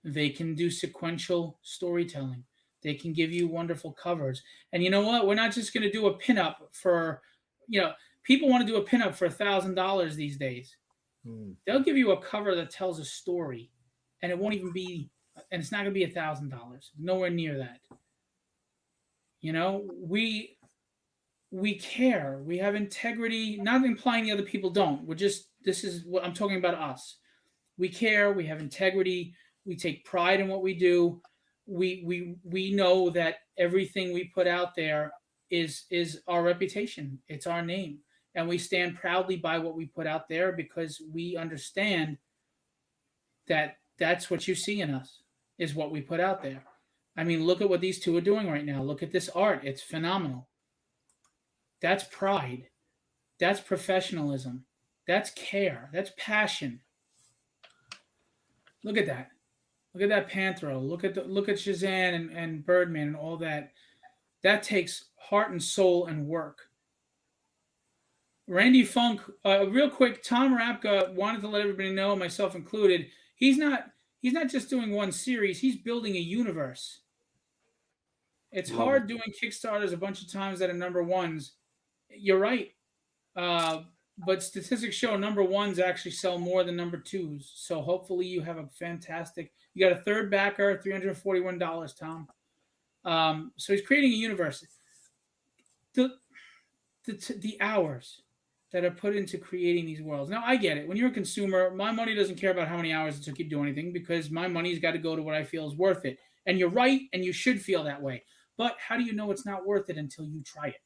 Speaker 1: They can do sequential storytelling. They can give you wonderful covers. And you know what? We're not just going to do a pinup for, people want to do a pinup for $1,000 these days. They'll give you a cover that tells a story, and it won't even be, and it's not going to be $1,000. Nowhere near that. We care. We have integrity. Not implying the other people don't. This is what I'm talking about us. We care. We have integrity. We take pride in what we do. We know that everything we put out there is our reputation. It's our name. and we stand proudly by what we put out there because we understand that that's what you see in us is what we put out there. I mean, look at what these two are doing right now. Look at this art. It's phenomenal. That's pride. That's professionalism. That's care. That's passion. Look at that. Look at that Panthro. Look at Shazam and Birdman and all that. That takes heart and soul and work. Randy Funk, real quick, Tom Rapka wanted to let everybody know, myself included, he's not just doing one series, he's building a universe. It's hard doing Kickstarters a bunch of times that are number ones. You're right. But statistics show number ones actually sell more than number twos. So hopefully you have a fantastic, you got a third backer, $341, Tom. So he's creating a universe. The hours that are put into creating these worlds. Now, I get it. When you're a consumer, my money doesn't care about how many hours it took you to do anything because my money's got to go to what I feel is worth it. And you're right, and you should feel that way. But how do you know it's not worth it until you try it?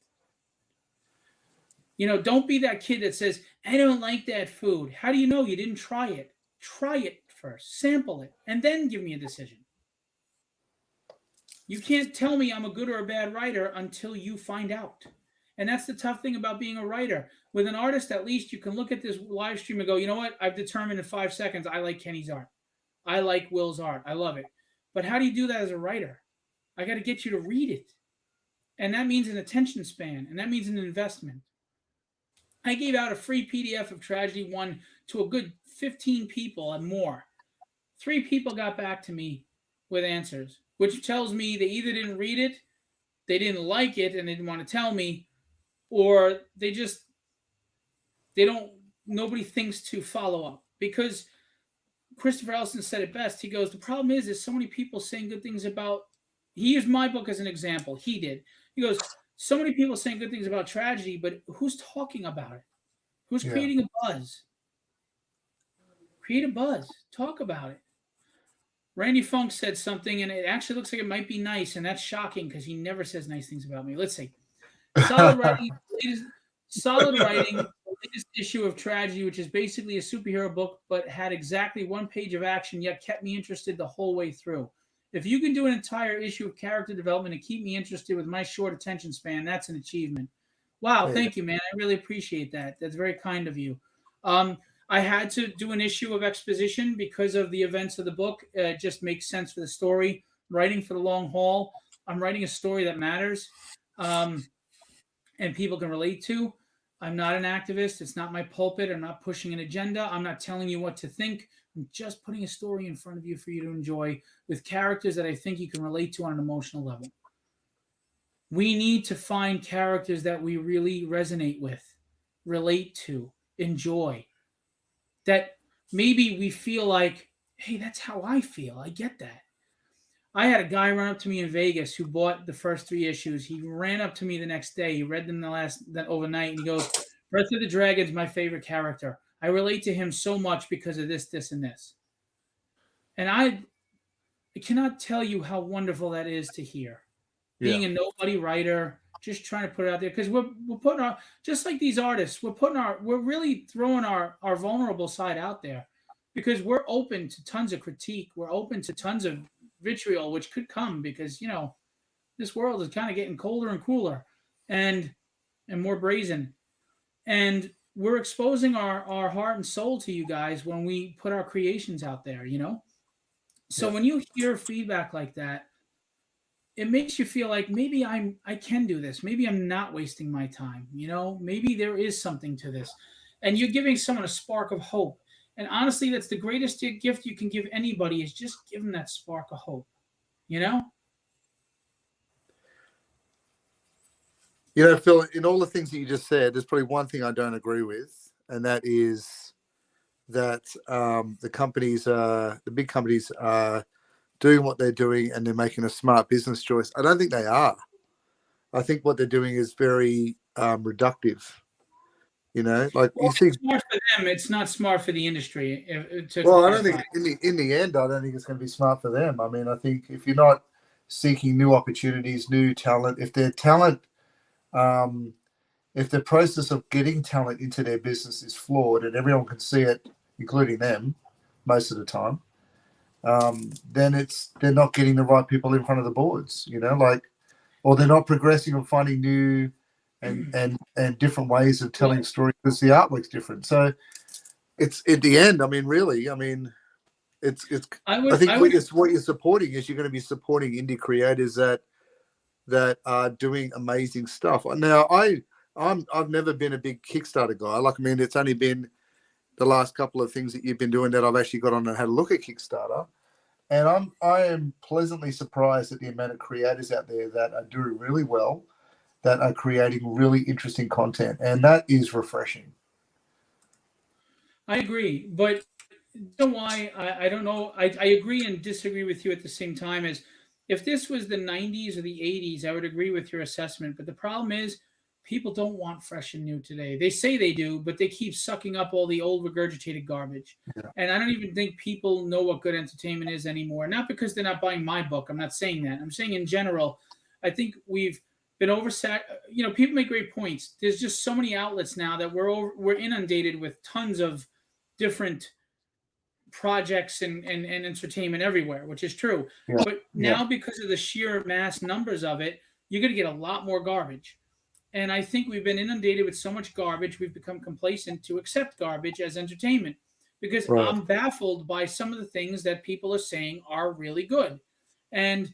Speaker 1: You know, don't be that kid that says, I don't like that food. How do you know you didn't try it? Try it first. Sample it. And then give me a decision. You can't tell me I'm a good or a bad writer until you find out. And that's the tough thing about being a writer. With an artist, at least you can look at this live stream and go, you know what? I've determined in 5 seconds I like Kenny's art. I like Will's art. I love it. But how do you do that as a writer? I got to get you to read it. And that means an attention span. And that means an investment. I gave out a free PDF of Tragedy 1 to a good 15 people and more. 3 people got back to me with answers, which tells me they either didn't read it, they didn't like it, and they didn't want to tell me, or nobody thinks to follow up. Because Christopher Ellison said it best. He goes, the problem is there's so many people saying good things about, he used my book as an example. He did. He goes, so many people saying good things about Tragedy, but who's talking about it? Who's creating a buzz? Create a buzz. Talk about it. Randy Funk said something, and it actually looks like it might be nice, and that's shocking because he never says nice things about me. Let's see. Solid writing, the latest issue of Tragedy, which is basically a superhero book, but had exactly 1 page of action, yet kept me interested the whole way through. If you can do an entire issue of character development and keep me interested with my short attention span, that's an achievement. Wow, thank you, man. I really appreciate that. That's very kind of you. I had to do an issue of exposition because of the events of the book. It just makes sense for the story. Writing for the long haul. I'm writing a story that matters and people can relate to. I'm not an activist. It's not my pulpit. I'm not pushing an agenda. I'm not telling you what to think. I'm just putting a story in front of you for you to enjoy with characters that I think you can relate to on an emotional level. We need to find characters that we really resonate with, relate to, enjoy. That maybe we feel like, hey, that's how I feel. I get that. I had a guy run up to me in Vegas who bought the first 3 issues. He ran up to me the next day. He read them overnight, and he goes, Breath of the Dragon's my favorite character. I relate to him so much because of this, this, and this. And I cannot tell you how wonderful that is to hear. Being a nobody writer, just trying to put it out there. Because we're putting our, just like these artists, we're really throwing our vulnerable side out there. Because we're open to tons of critique. We're open to tons of vitriol, which could come because, this world is kind of getting colder and cooler and more brazen. And we're exposing our heart and soul to you guys when we put our creations out there, So when you hear feedback like that, it makes you feel like maybe I can do this. Maybe I'm not wasting my time. Maybe there is something to this. And you're giving someone a spark of hope. And honestly, that's the greatest gift you can give anybody is just give them that spark of hope.
Speaker 2: Phil, in all the things that you just said, there's probably one thing I don't agree with, and that is that the big companies are doing what they're doing and they're making a smart business choice. I don't think they are. I think what they're doing is very reductive. You see,
Speaker 1: smart for them. It's not smart for the industry.
Speaker 2: I don't think in the end, I don't think it's going to be smart for them. I mean, I think if you're not seeking new opportunities, new talent, if their talent if the process of getting talent into their business is flawed and everyone can see it, including them, most of the time, then they're not getting the right people in front of the boards, or they're not progressing or finding new and different ways of telling stories because the artwork's different. So it's at the end. I mean, really, it's. I think what you're supporting is you're going to be supporting indie creators that are doing amazing stuff. Now, I've never been a big Kickstarter guy. It's only been the last couple of things that you've been doing that I've actually got on and had a look at Kickstarter. And I am pleasantly surprised at the amount of creators out there that are doing really well, that are creating really interesting content. And that is refreshing.
Speaker 1: I agree. But you know why? I don't know. I agree and disagree with you at the same time. As if this was the 90s or the 80s, I would agree with your assessment. But the problem is, people don't want fresh and new today. They say they do, but they keep sucking up all the old regurgitated garbage. Yeah. And I don't even think people know what good entertainment is anymore. Not because they're not buying my book. I'm not saying that. I'm saying in general, I think we've been oversat. People make great points. There's just so many outlets now that we're inundated with tons of different projects and entertainment everywhere, which is true. Yeah. But now because of the sheer mass numbers of it, you're going to get a lot more garbage. And I think we've been inundated with so much garbage, we've become complacent to accept garbage as entertainment because I'm baffled by some of the things that people are saying are really good. And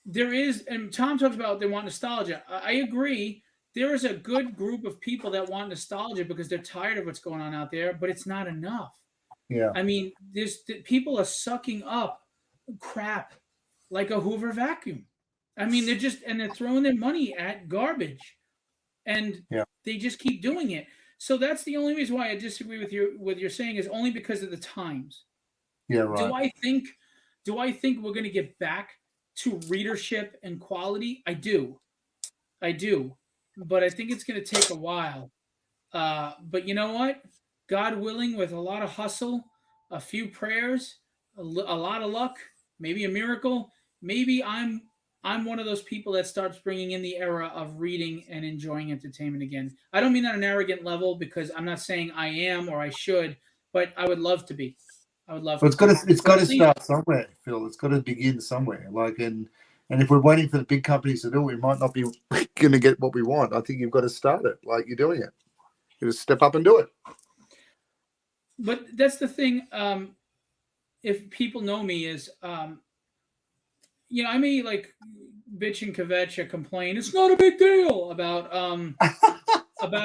Speaker 1: there is, and Tom talks about they want nostalgia. I agree. There is a good group of people that want nostalgia because they're tired of what's going on out there, but it's not enough.
Speaker 2: Yeah.
Speaker 1: People are sucking up crap like a Hoover vacuum. They're throwing their money at garbage, and they just keep doing it. So that's the only reason why I disagree with you're saying is only because of the times.
Speaker 2: Yeah, right.
Speaker 1: Do I think we're going to get back to readership and quality? I do, but I think it's going to take a while. But you know what? God willing, with a lot of hustle, a few prayers, a lot of luck, maybe a miracle, maybe I'm one of those people that starts bringing in the era of reading and enjoying entertainment again. I don't mean on an arrogant level because I'm not saying I am or I should, but I would love to be. I would love.
Speaker 2: But it's got to start somewhere, Phil. It's got to begin somewhere. And if we're waiting for the big companies to do it, we might not be going to get what we want. I think you've got to start it. Like you're doing it. You just step up and do it.
Speaker 1: But that's the thing. If people know me is. I may bitch and kvetch or complain. It's not a big deal about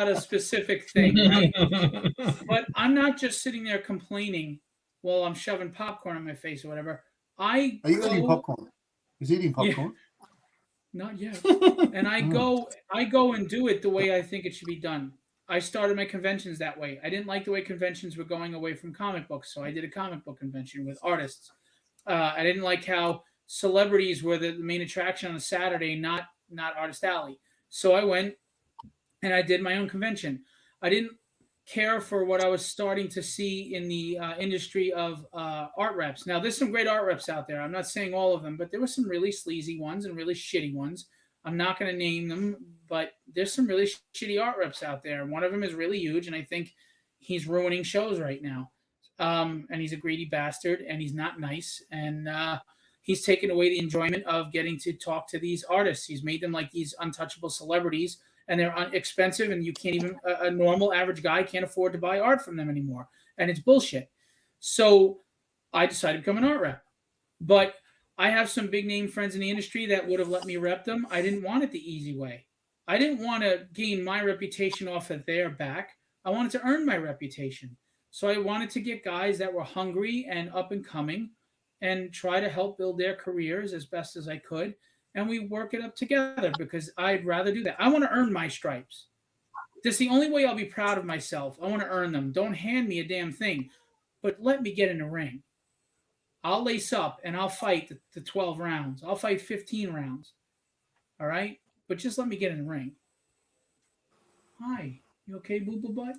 Speaker 1: a specific thing, right? But I'm not just sitting there complaining while I'm shoving popcorn in my face or whatever.
Speaker 2: Are you eating popcorn? Is he eating popcorn?
Speaker 1: Yeah, not yet. And I go and do it the way I think it should be done. I started my conventions that way. I didn't like the way conventions were going away from comic books, so I did a comic book convention with artists. I didn't like how celebrities were the main attraction on a Saturday, not Artist Alley. So I went and I did my own convention. I didn't care for what I was starting to see in the industry of art reps. Now, there's some great art reps out there. I'm not saying all of them, but there were some really sleazy ones and really shitty ones. I'm not going to name them, but there's some really shitty art reps out there. And one of them is really huge, and I think he's ruining shows right now. And he's a greedy bastard, and he's not nice. And he's taken away the enjoyment of getting to talk to these artists. He's made them like these untouchable celebrities, and they're expensive, and you can't even a normal average guy can't afford to buy art from them anymore. And it's bullshit. So I decided to become an art rep. But I have some big name friends in the industry that would have let me rep them. I didn't want it the easy way. I didn't want to gain my reputation off of their back. I wanted to earn my reputation. So I wanted to get guys that were hungry and up and coming and try to help build their careers as best as I could. And we work it up together because I'd rather do that. I want to earn my stripes. That's the only way I'll be proud of myself. I want to earn them. Don't hand me a damn thing, but let me get in the ring. I'll lace up and I'll fight the 12 rounds. I'll fight 15 rounds. All right? But just let me get in the ring. Hi. You okay, boo-boo butt?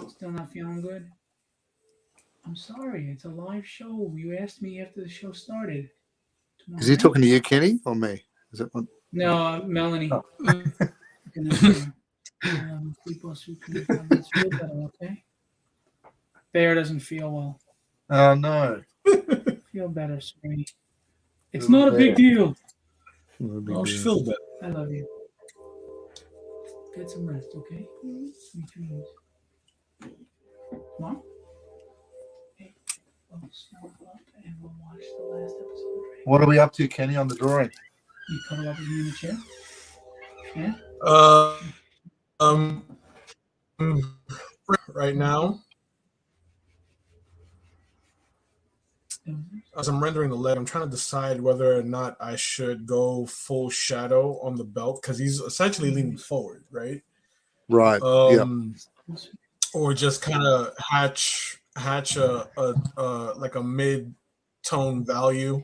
Speaker 1: Still not feeling good? I'm sorry. It's a live show. You asked me after the show started.
Speaker 2: Is he talking to you, Kenny, or me? Is it one?
Speaker 1: No, Melanie.
Speaker 2: Oh.
Speaker 1: Feel better, okay? Bear doesn't feel well.
Speaker 2: Oh no.
Speaker 1: Feel better, sweetie. It's not a big deal.
Speaker 3: Oh, she feels better.
Speaker 1: I love you. Get some rest, okay? Sweet dreams. Mom? Hey, we'll snuggle up and we'll watch the last episode.
Speaker 2: What are we up to, Kenny, on the drawing?
Speaker 1: You cuddle up with me in the chair? Yeah?
Speaker 3: Right now, as I'm rendering the leg, I'm trying to decide whether or not I should go full shadow on the belt because he's essentially leaning forward, right?
Speaker 2: Right.
Speaker 3: Or just kind of hatch a like a mid-tone value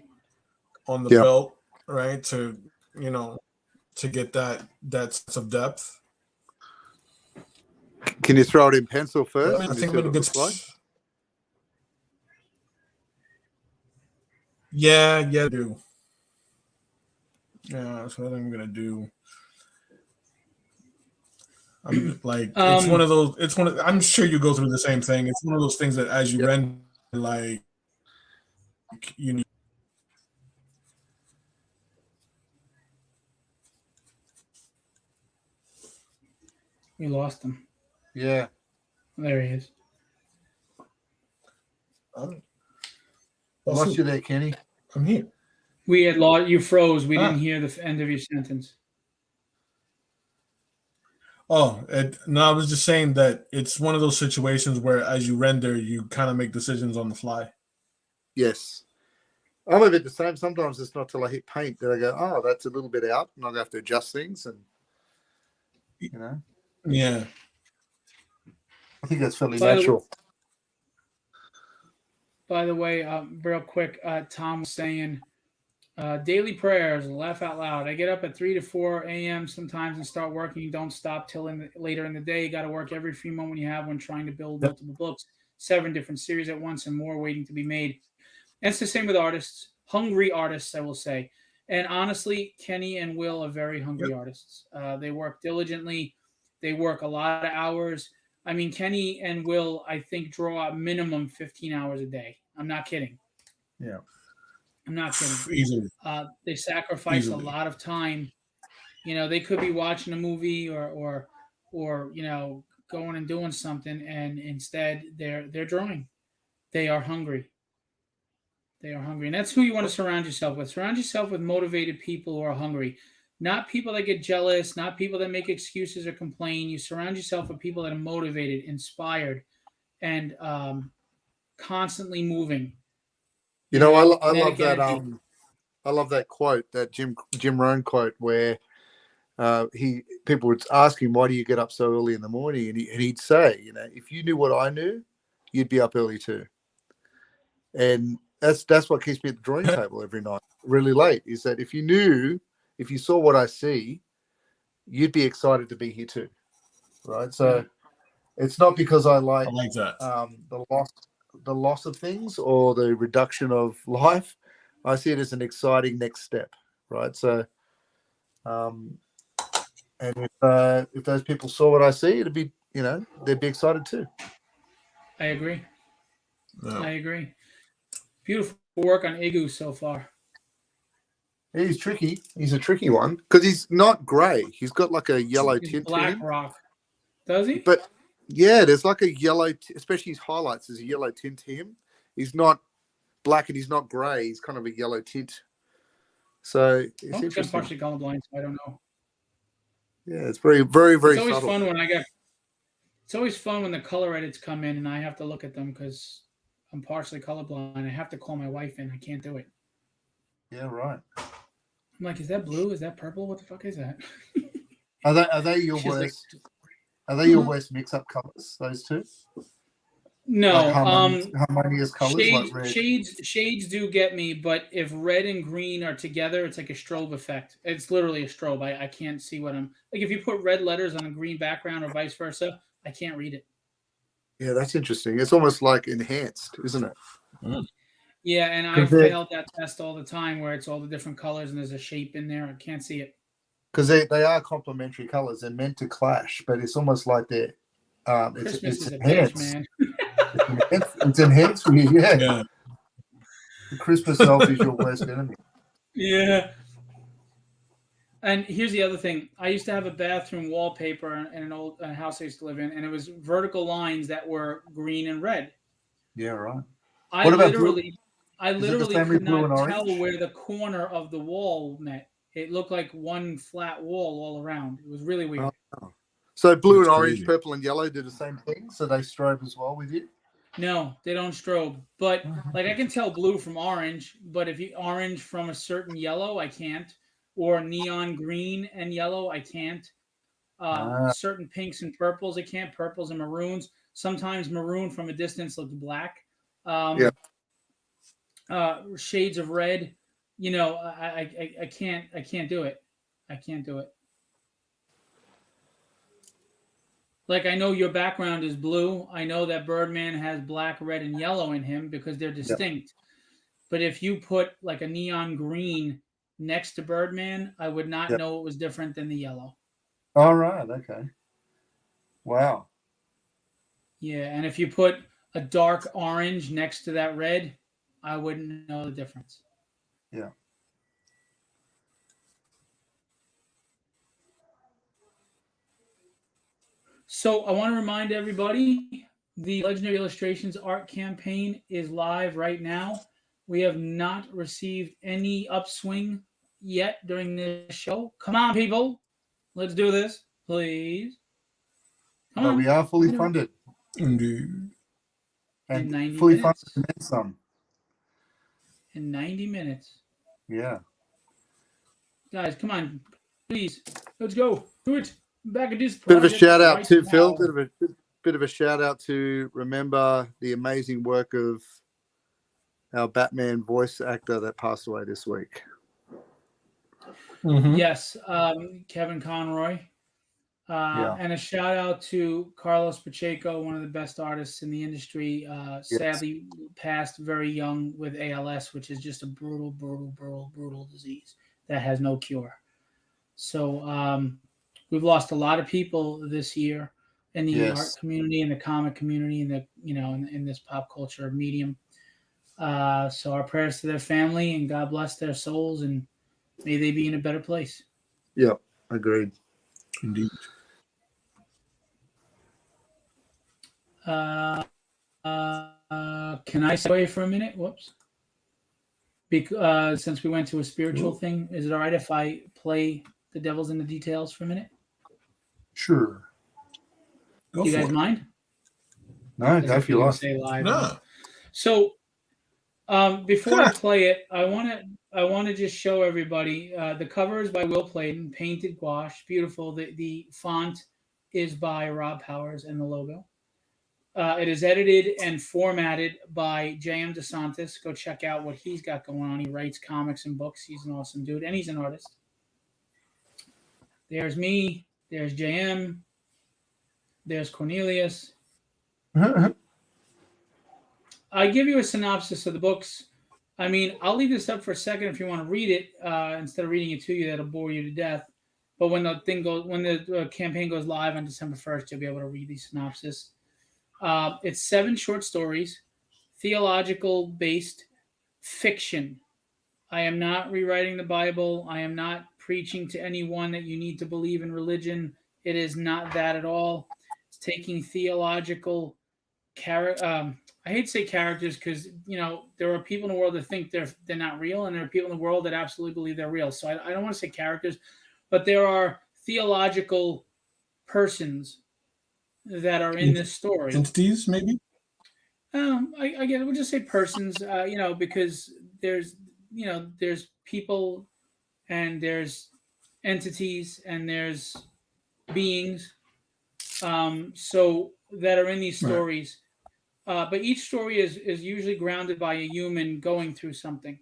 Speaker 3: on the belt, right? To to get that sense of depth.
Speaker 2: Can you throw it in pencil first?
Speaker 3: I think I'm in a good spot. Yeah, I do. Yeah, that's what I'm gonna do. I'm like, it's one of those. I'm sure you go through the same thing. It's one of those things that as you render, like you need.
Speaker 1: We lost him.
Speaker 2: Yeah.
Speaker 1: There he is.
Speaker 2: I lost you there, Kenny.
Speaker 3: I'm here.
Speaker 1: We had lost. You froze. We didn't hear the end of your sentence.
Speaker 3: Oh, no, I was just saying that it's one of those situations where as you render, you kind of make decisions on the fly.
Speaker 2: Yes. I'm a bit the same. Sometimes it's not till I hit paint that I go, oh, that's a little bit out, and I have to adjust things, and
Speaker 3: Yeah.
Speaker 2: I think that's fairly natural.
Speaker 1: By the way, real quick, Tom was saying, daily prayers, laugh out loud. I get up at 3 to 4 a.m. sometimes and start working. Don't stop till later in the day. You got to work every free moment you have when trying to build multiple books, 7 different series at once, and more waiting to be made. And it's the same with artists, hungry artists, I will say. And honestly, Kenny and Will are very hungry artists. They work diligently. They work a lot of hours. I mean, Kenny and Will, I think, draw out minimum 15 hours a day. I'm not kidding.
Speaker 2: Yeah.
Speaker 1: I'm not kidding.
Speaker 3: Easily.
Speaker 1: They sacrifice a lot of time. They could be watching a movie or going and doing something, and instead they're drawing. They are hungry. They are hungry, and that's who you want to surround yourself with. Surround yourself with motivated people who are hungry, not people that get jealous, not people that make excuses or complain. You surround yourself with people that are motivated, inspired, and constantly moving.
Speaker 2: I love that. I love that quote, that Jim Rohn quote, where people would ask him, "Why do you get up so early in the morning?" And he'd say, if you knew what I knew, you'd be up early too. And that's what keeps me at the drawing table every night, really late. Is that if you saw what I see, you'd be excited to be here too, right? So it's not because I like
Speaker 3: that.
Speaker 2: The loss of things or the reduction of life. I see it as an exciting next step, right? So, and if those people saw what I see, it'd be, they'd be excited too.
Speaker 1: I agree. Yeah. I agree. Beautiful work on Igu so far.
Speaker 2: He's tricky. He's a tricky one because he's not grey. He's got like a yellow tint to him.
Speaker 1: Black rock. Does he?
Speaker 2: But yeah, there's like a yellow, especially his highlights. There's a yellow tint to him. He's not black and he's not grey. He's kind of a yellow tint. So it's interesting.
Speaker 1: I'm partially colorblind, so I don't know.
Speaker 2: Yeah, it's very, very, very.
Speaker 1: It's always
Speaker 2: subtle.
Speaker 1: fun when It's always fun when the color edits come in and I have to look at them because I'm partially colorblind. I have to call my wife in. I can't do it.
Speaker 2: Yeah, right.
Speaker 1: I'm like, is that blue? Is that purple? What the fuck is that?
Speaker 2: Are they your worst? Are they your worst mix-up colors? Those two?
Speaker 1: No.
Speaker 2: Harmonious colors
Speaker 1: shades,
Speaker 2: like red.
Speaker 1: Shades do get me, but if red and green are together, it's like a strobe effect. It's literally a strobe. I can't see what I'm like. If you put red letters on a green background or vice versa, I can't read it.
Speaker 2: Yeah, that's interesting. It's almost like enhanced, isn't it?
Speaker 3: Mm.
Speaker 1: Yeah, and I failed that test all the time where it's all the different colors and there's a shape in there. I can't see it.
Speaker 2: because they are complementary colors. They're meant to clash, but it's almost like they're
Speaker 1: Christmas
Speaker 2: it's
Speaker 1: is a bitch,
Speaker 2: enhanced.
Speaker 1: man.
Speaker 2: It's enhanced for you,
Speaker 3: Yeah.
Speaker 2: The Christmas elf is your worst enemy.
Speaker 1: Yeah. And here's the other thing. I used to have a bathroom wallpaper in an old house I used to live in, and it was vertical lines that were green and red.
Speaker 2: Yeah, right.
Speaker 1: I
Speaker 2: What about blue?
Speaker 1: literally
Speaker 2: same with
Speaker 1: could
Speaker 2: blue
Speaker 1: not
Speaker 2: and
Speaker 1: tell
Speaker 2: orange?
Speaker 1: where the corner of the wall met. It looked like one flat wall all around. It was really weird.
Speaker 2: Oh. So blue
Speaker 3: That's
Speaker 2: and orange,
Speaker 3: crazy.
Speaker 2: purple and yellow do the same thing, so they strobe as well with you?
Speaker 1: No, they don't strobe. But like I can tell blue from orange, but if you orange from a certain yellow, I can't. Or neon green and yellow, I can't.
Speaker 2: Ah,
Speaker 1: Certain pinks and purples, I can't. Purples and maroons. Sometimes maroon from a distance looks black.
Speaker 2: yeah.
Speaker 1: Shades of red. You know, I can't do it. I can't do it. Like I know your background is blue. I know that Birdman has black, red, and yellow in him because they're
Speaker 2: Yep.
Speaker 1: distinct. But if you put like a neon green next to Birdman, I would not
Speaker 2: Yep.
Speaker 1: know it was different than the yellow.
Speaker 2: All right. Okay. Wow.
Speaker 1: Yeah, and if you put a dark orange next to that red, I wouldn't know the difference.
Speaker 2: Yeah.
Speaker 1: So I want to remind everybody the Legendary Illustrations art campaign is live right now. We have not received any upswing yet during this show. Come on, people. Let's do this, please. Come
Speaker 2: But
Speaker 1: on.
Speaker 2: we are fully funded.
Speaker 3: Indeed.
Speaker 2: And
Speaker 1: 90
Speaker 2: fully
Speaker 1: minutes.
Speaker 2: funded and then some.
Speaker 1: In 90 minutes.
Speaker 2: Yeah.
Speaker 1: Guys, come on. Please. Let's go. Do it. Back at this
Speaker 2: Bit of a
Speaker 1: project
Speaker 2: shout out
Speaker 1: right
Speaker 2: to
Speaker 1: now.
Speaker 2: Phil. Bit of a shout out to remember the amazing work of our Batman voice actor that passed away this week.
Speaker 3: Mm-hmm.
Speaker 1: Yes, Kevin Conroy.
Speaker 2: Yeah.
Speaker 1: And a shout out to Carlos Pacheco, one of the best artists in the industry. Sadly passed very young with ALS, which is just a brutal disease that has no cure. So we've lost a lot of people this year in the art community, in the comic community, in the in this pop culture medium. So our prayers to their family, and God bless their souls, and may they be in a better place.
Speaker 2: Yep, agreed.
Speaker 3: Indeed.
Speaker 1: Can I stay away for a minute? Whoops. Because since we went to a spiritual thing, is it all right if I play the Devil's in the Details for a minute?
Speaker 2: Sure.
Speaker 3: Go
Speaker 1: Do you
Speaker 3: for
Speaker 1: guys
Speaker 3: it.
Speaker 1: mind?
Speaker 2: No, go if you like.
Speaker 1: Say live.
Speaker 3: Nah.
Speaker 1: So before I play it, I want to just show everybody the cover is by Will Pladen, painted gouache, beautiful. The font is by Rob Powers and the logo. It is edited and formatted by J.M. DeSantis. Go check out what he's got going on. He writes comics and books. He's an awesome dude, and he's an artist. There's me. There's J.M. There's Cornelius. I give you a synopsis of the books. I mean, I'll leave this up for a second if you want to read it instead of reading it to you. That'll bore you to death. But when the campaign goes live on December 1st, you'll be able to read the synopsis. It's 7 short stories, theological-based fiction. I am not rewriting the Bible. I am not preaching to anyone that you need to believe in religion. It is not that at all. It's taking theological I hate to say characters because there are people in the world that think they're not real, and there are people in the world that absolutely believe they're real. So I don't want to say characters, but there are theological persons that are in this story.
Speaker 3: Entities, maybe?
Speaker 1: I guess we'll just say persons, because there's people and there's entities and there's beings, so that are in these stories. Right. But each story is usually grounded by a human going through something.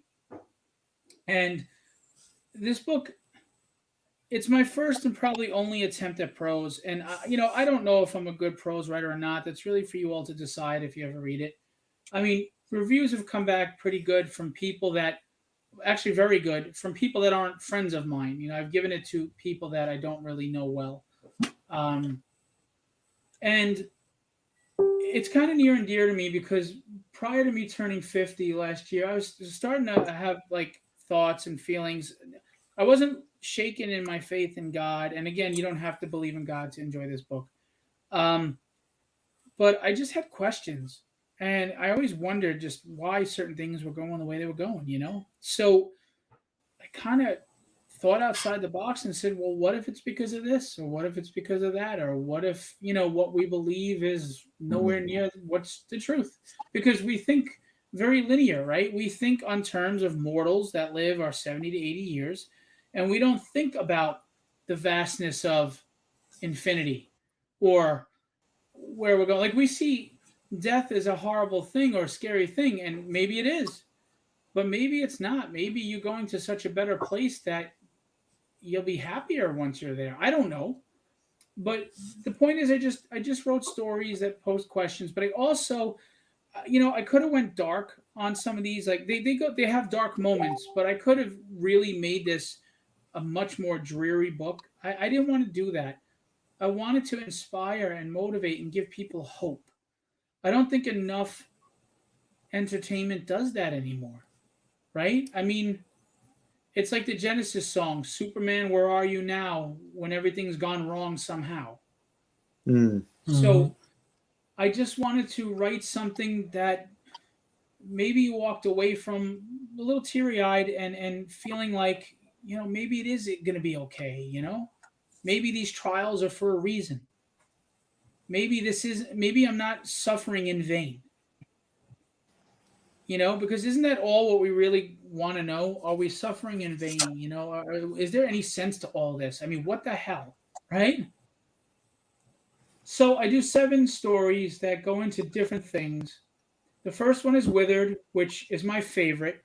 Speaker 1: And this book, it's my first and probably only attempt at prose. And, I don't know if I'm a good prose writer or not. That's really for you all to decide if you ever read it. I mean, reviews have come back pretty good from people that actually very good, from people that aren't friends of mine. I've given it to people that I don't really know well. Um, and it's kind of near and dear to me because prior to me turning 50 last year, I was starting to have like thoughts and feelings. I wasn't shaken in my faith in God. And again, you don't have to believe in God to enjoy this book. Um, but I just had questions. And I always wondered just why certain things were going the way they were going. So I kind of thought outside the box and said, well, what if it's because of this? Or what if it's because of that? Or what if, what we believe is nowhere near what's the truth? Because we think very linear, right? We think on terms of mortals that live our 70 to 80 years, and we don't think about the vastness of infinity or where we're going. Like we see death as a horrible thing or a scary thing, and maybe it is, but maybe it's not. Maybe you're going to such a better place that you'll be happier once you're there. I don't know. But the point is I just wrote stories that pose questions, but I also I could have went dark on some of these. Like they have dark moments, but I could have really made this a much more dreary book. I didn't want to do that. I wanted to inspire and motivate and give people hope. I don't think enough entertainment does that anymore, right? I mean, it's like the Genesis song, Superman, where are you now when everything's gone wrong somehow? So I just wanted to write something that maybe you walked away from a little teary eyed and feeling like, maybe it is going to be okay. Maybe these trials are for a reason. Maybe I'm not suffering in vain. Because isn't that all what we really want to know? Are we suffering in vain? Is there any sense to all this? I mean, what the hell, right? So I do 7 stories that go into different things. The first one is Withered, which is my favorite.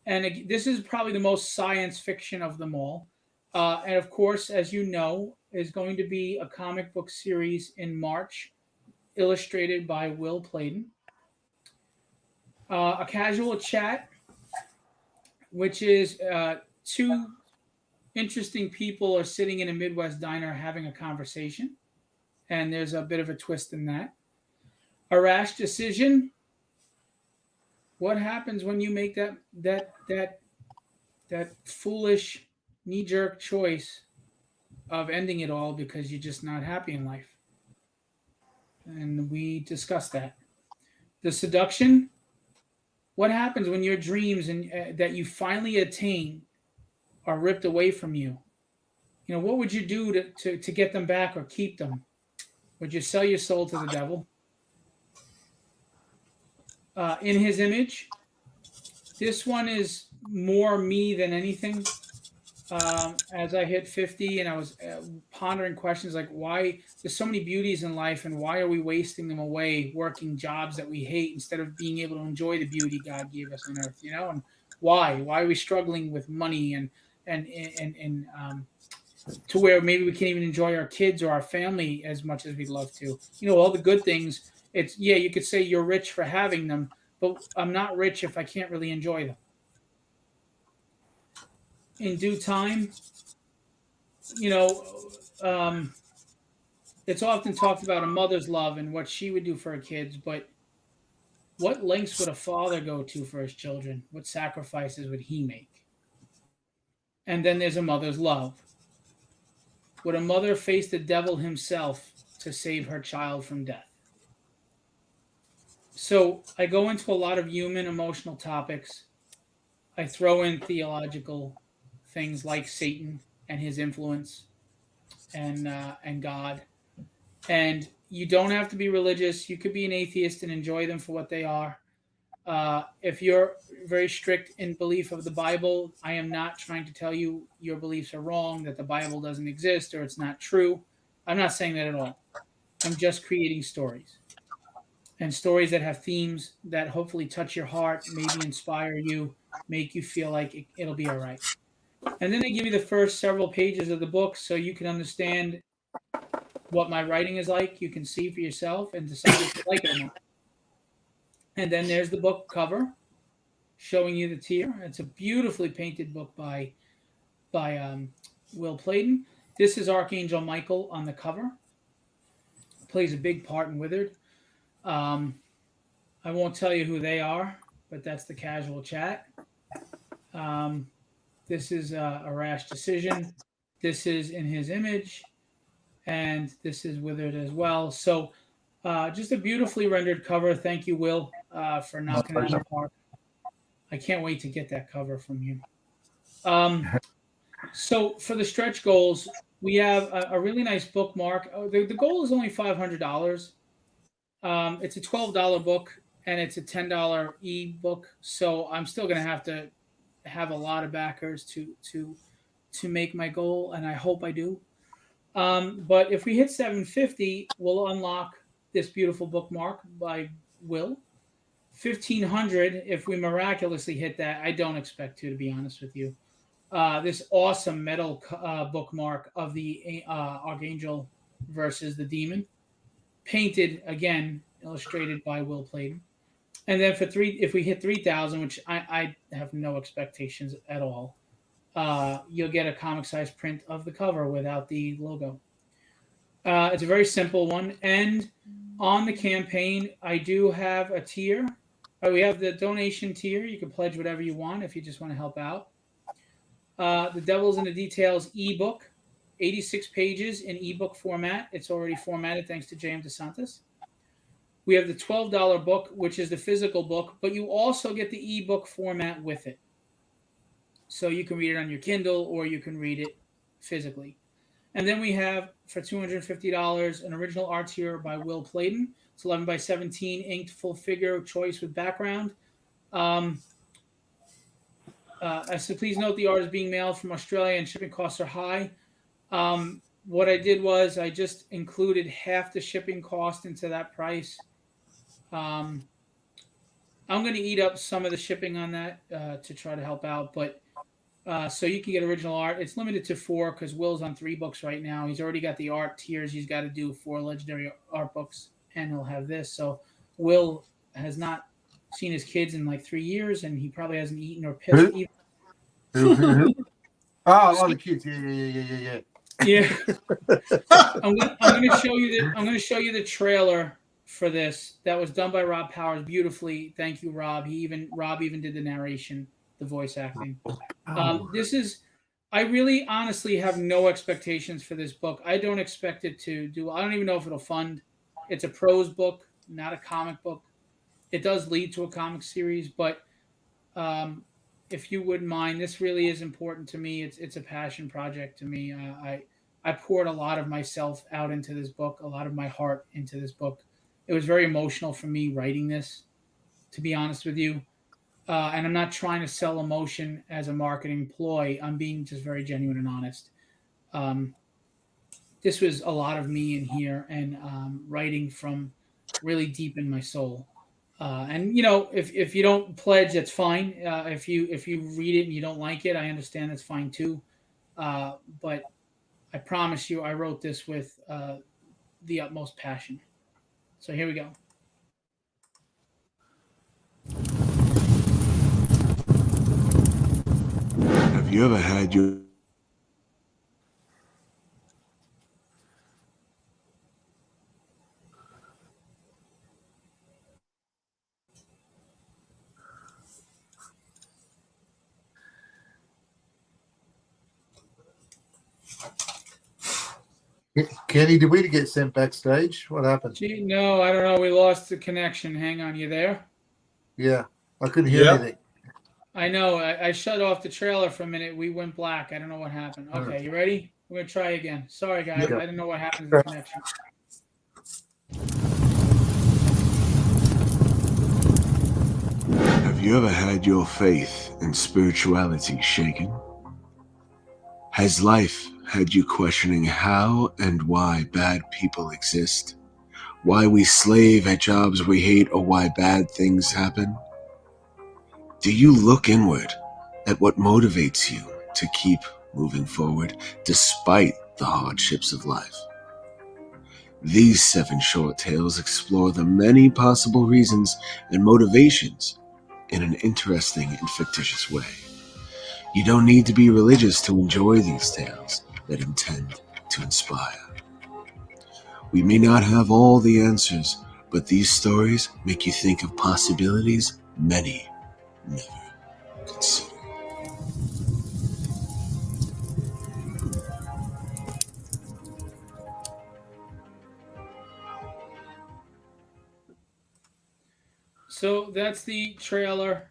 Speaker 1: And this is probably the most science fiction of them all. And of course, as you know, is going to be a comic book series in March, illustrated by Will Pladen. A casual chat, which is 2 interesting people are sitting in a Midwest diner having a conversation, and there's a bit of a twist in that. A rash decision. What happens when you make that foolish knee-jerk choice of ending it all because you're just not happy in life? And we discussed that. The seduction. What happens when your dreams and that you finally attain are ripped away from you? What would you do to get them back or keep them? Would you sell your soul to the devil? In his image. This one is more me than anything. As I hit 50 and I was pondering questions like why there's so many beauties in life and why are we wasting them away working jobs that we hate instead of being able to enjoy the beauty God gave us on earth, and why are we struggling with money and to where maybe we can't even enjoy our kids or our family as much as we'd love to. All the good things. It's you could say you're rich for having them, but I'm not rich if I can't really enjoy them. In due time, it's often talked about a mother's love and what she would do for her kids, but what lengths would a father go to for his children? What sacrifices would he make? And then there's a mother's love. Would a mother face the devil himself to save her child from death? So I go into a lot of human emotional topics. I throw in theological things like Satan and his influence and God. And you don't have to be religious. You could be an atheist and enjoy them for what they are. If you're very strict in belief of the Bible, I am not trying to tell you your beliefs are wrong, that the Bible doesn't exist or it's not true. I'm not saying that at all. I'm just creating stories. And stories that have themes that hopefully touch your heart, maybe inspire you, make you feel like it'll be all right. And then they give you the first several pages of the book so you can understand what my writing is like. You can see for yourself and decide if you like it or not. And then there's the book cover. showing you the tier. It's a beautifully painted book by Will Playdon. This is Archangel Michael on the cover. Plays a big part in Withered. Um, I won't tell you who they are, but that's the casual chat. This is a rash decision. This is in his image, and this is Withered as well. So, just a beautifully rendered cover. Thank you, Will, for knocking it out of the park. I can't wait to get that cover from you. So for the stretch goals, we have a really nice bookmark. The goal is only $500. It's a $12 book and it's a $10 e-book. So I'm still going to have a lot of backers to make my goal, and I hope I do. But if we hit 750, we'll unlock this beautiful bookmark by Will. 1,500, if we miraculously hit that, I don't expect to be honest with you. This awesome metal bookmark of the Archangel versus the Demon, painted again, illustrated by Will Playdon. And then if we hit 3,000, which I have no expectations at all, you'll get a comic size print of the cover without the logo. It's a very simple one. And on the campaign, I do have a tier. We have the donation tier. You can pledge whatever you want if you just want to help out. The Devil's in the Details ebook, 86 pages in ebook format. It's already formatted thanks to J.M. DeSantis. We have the $12 book, which is the physical book, but you also get the ebook format with it. So you can read it on your Kindle or you can read it physically. And then we have, for $250, an original art tier by Will Playdon. It's 11 by 17, inked full figure choice with background. I said, please note the art is being mailed from Australia and shipping costs are high. What I did was I just included half the shipping cost into that price. I'm going to eat up some of the shipping on that to try to help out. But so you can get original art. It's limited to 4 because Will's on 3 books right now. He's already got the art tiers. He's got to do 4 legendary art books, and he'll have this. So Will has not seen his kids in like 3 years, and he probably hasn't eaten or pissed either.
Speaker 2: Oh, I love the kids. Yeah.
Speaker 1: Yeah. I'm going to show you the trailer for this. That was done by Rob Powers beautifully. Thank you, Rob. Rob even did the narration, the voice acting. I really honestly have no expectations for this book. I don't expect it to do. I don't even know if it'll fund. It's a prose book, not a comic book. It does lead to a comic series, but if you wouldn't mind, this really is important to me. It's a passion project to me. I poured a lot of myself out into this book, a lot of my heart into this book. It was very emotional for me writing this, to be honest with you. And I'm not trying to sell emotion as a marketing ploy. I'm being just very genuine and honest. This was a lot of me in here and writing from really deep in my soul. And you know, if you don't pledge, that's fine. If you read it and you don't like it, I understand, that's fine too. But I promise you, I wrote this with the utmost passion. So here we go.
Speaker 4: Have you ever had your
Speaker 2: Kenny, did we get sent backstage? What happened?
Speaker 1: Gee, no, I don't know. We lost the connection. Hang on, you there?
Speaker 2: Yeah, I couldn't hear anything.
Speaker 1: I know. I shut off the trailer for a minute. We went black. I don't know what happened. Okay, you ready? We're going to try again. Sorry, guys.
Speaker 2: Yeah.
Speaker 1: I didn't know what happened to the connection.
Speaker 4: Have you ever had your faith and spirituality shaken? Has life had you questioning how and why bad people exist? Why we slave at jobs we hate, or why bad things happen? Do you look inward at what motivates you to keep moving forward despite the hardships of life? These 7 short tales explore the many possible reasons and motivations in an interesting and fictitious way. You don't need to be religious to enjoy these tales that intend to inspire. We may not have all the answers, but these stories make you think of possibilities many never considered.
Speaker 1: So that's the trailer.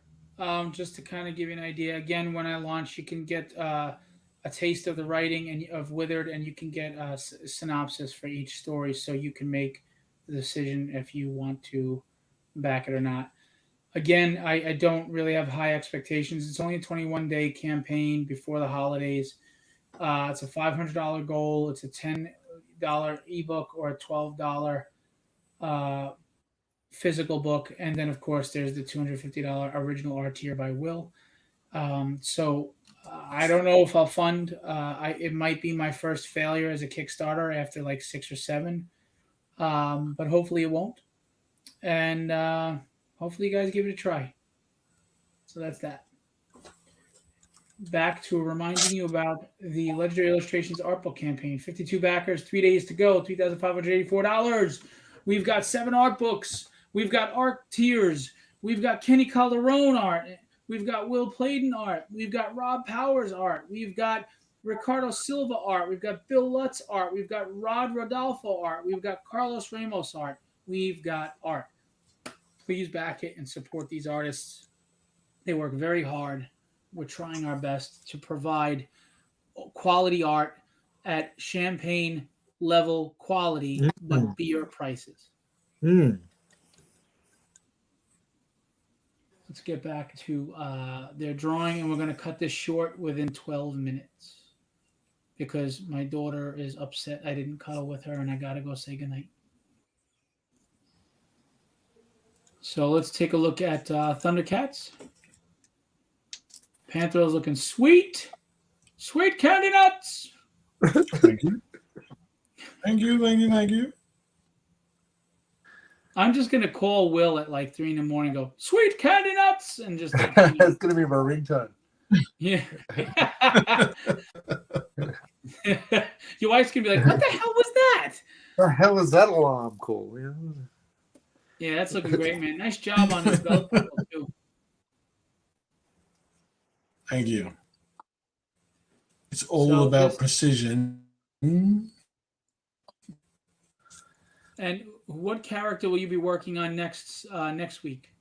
Speaker 1: Just to kind of give you an idea. Again, when I launch, you can get a taste of the writing and of Withered, and you can get a synopsis for each story, so you can make the decision if you want to back it or not. Again, I don't really have high expectations. It's only a 21-day campaign before the holidays. It's a $500 goal. It's a $10 ebook or a $12 physical book, and then of course there's the $250 original art tier by Will. So I don't know if I'll fund. It might be my first failure as a Kickstarter after like 6 or 7, but hopefully it won't. And hopefully you guys give it a try. So that's that. Back to reminding you about the Legendary Illustrations art book campaign. 52 backers, 3 days to go, $3,584. We've got 7 art books. We've got art tiers. We've got Kenny Calderon art. We've got Will Pladen art. We've got Rob Powers art. We've got Ricardo Silva art. We've got Bill Lutz art. We've got Rod Rodolfo art. We've got Carlos Ramos art. We've got art. Please back it and support these artists. They work very hard. We're trying our best to provide quality art at champagne level quality, but beer prices. Let's get back to their drawing, and we're going to cut this short within 12 minutes because my daughter is upset I didn't cuddle with her, and I got to go say goodnight. So let's take a look at Thundercats. Panther's looking sweet. Sweet candy nuts.
Speaker 3: Thank you. Thank you, thank you, thank you.
Speaker 1: I'm just going to call Will at like 3 in the morning and go, sweet candy nuts, and just like,
Speaker 2: It's going to be my ringtone.
Speaker 1: Yeah. Your wife's going to be like, what the hell was that?
Speaker 2: The hell is that alarm call?
Speaker 1: Yeah, that's looking great, man. Nice job on this belt buckle, too.
Speaker 3: Thank you. It's all about precision.
Speaker 1: And what character will you be working on next week?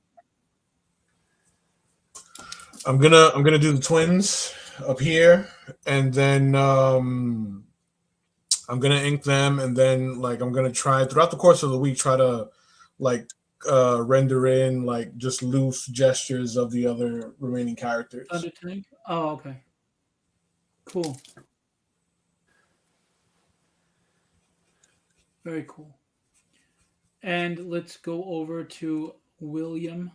Speaker 3: I'm gonna do the twins up here, and then I'm gonna ink them, and then like I'm gonna try throughout the course of the week try to like render in like just loose gestures of the other remaining characters.
Speaker 1: Undertank? Oh, okay. Cool. Very cool. And let's go over to William.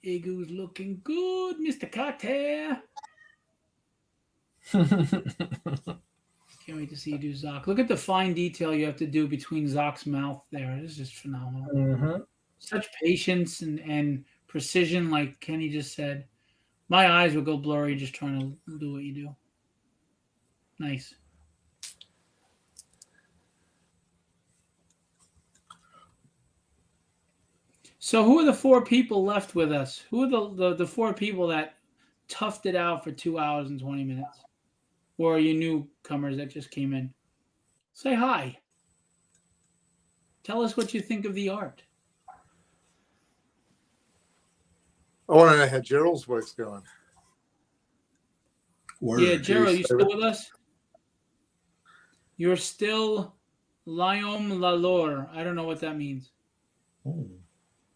Speaker 1: Egu's looking good, Mr. Carter. Can't wait to see you do Zoc. Look at the fine detail you have to do between Zoc's mouth there. This is just phenomenal.
Speaker 3: Mm-hmm.
Speaker 1: Such patience and precision, like Kenny just said. My eyes would go blurry just trying to do what you do. Nice. So who are the 4 people left with us? Who are the 4 people that toughed it out for 2 hours and 20 minutes? Or are you newcomers that just came in? Say hi. Tell us what you think of the art.
Speaker 2: I want to know how Gerald's work's going.
Speaker 1: Yeah, Gerald, you still with us? You're still Liam Lalore. I don't know what that means.
Speaker 2: Oh.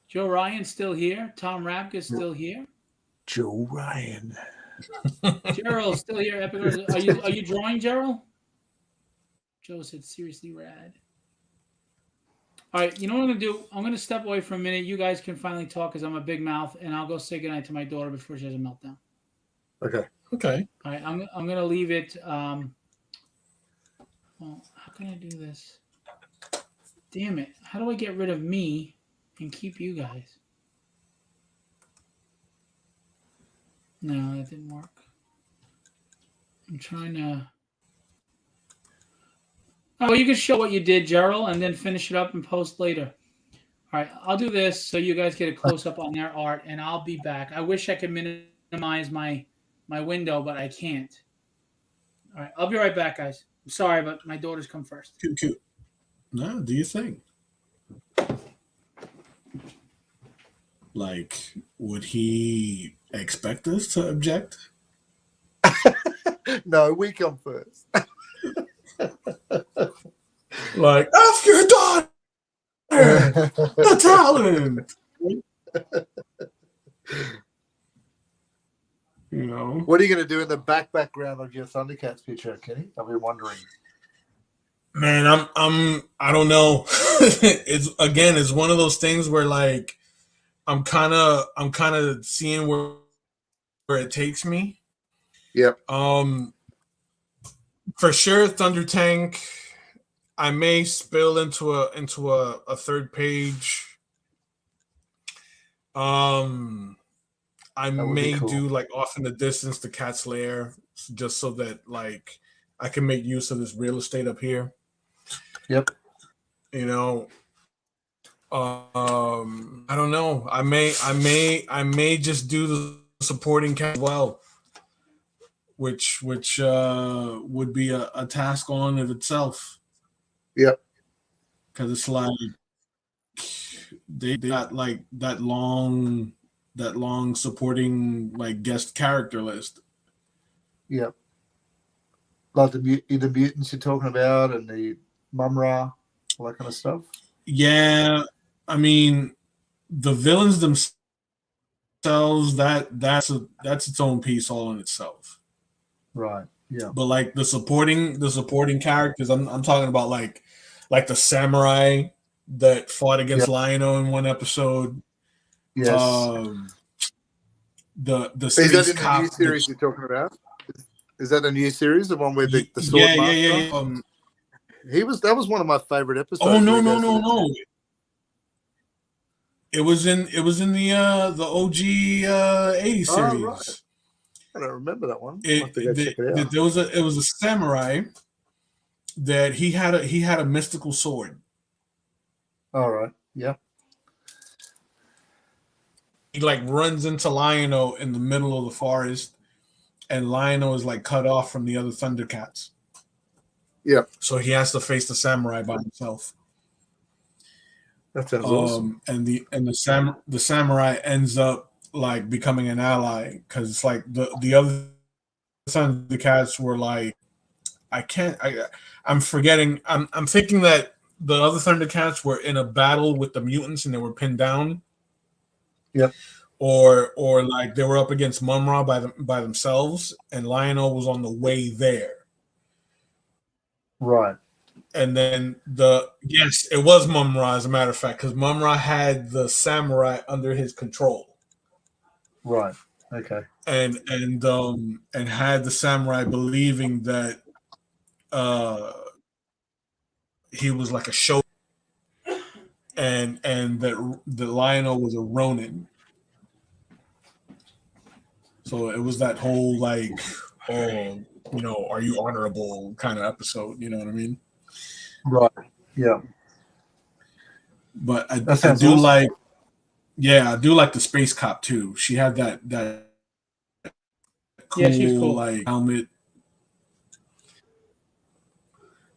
Speaker 1: Joe Ryan's still here. Tom Rapka's still here.
Speaker 2: Joe Ryan.
Speaker 1: Gerald's still here. Are you drawing, Gerald? Joe said, seriously rad. All right, you know what I'm going to do? I'm going to step away for a minute. You guys can finally talk because I'm a big mouth, and I'll go say goodnight to my daughter before she has a meltdown.
Speaker 2: Okay.
Speaker 3: Okay.
Speaker 1: All right, I'm going to leave it. Well, how can I do this? Damn it. How do I get rid of me and keep you guys? No, that didn't work. I'm trying to... Oh, you can show what you did, Gerald, and then finish it up and post later. All right, I'll do this so you guys get a close-up on their art, and I'll be back. I wish I could minimize my window, but I can't. All right, I'll be right back, guys. I'm sorry, but my daughters come first.
Speaker 3: Cute. No, do you think? Like, would he expect us to object?
Speaker 2: No, we come first.
Speaker 3: Like, F your daughter! The talent! You know?
Speaker 2: What are you going to do in the background of your Thundercats picture, Kenny? I've been wondering.
Speaker 3: Man, I don't know. It's one of those things where like I'm kind of seeing where it takes me.
Speaker 2: Yep.
Speaker 3: For sure, Thunder Tank. I may spill into a third page. I may do like off in the distance the Cat's Lair, just so that like I can make use of this real estate up here.
Speaker 2: Yep.
Speaker 3: You know, I don't know. I may just do the supporting cat as well, which would be a task on of itself.
Speaker 2: Yep.
Speaker 3: Because it's like they got like that long supporting like guest character list.
Speaker 2: Yep. Like the mutants you're talking about and the Mumra, all that kind of stuff.
Speaker 3: Yeah, I mean the villains themselves. That's its own piece all in itself.
Speaker 2: Right. Yeah.
Speaker 3: But like the supporting characters, I'm talking about like the samurai that fought against Lion-O in one episode.
Speaker 2: Yes.
Speaker 3: The
Speaker 2: Is that in
Speaker 3: cop
Speaker 2: the new series you're talking about? Is that a new series, the one with the sword master?
Speaker 3: Yeah.
Speaker 2: That was one of my favorite episodes.
Speaker 3: Oh no. It was in the OG 80 series.
Speaker 2: Oh, right. I don't remember that one. I'll have to go check it out.
Speaker 3: It was a samurai that he had a mystical sword.
Speaker 2: All right. Yeah.
Speaker 3: He like runs into Lion-O in the middle of the forest, and Lion-O is like cut off from the other Thundercats.
Speaker 2: Yeah.
Speaker 3: So he has to face the samurai by himself.
Speaker 2: That sounds awesome.
Speaker 3: And the samurai ends up like becoming an ally because it's like the other Thundercats were like, I'm forgetting. I'm thinking that the other Thundercats were in a battle with the mutants and they were pinned down.
Speaker 2: Yep.
Speaker 3: Or like they were up against Mumra by themselves, and Lion-O was on the way there.
Speaker 2: Right.
Speaker 3: And then it was Mumra, as a matter of fact, because Mumra had the samurai under his control.
Speaker 2: Right. Okay.
Speaker 3: And had the samurai believing that he was like a show, and that the Lion-O was a Ronin. So it was that whole like, oh, you know, are you honorable kind of episode? You know what I mean?
Speaker 2: Right. Yeah.
Speaker 3: But I do
Speaker 2: awesome.
Speaker 3: like the space cop too. She had that cool,
Speaker 1: she's cool.
Speaker 3: like helmet.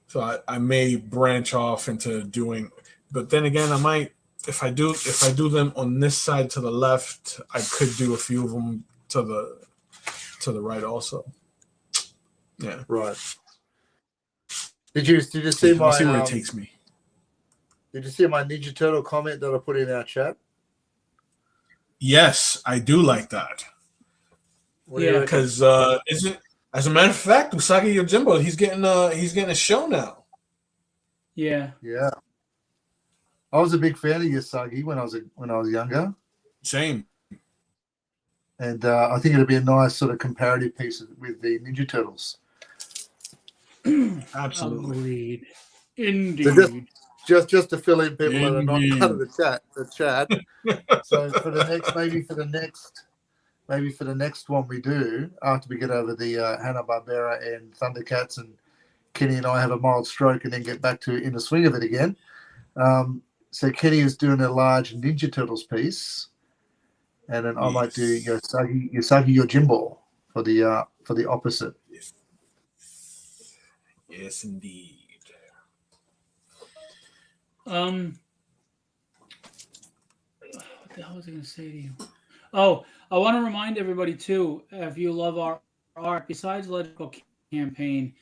Speaker 3: So I may branch off into doing, but then again, I might if I do them on this side to the left, I could do a few of them to the right also. Yeah.
Speaker 2: Right. Did you see my?
Speaker 3: See where it takes me.
Speaker 2: Did you see my Ninja Turtle comment that I put in our chat?
Speaker 3: Yes, I do like that.
Speaker 1: Yeah,
Speaker 3: because isn't as a matter of fact, Usagi Yojimbo, he's getting a show now.
Speaker 1: Yeah.
Speaker 2: Yeah. I was a big fan of Usagi when I was younger.
Speaker 3: Same.
Speaker 2: And I think it'll be a nice sort of comparative piece with the Ninja Turtles.
Speaker 3: Absolutely.
Speaker 1: Agreed. Indeed.
Speaker 2: just to fill in people that are not part of the chat. So for the next one we do, after we get over the Hanna Barbera and Thundercats, and Kenny and I have a mild stroke and then get back to in the swing of it again. So Kenny is doing a large Ninja Turtles piece, and then I might do Yosagi Yojimbo for the opposite.
Speaker 3: Yes, indeed.
Speaker 1: What the hell was I going to say to you? Oh, I want to remind everybody too, if you love our art, besides the Legical campaign,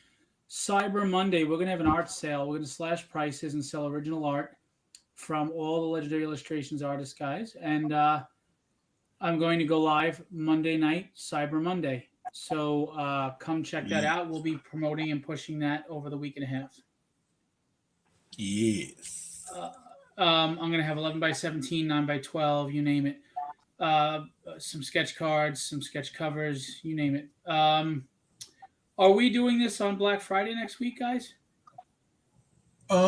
Speaker 1: Cyber Monday, we're going to have an art sale. We're going to slash prices and sell original art from all the Legendary Illustrations artist guys. And I'm going to go live Monday night, Cyber Monday. So come check that out. We'll be promoting and pushing that over the week and a half.
Speaker 3: Yes.
Speaker 1: I'm going to have 11 by 17, 9 by 12, you name it. Some sketch cards, some sketch covers, you name it. Are we doing this on Black Friday next week, guys?
Speaker 2: Sure.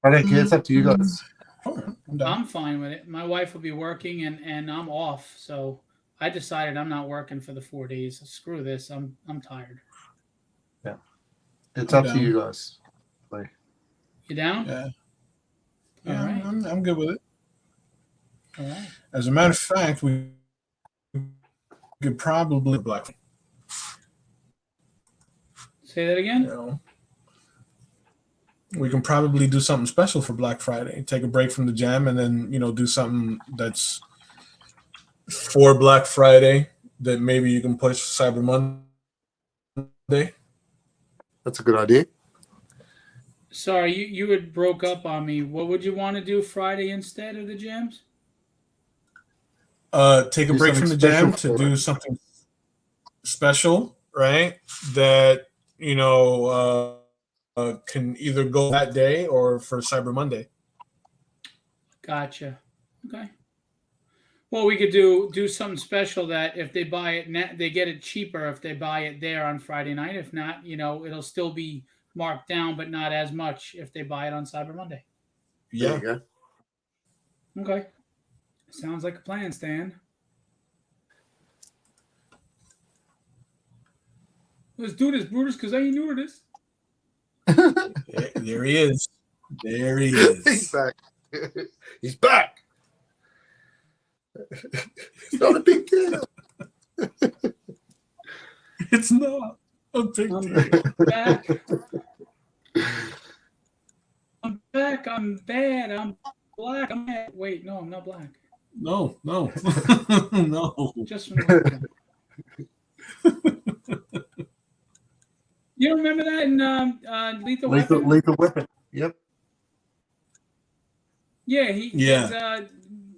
Speaker 2: I don't care. It's up to you guys.
Speaker 1: I'm fine with it. My wife will be working and I'm off. So I decided I'm not working for the 4 days. Screw this. I'm tired.
Speaker 2: Yeah. It's up to you guys. Like,
Speaker 1: you down?
Speaker 3: Yeah.
Speaker 1: All right.
Speaker 3: I'm good with it.
Speaker 1: All right.
Speaker 3: As a matter of fact, we could probably Black Friday.
Speaker 1: Say that again?
Speaker 3: You know, we can probably do something special for Black Friday. Take a break from the jam and then, do something that's for Black Friday that maybe you can push Cyber Monday.
Speaker 2: That's a good idea.
Speaker 1: Sorry, you had broke up on me. What would you want to do Friday instead of the jams?
Speaker 3: Take a break from the jam to do something special, right? That, can either go that day or for Cyber Monday.
Speaker 1: Gotcha. Okay. Well, we could do something special that if they buy it, they get it cheaper if they buy it there on Friday night. If not, it'll still be marked down, but not as much if they buy it on Cyber Monday.
Speaker 3: Yeah.
Speaker 2: There you go.
Speaker 1: Okay. Sounds like a plan, Stan. Let's do this, Brutus, because I ain't new to this.
Speaker 3: There he is. There he is.
Speaker 2: He's back. He's back. It's not a big deal.
Speaker 3: It's not a big deal.
Speaker 1: Back. I'm back. I'm bad. I'm black. I'm bad. Wait, no, I'm not black.
Speaker 3: No. No.
Speaker 1: Just from You don't remember that in Lethal Weapon?
Speaker 2: Lethal Weapon. Yep.
Speaker 1: Yeah,
Speaker 3: Yeah.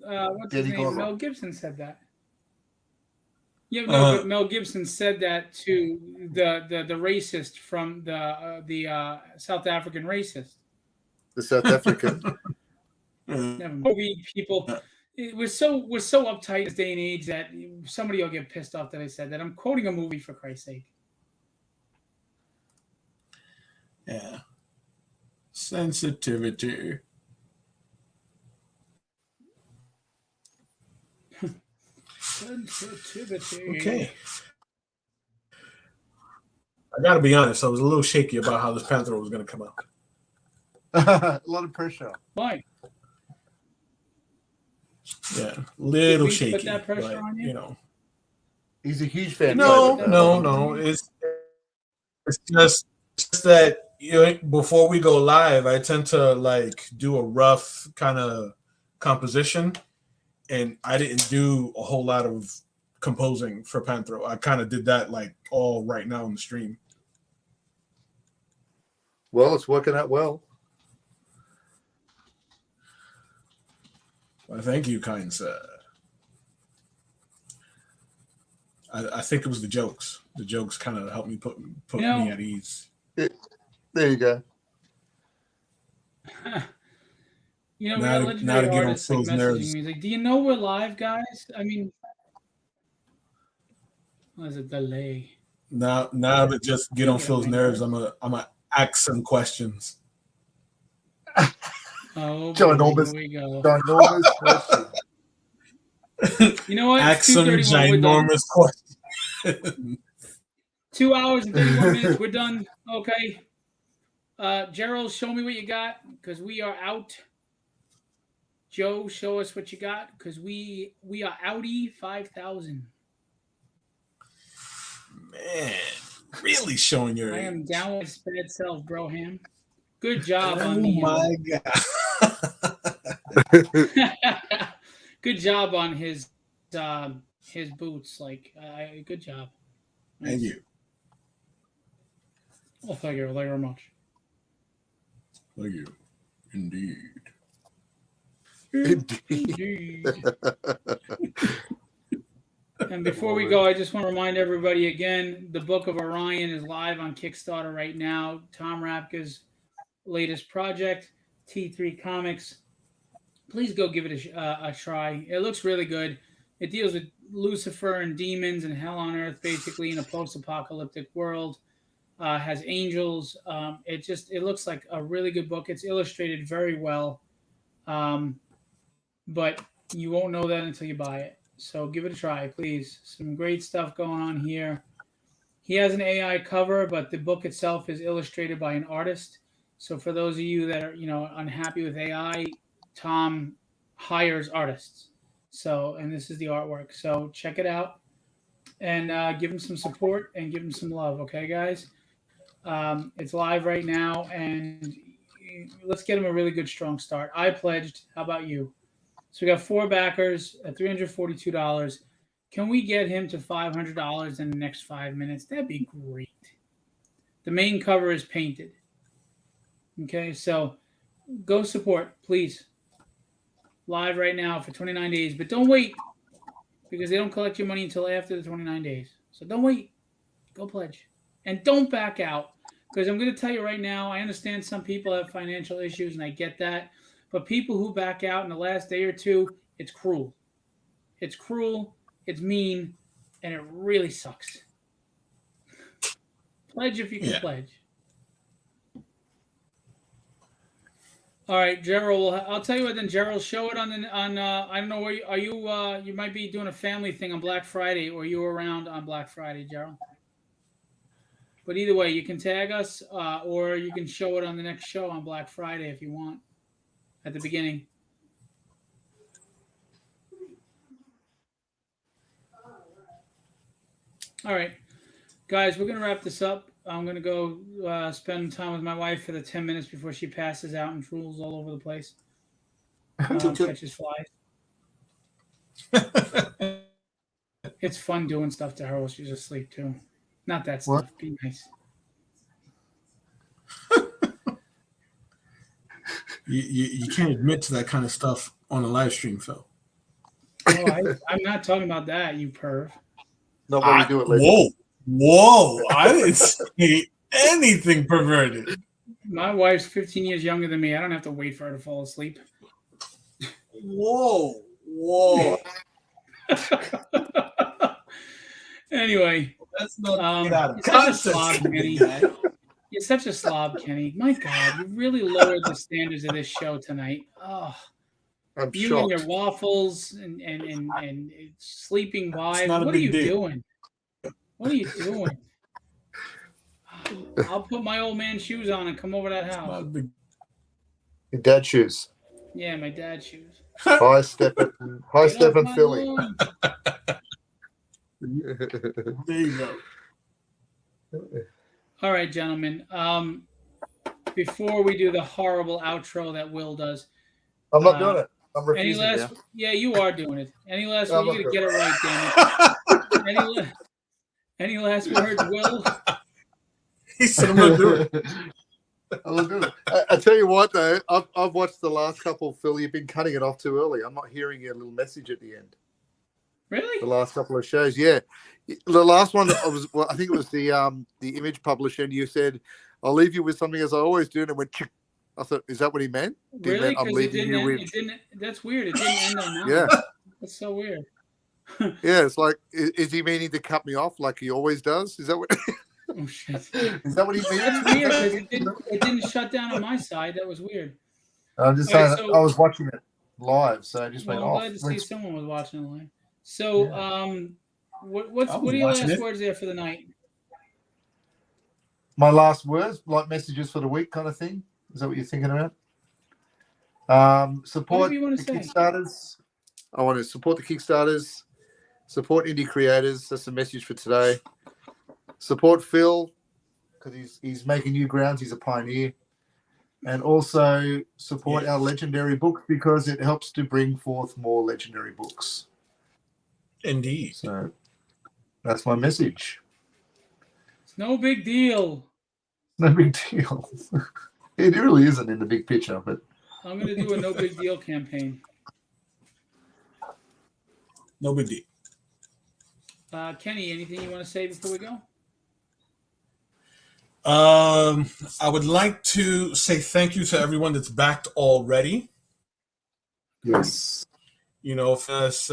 Speaker 1: What's his name? Mel Gibson said that. Yeah, no, but Mel Gibson said that to the racist from the South African racist.
Speaker 2: The South African.
Speaker 1: Movie people. We're so uptight in this day and age that somebody will get pissed off that I said that. I'm quoting a movie, for Christ's sake.
Speaker 3: Yeah. Sensitivity.
Speaker 1: Sensitivity.
Speaker 3: Okay. I gotta be honest, I was a little shaky about how this Panther was gonna come out.
Speaker 2: A lot of pressure.
Speaker 1: Why?
Speaker 3: Yeah, little
Speaker 1: Did we
Speaker 3: shaky.
Speaker 1: put that pressure on you?
Speaker 2: He's a huge fan.
Speaker 3: No. It's just that before we go live, I tend to do a rough kind of composition, and I didn't do a whole lot of composing for Panthro. I kind of did that all right now in the stream.
Speaker 2: Well, it's working out well.
Speaker 3: Well, thank you, kind sir. I think it was the jokes. The jokes kind of helped me put me at ease.
Speaker 2: There you go.
Speaker 1: We got legendary artists messaging me. Like, do you know we're live, guys? I mean, there's a delay.
Speaker 3: Now to just get on Phil's nerves, I'm a ask some questions.
Speaker 1: Oh,
Speaker 2: Ginormous.
Speaker 1: here we go.
Speaker 2: Ginormous question.
Speaker 1: You know what? It's
Speaker 3: Ask some
Speaker 1: 2:31. We're done.
Speaker 3: ginormous question.
Speaker 1: 2 hours and 31 minutes. We're done. Okay. Gerald, show me what you got because we are out. Joe, show us what you got because we are outie 5,000.
Speaker 3: Man, really showing your
Speaker 1: I
Speaker 3: age.
Speaker 1: am down with bad self, Broham. Good job on
Speaker 3: Oh
Speaker 1: the.
Speaker 3: my
Speaker 1: God. Good job on his boots. Like, good job. Nice.
Speaker 3: Thank you.
Speaker 1: Well, thank you very much.
Speaker 3: Thank you. Indeed.
Speaker 1: Indeed. And before we go, I just want to remind everybody again, the Book of Orion is live on Kickstarter right now. Tom Rapka's latest project, T3 Comics. Please go give it a try. It looks really good. It deals with Lucifer and demons and hell on earth, basically in a post-apocalyptic world. Has angels. It looks like a really good book. It's illustrated very well, but you won't know that until you buy it. So give it a try, please. Some great stuff going on here. He has an AI cover, but the book itself is illustrated by an artist. So for those of you that are, unhappy with AI, Tom hires artists. So, and this is the artwork. So check it out and give him some support and give him some love. Okay, guys? It's live right now, and let's get him a really good, strong start. I pledged. How about you? So we got 4 backers at $342. Can we get him to $500 in the next 5 minutes? That'd be great. The main cover is painted. Okay, so go support, please. Live right now for 29 days, but don't wait because they don't collect your money until after the 29 days. So don't wait. Go pledge. And don't back out because I'm going to tell you right now, I understand some people have financial issues and I get that. But people who back out in the last day or two, it's cruel. It's cruel, it's mean, and it really sucks. Pledge if you can pledge. All right, Gerald. I'll tell you what. Then Gerald, show it on. I don't know where are you. You might be doing a family thing on Black Friday, or you were around on Black Friday, Gerald. But either way, you can tag us, or you can show it on the next show on Black Friday if you want. At the beginning. All right, guys, we're going to wrap this up. I'm going to go spend time with my wife for the 10 minutes before she passes out and drools all over the place. Catches flies. It's fun doing stuff to her while she's asleep, too. Not that stuff. What? Be nice.
Speaker 3: You can't admit to that kind of stuff on a live stream, Phil.
Speaker 1: Oh, I'm not talking about that, you perv.
Speaker 2: Not when we do it later.
Speaker 3: Whoa! I didn't say anything perverted.
Speaker 1: My wife's 15 years younger than me. I don't have to wait for her to fall asleep.
Speaker 3: Whoa!
Speaker 1: Anyway,
Speaker 3: that's not
Speaker 1: you're such a slob, Kenny. You're such a slob, Kenny. My God, you really lowered the standards of this show tonight. Oh,
Speaker 2: I'm
Speaker 1: you
Speaker 2: shocked.
Speaker 1: and your waffles and sleeping wives. What are you doing? What are you doing? I'll put my old man shoes on and come over to that house.
Speaker 2: Your dad shoes.
Speaker 1: Yeah, my dad's shoes.
Speaker 2: High step and Philly.
Speaker 3: There you go.
Speaker 1: All right, gentlemen. Before we do the horrible outro that Will does,
Speaker 2: I'm not doing it. I'm refusing.
Speaker 1: Yeah, you are doing it. Any last? You gotta get it right, damn it. Any last words, Will?
Speaker 3: He said, "I'm gonna do it."
Speaker 2: I'm gonna do it. I tell you what, though, I've watched the last couple. Phil, you've been cutting it off too early. I'm not hearing your little message at the end.
Speaker 1: Really?
Speaker 2: The last couple of shows, yeah. The last one, I think it was the image publisher, and you said, "I'll leave you with something as I always do," and it went. Chick. I thought, is that what he meant?
Speaker 1: Really?
Speaker 2: I'm leaving you with.
Speaker 1: That's weird. It didn't end on that.
Speaker 2: Yeah.
Speaker 1: That's so weird.
Speaker 2: Yeah, it's like, is he meaning to cut me off like he always does? Is that what?
Speaker 1: Oh shit!
Speaker 2: Is that what he means?
Speaker 1: That's weird because it didn't shut down on my side. That was weird.
Speaker 2: I'm just
Speaker 1: All right,
Speaker 2: saying,
Speaker 1: so-
Speaker 2: I was watching it live, so I just
Speaker 1: Well,
Speaker 2: went
Speaker 1: I'm
Speaker 2: off.
Speaker 1: glad to see someone was watching it live. So, what are your last words there for the night?
Speaker 2: My last words, like messages for the week, kind of thing. Is that what you're thinking about? Support
Speaker 1: Whatever you want
Speaker 2: the
Speaker 1: to say.
Speaker 2: Kickstarters. I want to support the Kickstarters. Support indie creators. That's the message for today. Support Phil because he's making new grounds. He's a pioneer. And also support our legendary books because it helps to bring forth more legendary books.
Speaker 3: Indeed.
Speaker 2: So that's my message.
Speaker 1: It's no big deal.
Speaker 2: No big deal. It really isn't in the big picture, but
Speaker 1: I'm going to do a no big deal campaign.
Speaker 3: No big deal.
Speaker 1: Kenny, anything you want to say before we go?
Speaker 3: I would like to say thank you to everyone that's backed already.
Speaker 2: yes.
Speaker 3: You know, if us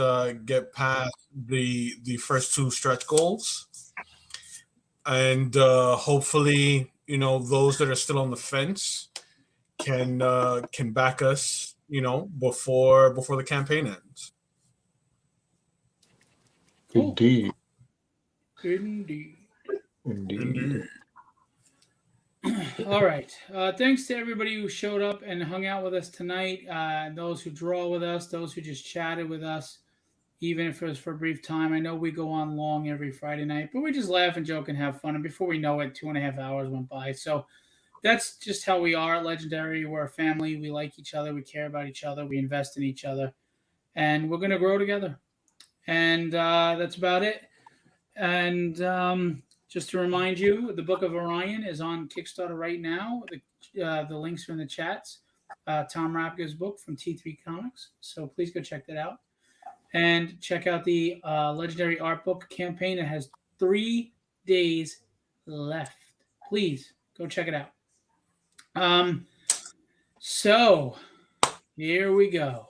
Speaker 3: get past the first 2 stretch goals, and hopefully, you know, those that are still on the fence can back us, you know, before the campaign ends.
Speaker 1: Cool.
Speaker 2: Indeed.
Speaker 1: Indeed.
Speaker 2: Indeed.
Speaker 1: All right. Thanks to everybody who showed up and hung out with us tonight. Those who draw with us, those who just chatted with us, even if it was for a brief time. I know we go on long every Friday night, but we just laugh and joke and have fun. And before we know it, 2.5 hours went by. So that's just how we are at Legendary. We're a family. We like each other. We care about each other. We invest in each other. And we're going to grow together. And that's about it. And just to remind you, the Book of Orion is on Kickstarter right now. The links are in the chats. Tom Rapka's book from T3 Comics. So please go check that out. And check out the Legendary Art Book campaign. It has 3 days left. Please go check it out. So here we go.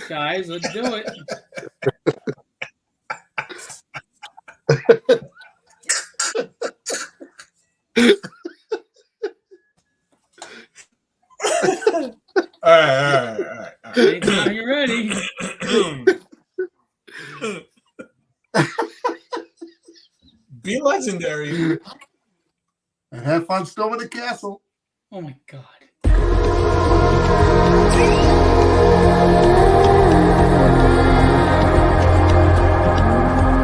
Speaker 1: Guys, let's do it.
Speaker 3: All right.
Speaker 1: Anytime you're ready.
Speaker 3: Be legendary.
Speaker 2: And have fun storming the castle.
Speaker 1: Oh my God.